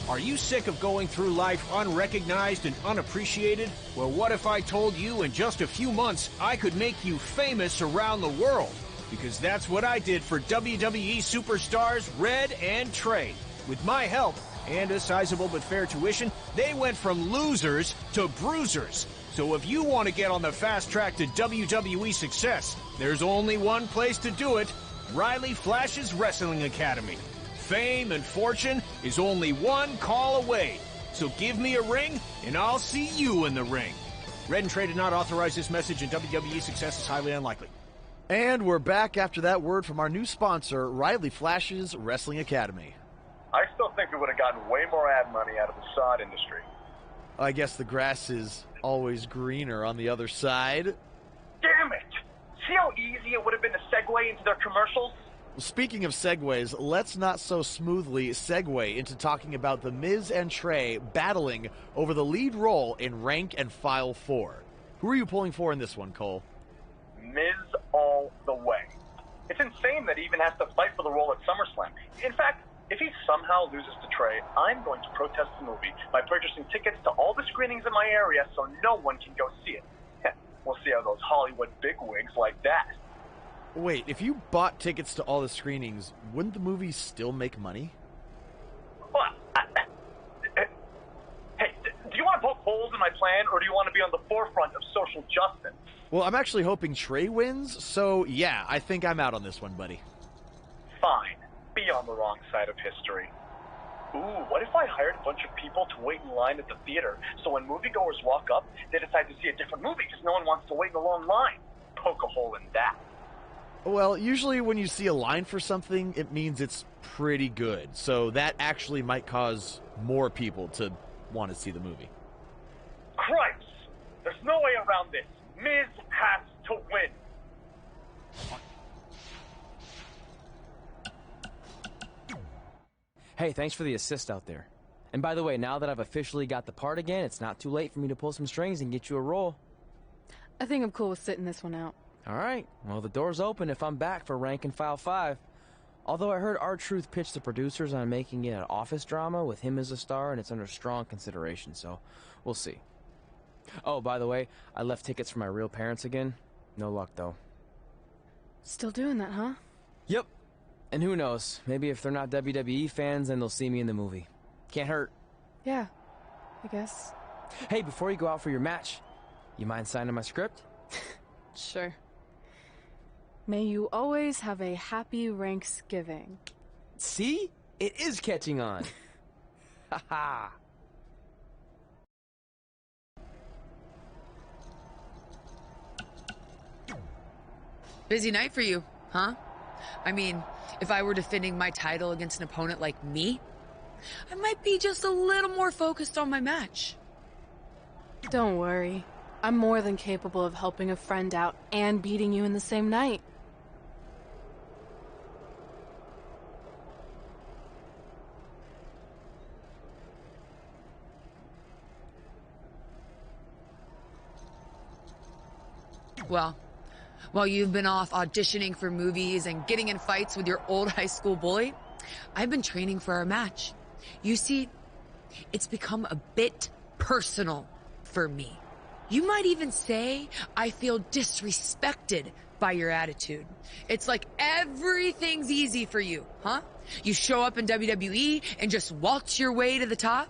B: Are you sick of going through life unrecognized and unappreciated? Well, what if I told you in just a few months I could make you famous around the world? Because that's what I did for WWE superstars Red and Trey. With my help and a sizable but fair tuition, they went from losers to bruisers. So if you want to get on the fast track to WWE success, there's only one place to do it: Riley Flash's Wrestling Academy. Fame and fortune is only one call away. So give me a ring, and I'll see you in the ring. Red and Trey did not authorize this message, and WWE success is highly unlikely.
P: And we're back after that word from our new sponsor, Riley Flash's Wrestling Academy.
Q: I still think we would have gotten way more ad money out of the sod industry.
P: I guess the grass is always greener on the other side.
Q: Damn it! See how easy it would have been to segue into their commercials?
P: Speaking of segues, let's not so smoothly segue into talking about The Miz and Trey battling over the lead role in Rank and File 4. Who are you pulling for in this one, Cole?
Q: Miz all the way. It's insane that he even has to fight for the role at SummerSlam. In fact, if he somehow loses to Trey, I'm going to protest the movie by purchasing tickets to all the screenings in my area so no one can go see it. We'll see how those Hollywood bigwigs like that.
P: Wait, if you bought tickets to all the screenings, wouldn't the movie still make money?
Q: Well, hey, do you want to poke holes in my plan, or do you want to be on the forefront of social justice?
P: Well, I'm actually hoping Trey wins, so yeah, I think I'm out on this one, buddy.
Q: Fine. Be on the wrong side of history. Ooh, what if I hired a bunch of people to wait in line at the theater, so when moviegoers walk up, they decide to see a different movie because no one wants to wait in a long line? Poke a hole in that.
P: Well, usually when you see a line for something, it means it's pretty good. So that actually might cause more people to want to see the movie.
Q: Christ! There's no way around this. Miz has to win.
G: Hey, thanks for the assist out there. And by the way, now that I've officially got the part again, it's not too late for me to pull some strings and get you a role.
F: I think I'm cool with sitting this one out.
G: All right. Well, the door's open if I'm back for Rank and File 5. Although I heard R-Truth pitch the producers on making it an office drama with him as a star, and it's under strong consideration, so we'll see. Oh, by the way, I left tickets for my real parents again. No luck, though.
F: Still doing that, huh?
G: Yep. And who knows, maybe if they're not WWE fans, then they'll see me in the movie. Can't hurt.
F: Yeah, I guess.
G: Hey, before you go out for your match, you mind signing my script?
F: Sure. May you always have a happy Ranksgiving.
G: See? It is catching on. Ha-ha.
X: Busy night for you, huh? I mean, if I were defending my title against an opponent like me, I might be just a little more focused on my match.
F: Don't worry. I'm more than capable of helping a friend out and beating you in the same night.
X: Well, while you've been off auditioning for movies and getting in fights with your old high school bully, I've been training for our match. You see, it's become a bit personal for me. You might even say I feel disrespected by your attitude. It's like everything's easy for you, huh? You show up in WWE and just waltz your way to the top?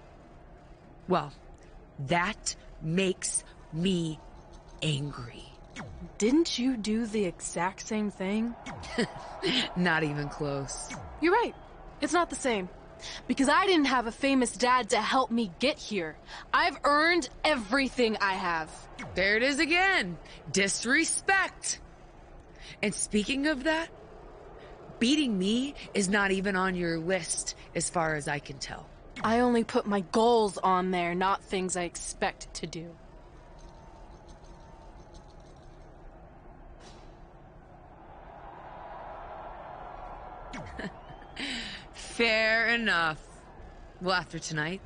X: Well, that makes me angry.
F: Didn't you do the exact same thing?
X: Not even close.
F: You're right. It's not the same. Because I didn't have a famous dad to help me get here. I've earned everything I have.
X: There it is again. Disrespect. And speaking of that, beating me is not even on your list as far as I can tell.
F: I only put my goals on there, not things I expect to do.
X: Fair enough. Well, after tonight,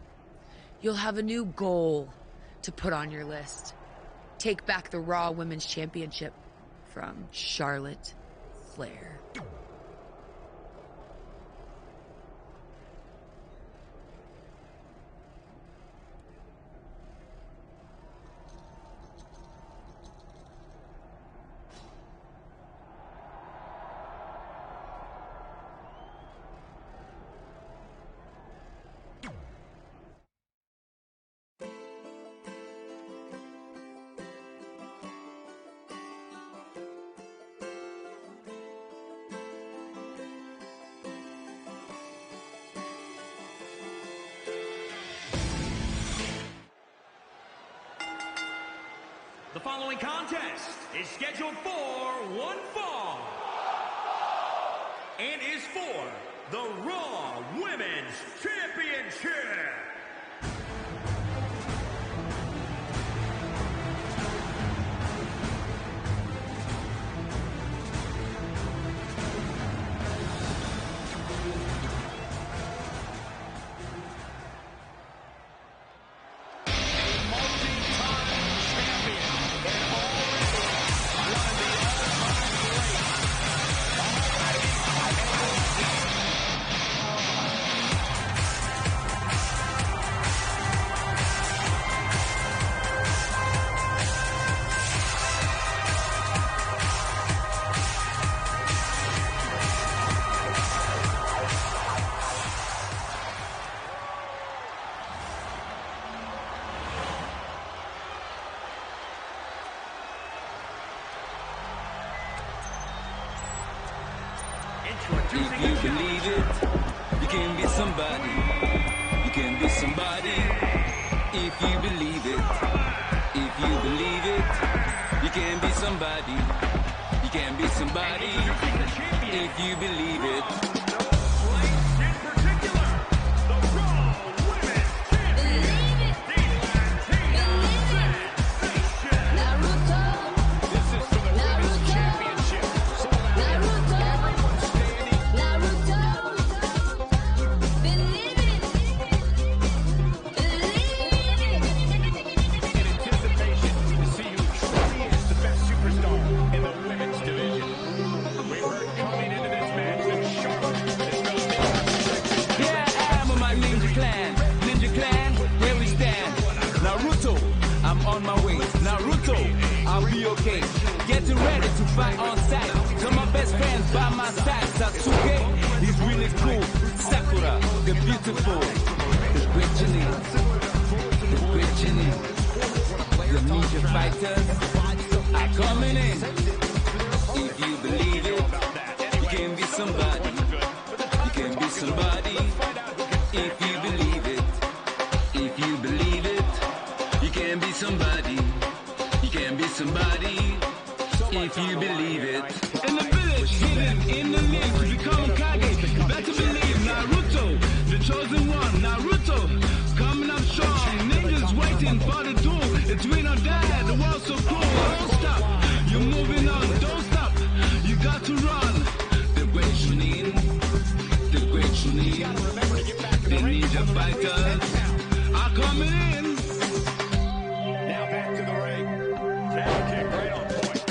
X: you'll have a new goal to put on your list. Take back the Raw Women's Championship from Charlotte Flair.
B: The following contest is scheduled for one fall and is for the Raw Women's Championship.
E: If you believe it, you can be somebody. You can be somebody. If you believe it, if you believe it, you can be somebody. You can be somebody. If you believe it. Getting ready to fight on sight. So my best friends by my side. Sasuke, he's really cool. Sakura, the beautiful. The great Janine. The great Janine. The ninja fighters are coming in. If you believe it, you can be somebody. You can be somebody. If you believe it. If you believe it, you can be somebody. You can be somebody. If you believe it. In the village, hidden in the lake, to become Kage. You better believe Naruto, the chosen one. Naruto, coming up strong. Ninjas waiting for the duel. It's win or die. The world's so cool. Don't stop. You're moving on. Don't stop. You got to run. The great Chunin. The great Chunin. The ninja fighters are coming in.
O: Now back to the ring. Now kick right on point.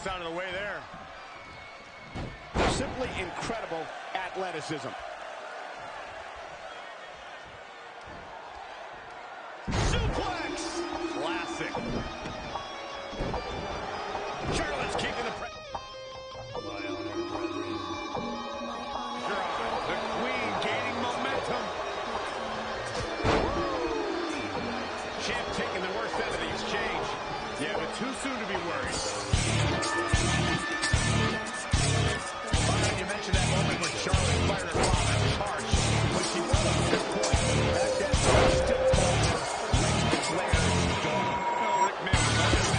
O: suplex out of the way there. Simply incredible athleticism. Suplex! Classic. Charlotte's keeping the pressure. The Queen gaining momentum. Champ taking the worst out of the exchange. Yeah, but too soon to be worried. You mentioned that moment when Charlotte fired a bomb. That was harsh. But she brought up a good point. Back then, she was still calling her Ric Flair dog. Oh, Rick Mick,
B: 'Cause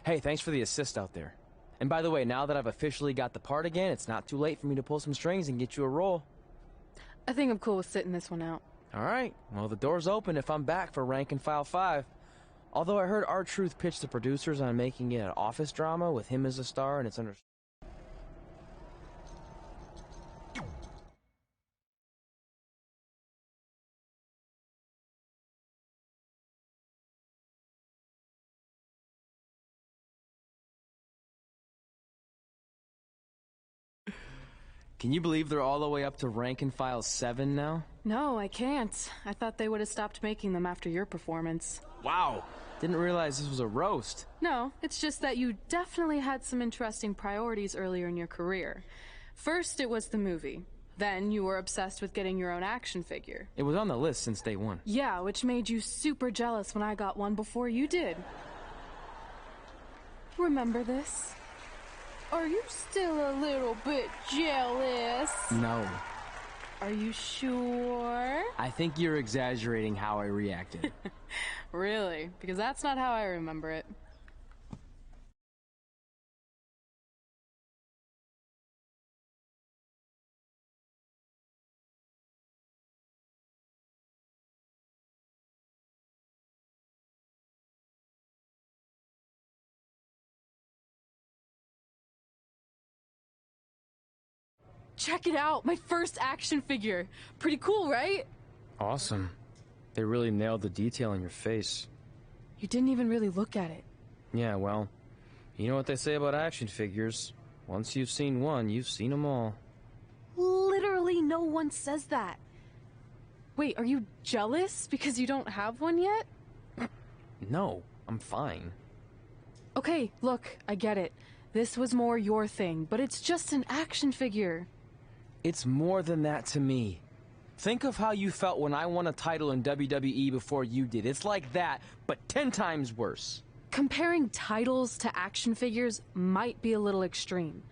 G: Hey, thanks for the assist out there. And by the way, now that I've officially got the part again, it's not too late for me to pull some strings and get you a role.
F: I think I'm cool with sitting this one out.
G: All right. Well, the door's open if I'm back for Rank and File 5. Although I heard R-Truth pitch the producers on making it an office drama with him as a star, and it's under... Can you believe they're all the way up to Rank and File 7 now?
F: No, I can't. I thought they would have stopped making them after your performance.
G: Wow. Didn't realize this was a roast.
F: No, it's just that you definitely had some interesting priorities earlier in your career. First, it was the movie. Then you were obsessed with getting your own action figure.
G: It was on the list since day one.
F: Yeah, which made you super jealous when I got one before you did. Remember this? Are you still a little bit jealous?
G: No.
F: Are you sure?
G: I think you're exaggerating how I reacted.
F: Really? Because that's not how I remember it. Check it out! My first action figure! Pretty cool, right?
G: Awesome. They really nailed the detail in your face.
F: You didn't even really look at it.
G: Yeah, well, you know what they say about action figures. Once you've seen one, you've seen them all.
F: Literally no one says that. Wait, are you jealous because you don't have one yet?
G: No, I'm fine.
F: Okay, look, I get it. This was more your thing, but it's just an action figure.
G: It's more than that to me. Think of how you felt when I won a title in WWE before you did. It's like that, but 10 times worse.
F: Comparing titles to action figures might be a little extreme.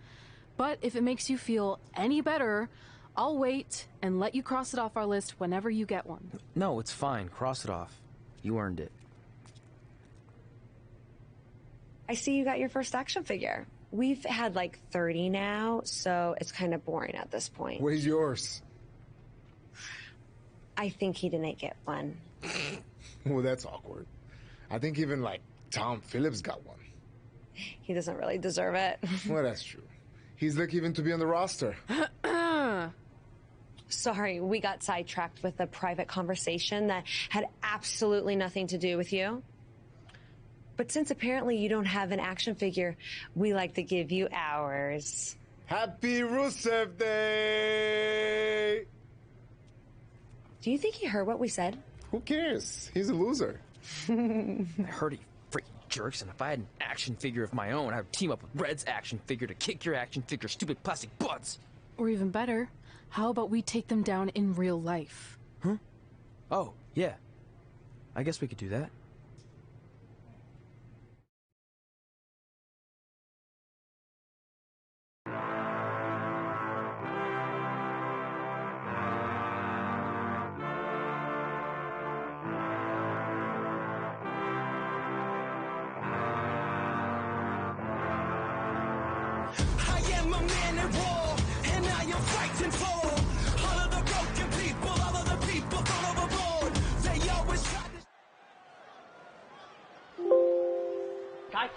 F: But if it makes you feel any better, I'll wait and let you cross it off our list whenever you get one.
G: No, it's fine. Cross it off. You earned it.
J: I see you got your first action figure. We've had like 30 now, so it's kind of boring at this point.
R: Where's yours?
J: I think he didn't get one.
R: Well, that's awkward. I think even like Tom Phillips got one.
J: He doesn't really deserve it.
R: Well, that's true. He's lucky even to be on the roster.
J: Sorry, we got sidetracked with a private conversation that had absolutely nothing to do with you. But since apparently you don't have an action figure, we like to give you ours.
R: Happy Rusev Day!
J: Do you think he heard what we said?
R: Who cares? He's a loser.
G: I heard he freaking jerks, and if I had an action figure of my own, I would team up with Red's action figure to kick your action figure stupid plastic butts.
F: Or even better, how about we take them down in real life?
G: Huh? Oh, yeah. I guess we could do that.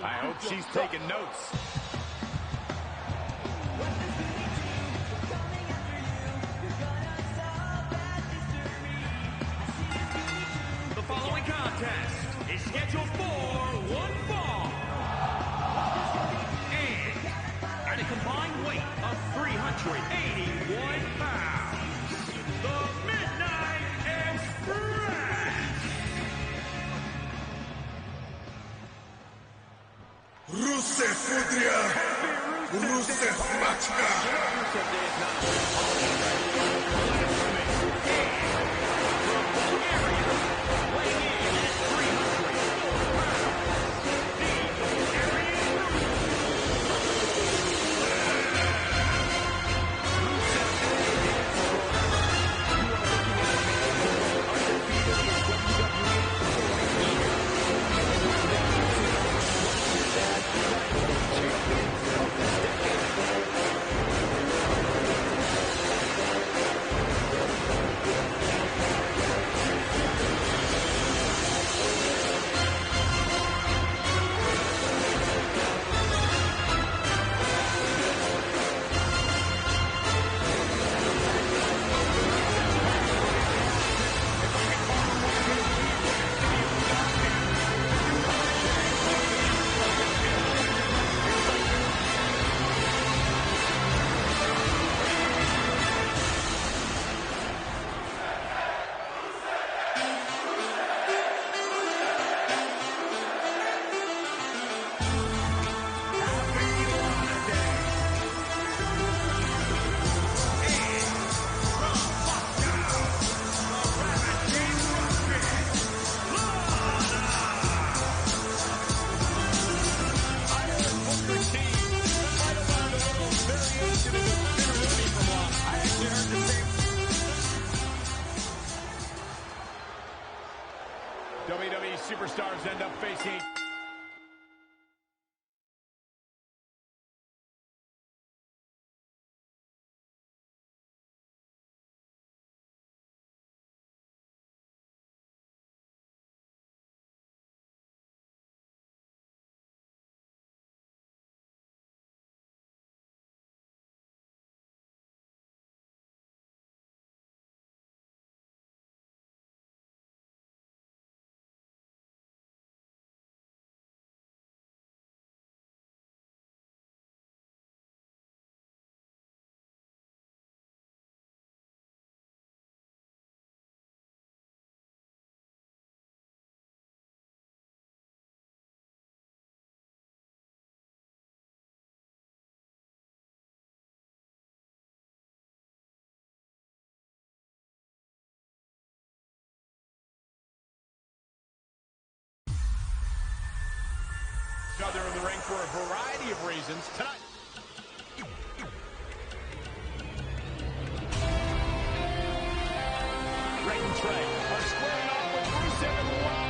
C: I hope she's taking notes.
B: The following contest is scheduled for one fall. And at a combined weight of 381 pounds, the Midnight Express.
L: Rusev Udria, Rusev Machka.
O: WWE superstars end up facing each other in the ring for a variety of reasons. Tonight, Ray and Trey are squaring off with Rusev and Raw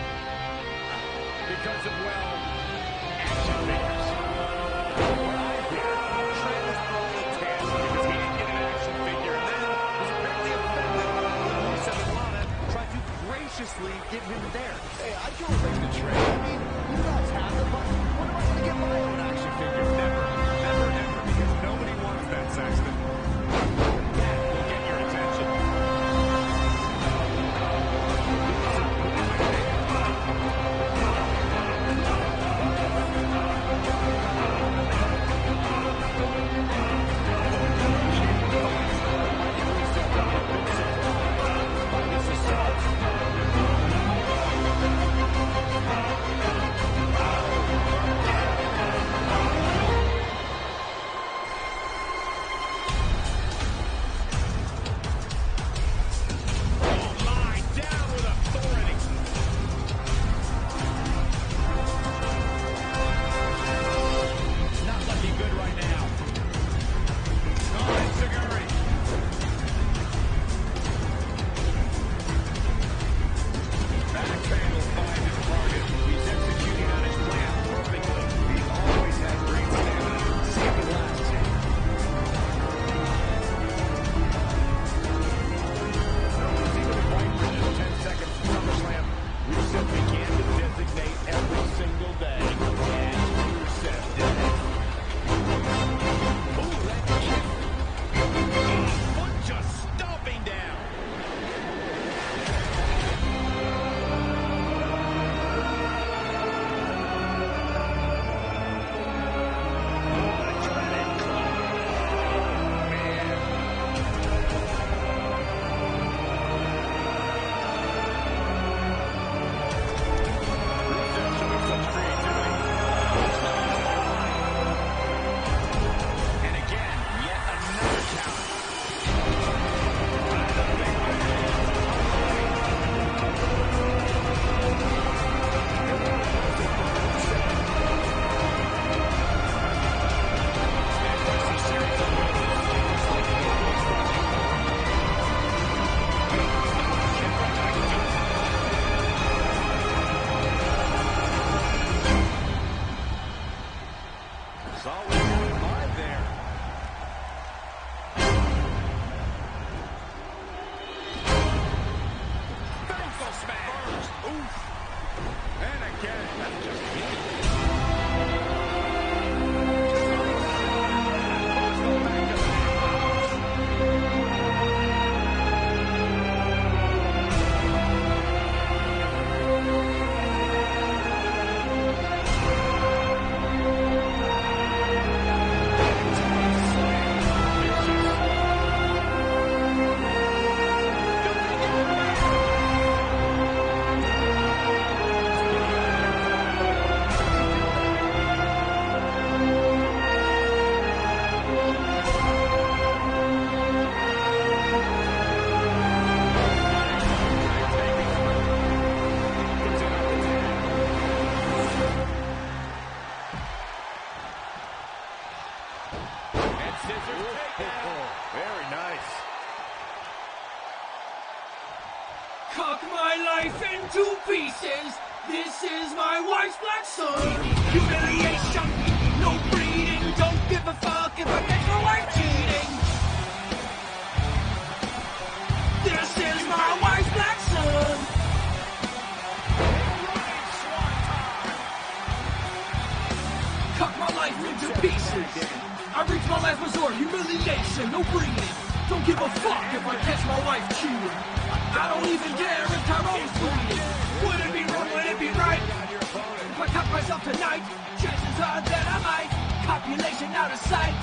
O: because of, well, action figures. Where I've been, Trey was thrown a task because he didn't get an action figure and then was apparently offended when Rusev and Lana tried to graciously give him theirs.
D: Hey, I can relate to Trey. I mean, you guys have them, but when am I going to get my own action figure?
O: Never, never, never, because nobody wants that, Saxton. That will get your attention.
B: Cut my life into pieces. This is my wife's black son. Humiliation, no breeding. Don't give a fuck if I catch my wife cheating. This is my wife's black son. Cut my life into pieces. I reach my last resort. Humiliation, no breeding. Don't give a fuck if I catch my wife cheating. I don't even care if Tyrone's bleeding. Would it be wrong? Would it be right? If I cut myself tonight, chances are that I might. Copulation out of sight.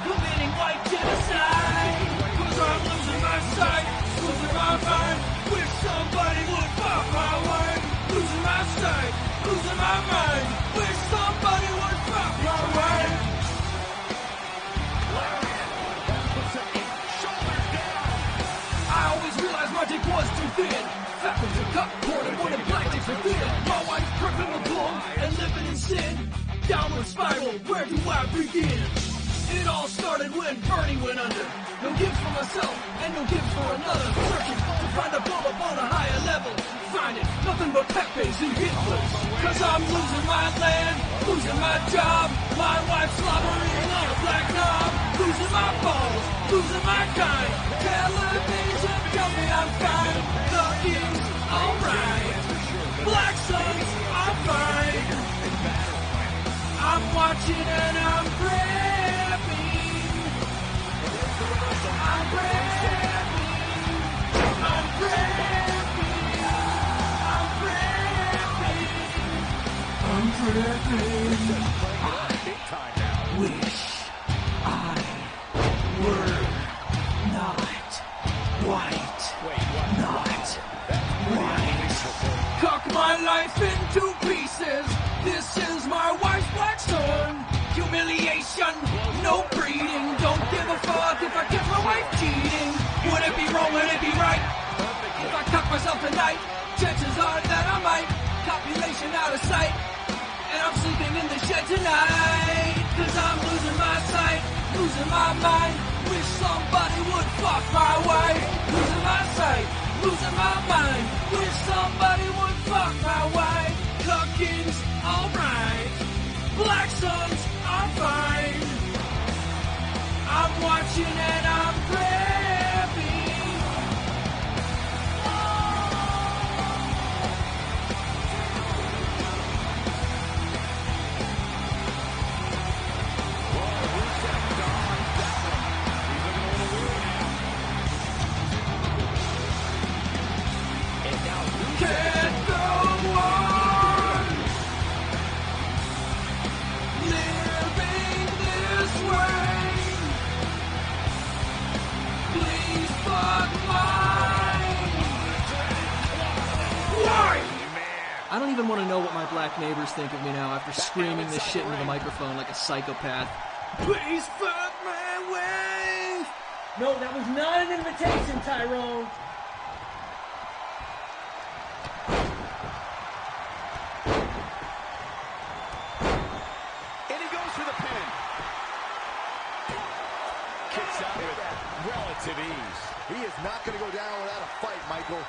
B: Committing white genocide. Cause I'm losing my sight. Losing my mind. Wish somebody would fuck my wife. Losing my sight. Losing my mind. Wish somebody would fuck my wife. I always realized my dick was too thin. Fat was a cut, poured and wanted black dicks were thin. My wife pregnant with blood and living in sin. Downward spiral, where do I begin? It all started when Bernie went under. No gifts for myself and no gifts for another. Searching to find a blow up on a higher level. Find it, nothing but Pepe's and Hitlers. Cause I'm losing my land, losing my job. My wife's slobbering on a black knob. Losing my balls, losing my kind. Television tell me I'm fine. Ducking's alright. Black sons are fine. I'm watching and I'm grabbing. I'm grabbing. I'm grabbing. I'm grabbing. I'm grabbing. I wish I were not white. Not white. Cock my life into pieces. This is my wife's black son. Humiliation, no breeding. Don't give a fuck if I catch my wife cheating. Would it be wrong? Would it be right? If I cock myself tonight, chances are that I might. Copulation out of sight. And I'm sleeping in the shed tonight. Cause I'm losing my sight, losing my mind. Wish somebody would fuck my wife. Losing my sight, losing my mind. Wish somebody would fuck my wife. Cucking's alright. Black sons are fine. I'm watching and I'm grabbing. Can't go on living this way. Please fuck mine. Why?
A: I don't even want to know what my black neighbors think of me now after screaming this shit into the microphone like a psychopath.
B: Please fuck my wife.
S: No, that was not an invitation, Tyrone.
O: And he goes for the pin. Kicks out with relative ease.
D: He is not going to go down without a fight, Michael.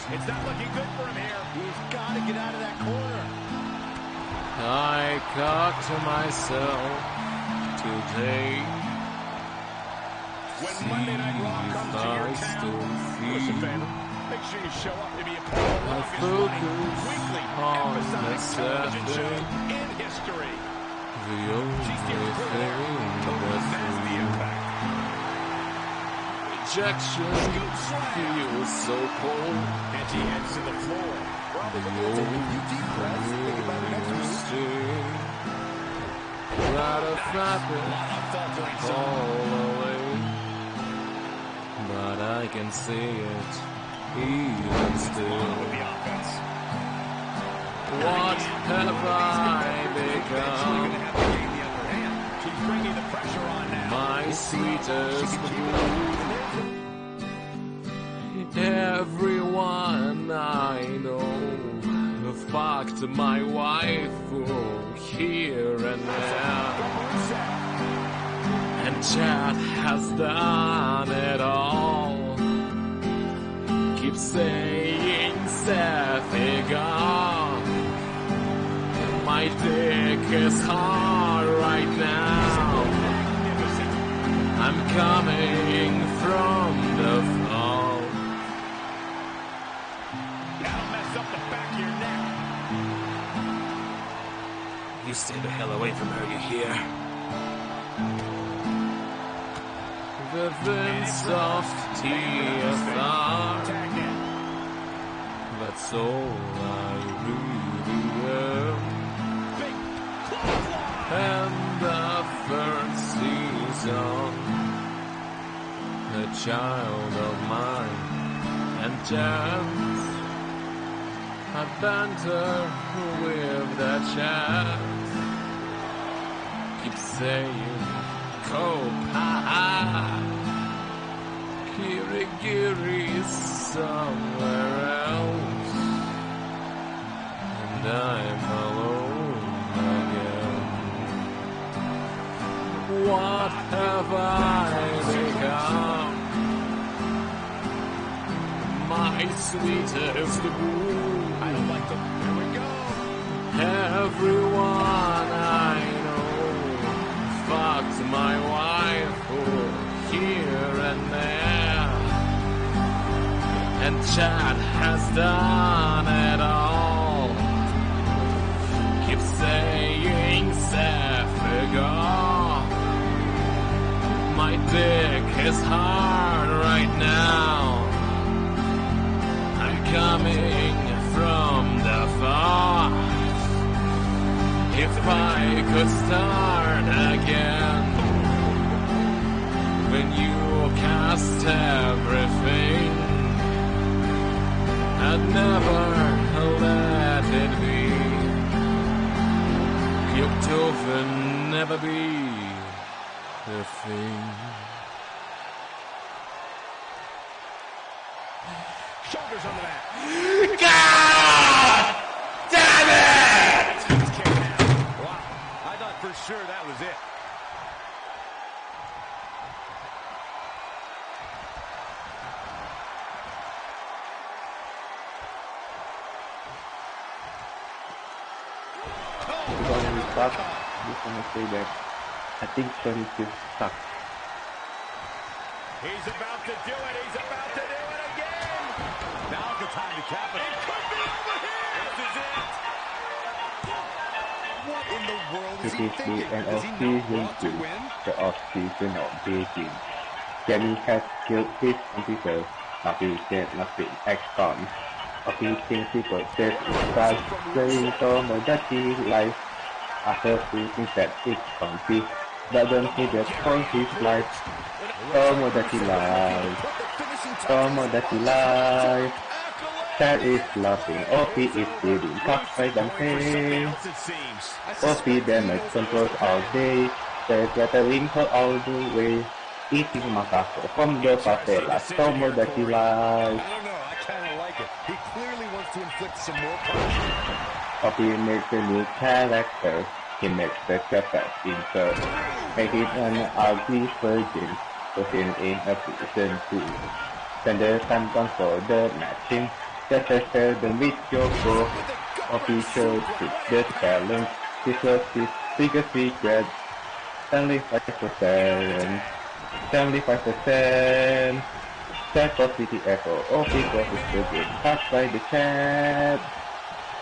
O: It's not looking good for him here. He's got to get out of that corner.
E: I cock to myself today.
O: When Monday Night Raw comes to your town, listen, fan, make sure you show up to be a part of the longest running weekly episodic television show in history.
E: The only thing that's the impact. Rejection feels so cold.
O: And he heads to the floor.
E: Probably going to take a few deep breaths. Think about the next move. Right of fabric all away. But I can see it even still. What have I become?
O: Keep bringing the pressure on now.
E: My sweetest blue. Everyone I know fucked my wife here and there, and Chad has done it
A: saying Sephigon. My dick is hard right now. I'm coming from the fall.
O: That'll mess up the back of your neck.
M: You stay the hell away from her, you hear?
A: Within soft TFR. That's all I really am. And the third season, a child of mine and chance. I banter with the chance. Keep saying Copa, Kirigiri somewhere else, and I'm alone again. What have I become? My sweetest boo. I don't like to. Here we go. Everyone I know fucked my wife here and there, and Chad has done it all. Keep saying Sephigon. My dick is hard right now. I'm coming from the far. If I could start again, when you cast everything, I'd never let it be. Kyotofen never be a thing.
O: Shoulders on the mat.
A: God damn it!
C: Wow, I thought for sure that was it.
I: When we start, just want to say that I think Tony still sucks.
O: He's about to do it. He's about to do it again.
C: Now's the time to cap it. It could be over here. This is it. What in the world is
I: It
C: he
I: is the
C: thinking?
I: end
C: Does
I: of
C: he not
I: season
C: want to
I: 2,
C: win?
I: the off-season of Beijing. Jamie has killed his computer, but he said nothing. Axon. Official people said it's like playing Tomodachi life. After thinking that it's comfy, doesn't he just for his life? Tomodachi life. Tomodachi life. Chad is laughing. OP is bleeding. Tough by Dante. OP damage controls all day. They're rattling her all the way. Eating macaco from the favela. Tomodachi life.
C: I don't know. I kind of like it. He clearly wants to inflict some more punishment.
I: OP makes a new character. He makes the fat insert. Make it an ugly virgin. Put him in a season 2. Then the time comes for the matching. Just as the with Yoko. Official to the challenge. This was his biggest regret. 75%. 75%. Chat for City Echo. OP goes to the game. Touched by the chat.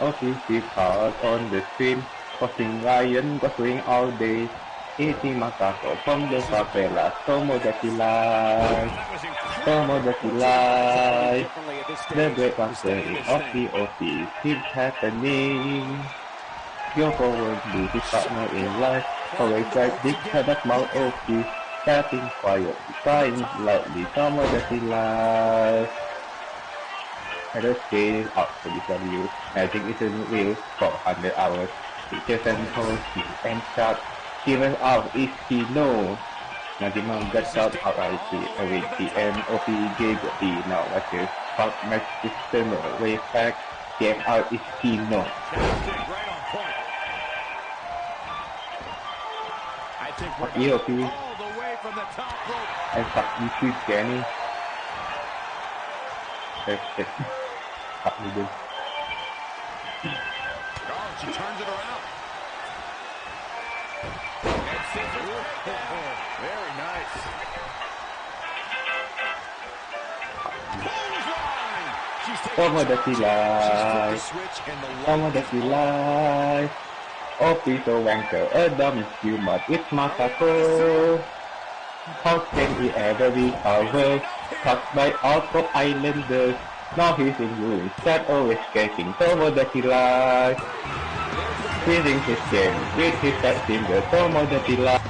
I: OP is hard on the stream. Causing Ryan gossiping all day. Eating macaco from the favela. Tomodachi life. Tomodachi life. The great master in OP keeps happening. Yoko will be his partner in life. Always like big product mouth OP. Chatting quiet, crying loudly. Tomodachi life. I just stay out for this W. I think it's a real for 100 hours. Teachers and coaches and chat. Even out if he knows. Najima gets out RIP every PM OP gave the now what is fuck match system way back. Game out if he knows.
O: I think we're
I: EOP
O: all the way from the top rope.
I: and fuck you too, Jenny. Hashtag. Hak
O: Oh, she turns it around. Very nice.
I: Tomodachi Life. Tomodachi Life. Oh, please, a wanker. A dumb is you, but it's Masako. How can he ever recover? Touched by Alpha Islanders. Now he's in ruins. That always catching Tomodachi Life. Freezing his game with his fat finger. Tomodachi Life.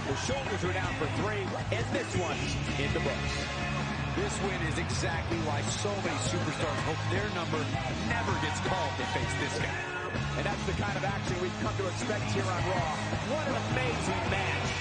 O: The shoulders are down for 3, and this one's in the books. This win is exactly why so many superstars hope their number never gets called to face this guy. And that's the kind of action we've come to expect here on Raw. What an amazing match.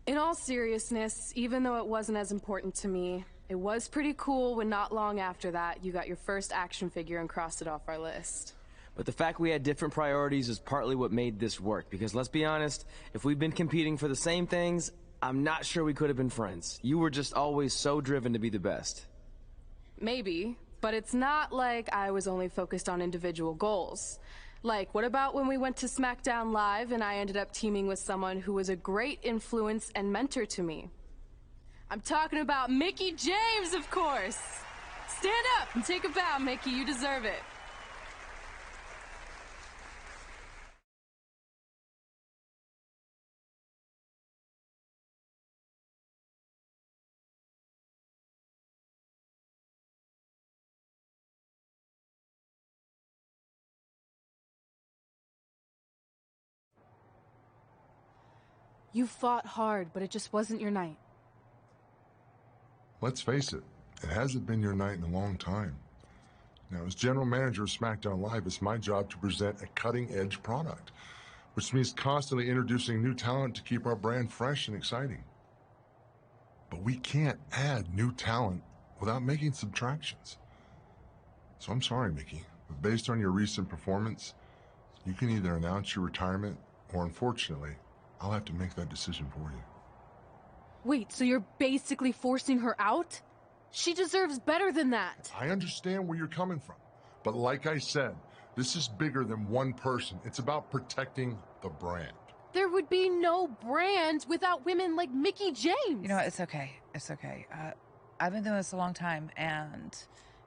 F: In all seriousness, even though it wasn't as important to me, it was pretty cool when not long after that, you got your first action figure and crossed it off our list.
G: But the fact we had different priorities is partly what made this work, because let's be honest, if we'd been competing for the same things, I'm not sure we could have been friends. You were just always so driven to be the best.
F: Maybe, but it's not like I was only focused on individual goals. Like, what about when we went to SmackDown Live and I ended up teaming with someone who was a great influence and mentor to me? I'm talking about Mickie James, of course! Stand up and take a bow, Mickie, you deserve it. You fought hard, but it just wasn't your night.
T: Let's face it, it hasn't been your night in a long time. Now, as general manager of SmackDown Live, it's my job to present a cutting-edge product, which means constantly introducing new talent to keep our brand fresh and exciting. But we can't add new talent without making subtractions. So I'm sorry, Mickie, but based on your recent performance, you can either announce your retirement, or unfortunately, I'll have to make that decision for you.
F: Wait, so you're basically forcing her out? She deserves better than that.
T: I understand where you're coming from, but like I said, this is bigger than one person. It's about protecting the brand.
F: There would be no brand without women like Mickie James.
X: You know what? It's okay. It's okay. I've been doing this a long time, and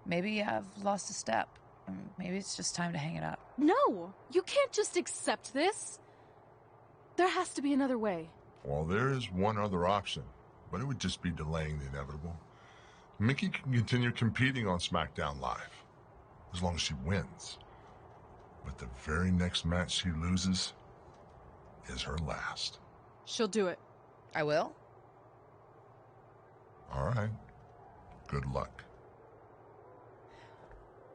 X: maybe I've lost a step. Maybe it's just time to hang it up.
F: No, you can't just accept this. There has to be another way.
T: Well, there is one other option, but it would just be delaying the inevitable. Mickie can continue competing on SmackDown Live, as long as she wins. But the very next match she loses is her last.
F: She'll do it.
X: I will?
T: All right. Good luck.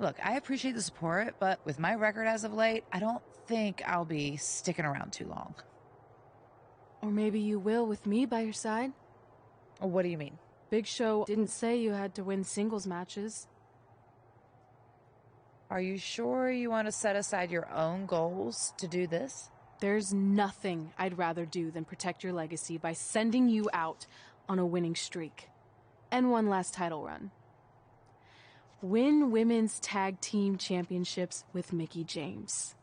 X: Look, I appreciate the support, but with my record as of late, I don't think I'll be sticking around too long.
F: Or maybe you will with me by your side.
X: What do you mean?
F: Big Show didn't say you had to win singles matches.
X: Are you sure you want to set aside your own goals to do this?
F: There's nothing I'd rather do than protect your legacy by sending you out on a winning streak. And one last title run. Win women's tag team championships with Mickie James.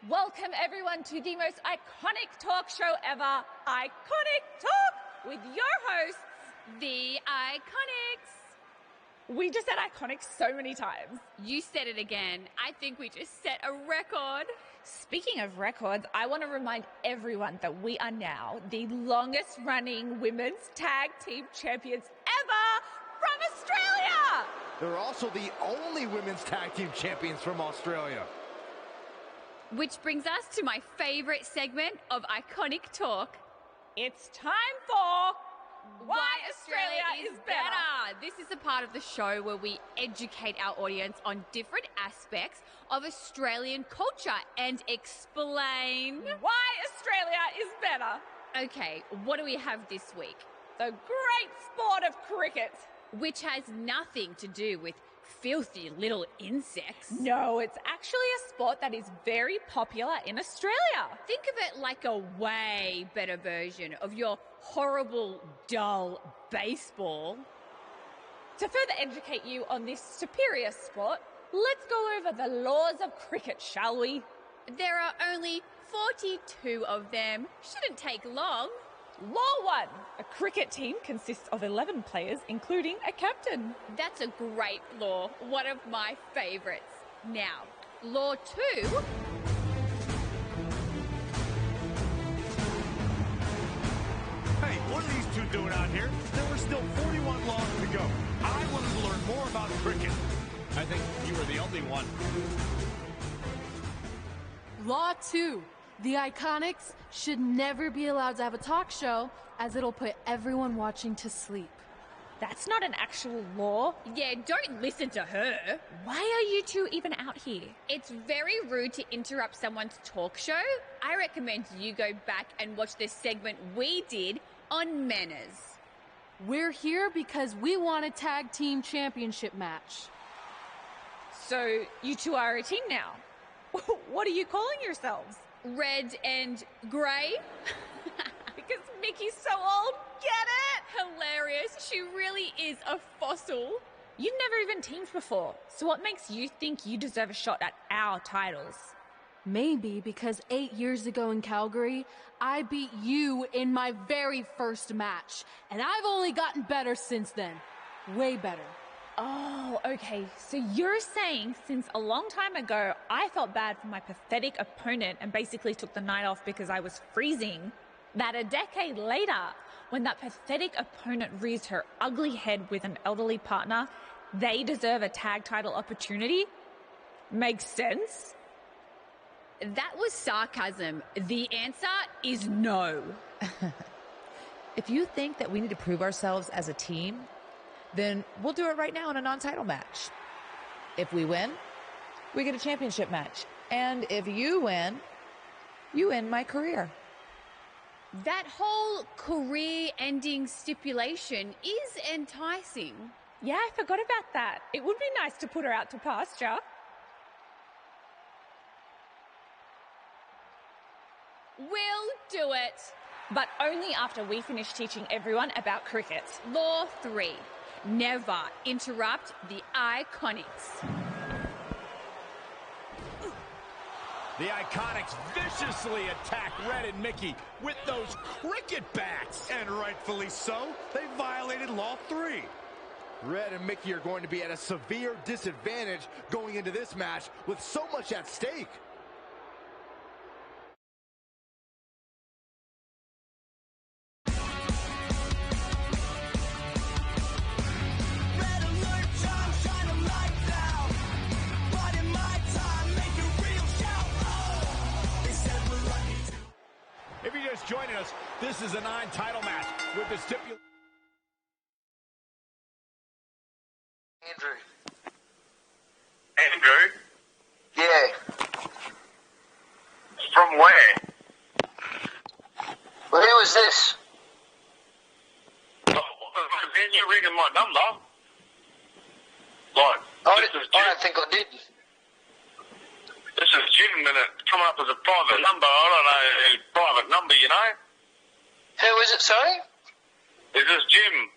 U: Welcome everyone to the most iconic talk show ever, Iconic Talk, with your hosts, The Iconics.
H: We just said Iconics so many times.
U: You said it again. I think we just set a record.
H: Speaking of records, I want to remind everyone that we are now the longest running women's tag team champions ever from Australia.
C: They're also the only women's tag team champions from Australia.
U: Which brings us to my favorite segment of Iconic Talk.
H: It's time for Why Australia is Better.
U: This is a part of the show where we educate our audience on different aspects of Australian culture and explain
H: why Australia is better.
U: Okay, what do we have this week?
H: The great sport of cricket.
U: Which has nothing to do with filthy little insects.
H: No, it's actually a sport that is very popular in Australia.
U: Think of it like a way better version of your horrible, dull baseball.
H: To further educate you on this superior sport, let's go over the laws of cricket, shall we?
U: There are only 42 of them. Shouldn't take long.
H: Law 1. A cricket team consists of 11 players, including a captain.
U: That's a great law. One of my favourites. Now, Law 2.
C: Hey, what are these two doing out here? There were still 41 laws to go. I wanted to learn more about cricket.
O: I think you were the only one.
F: Law 2. The Iconics should never be allowed to have a talk show, as it'll put everyone watching to sleep.
H: That's not an actual law.
U: Yeah, don't listen to her.
H: Why are you two even out here?
U: It's very rude to interrupt someone's talk show. I recommend you go back and watch this segment we did on manners.
F: We're here because we want a tag team championship match.
H: So you two are a team now. What are you calling yourselves?
U: Red and grey?
H: Because Mickey's so old, get it?
U: Hilarious. She really is a fossil.
H: You've never even teamed before, so what makes you think you deserve a shot at our titles?
F: Maybe because 8 years ago in Calgary, I beat you in my very first match, and I've only gotten better since then. Way better.
H: Oh, okay. So you're saying since a long time ago, I felt bad for my pathetic opponent and basically took the night off because I was freezing, that a decade later, when that pathetic opponent rears her ugly head with an elderly partner, they deserve a tag title opportunity? Makes sense?
U: That was sarcasm. The answer is no.
N: If you think that we need to prove ourselves as a team, then we'll do it right now in a non-title match. If we win, we get a championship match. And if you win, you end my career.
U: That whole career-ending stipulation is enticing.
H: Yeah, I forgot about that. It would be nice to put her out to pasture.
U: We'll do it.
H: But only after we finish teaching everyone about cricket.
U: Law 3. Never interrupt the Iconics.
O: The Iconics viciously attack Red and Mickey with those cricket bats.
C: And rightfully so, they violated Law 3. Red and Mickey are going to be at a severe disadvantage going into this match with so much at stake.
O: If you're just joining us, this is a non-title match with the stipulation.
L: Andrew? Yeah. From where? Well, who was this? Then you're ringing my number. Like, I don't think I did. This is Jim, and it come up as a private number. I don't know a private number, you know. Who is it, sorry? Is this Jim?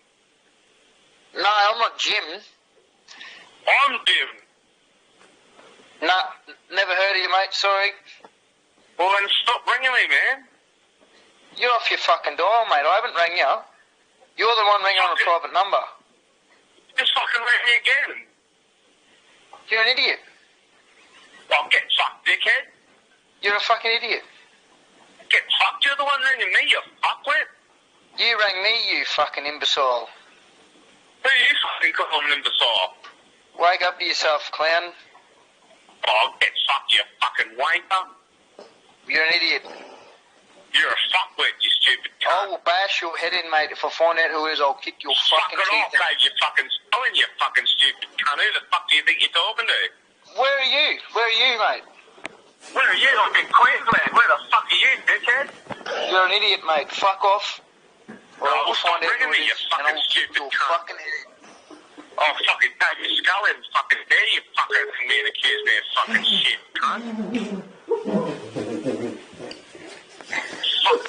L: No, I'm not Jim. I'm Jim. Nah, never heard of you, mate, sorry. Well, then stop ringing me, man. You're off your fucking dial, mate. I haven't rang you. You're the one ringing on a private number.
K: Just fucking ring me again.
L: You're an idiot.
K: Well, get fucked, dickhead.
L: You're a fucking idiot.
K: Get fucked, you're the one ringing me, you fuckwit.
L: You rang me, you fucking imbecile.
K: Who are you fucking calling an imbecile?
L: Wake up to yourself, clown.
K: Oh, get fucked, you fucking wanker.
L: You're an idiot.
K: You're a fuckwit, you stupid cunt.
L: I will bash your head in, mate. If I find out who it is, I'll kick your fucking
K: Fuck it
L: teeth
K: off, Dave, you fucking spelling, you fucking stupid cunt. Who the fuck do you think you're talking to?
L: Where are you? Where are you, mate?
K: Where are you? I'm in Queensland. Where the fuck are you, dickhead?
L: You're an idiot, mate. Fuck off. Or I will find out who it is, and I will kick your fucking head in.
K: Oh, fucking David Scully, fucking there you fucking come here and accuse me of fucking shit, cunt.
E: Fuck.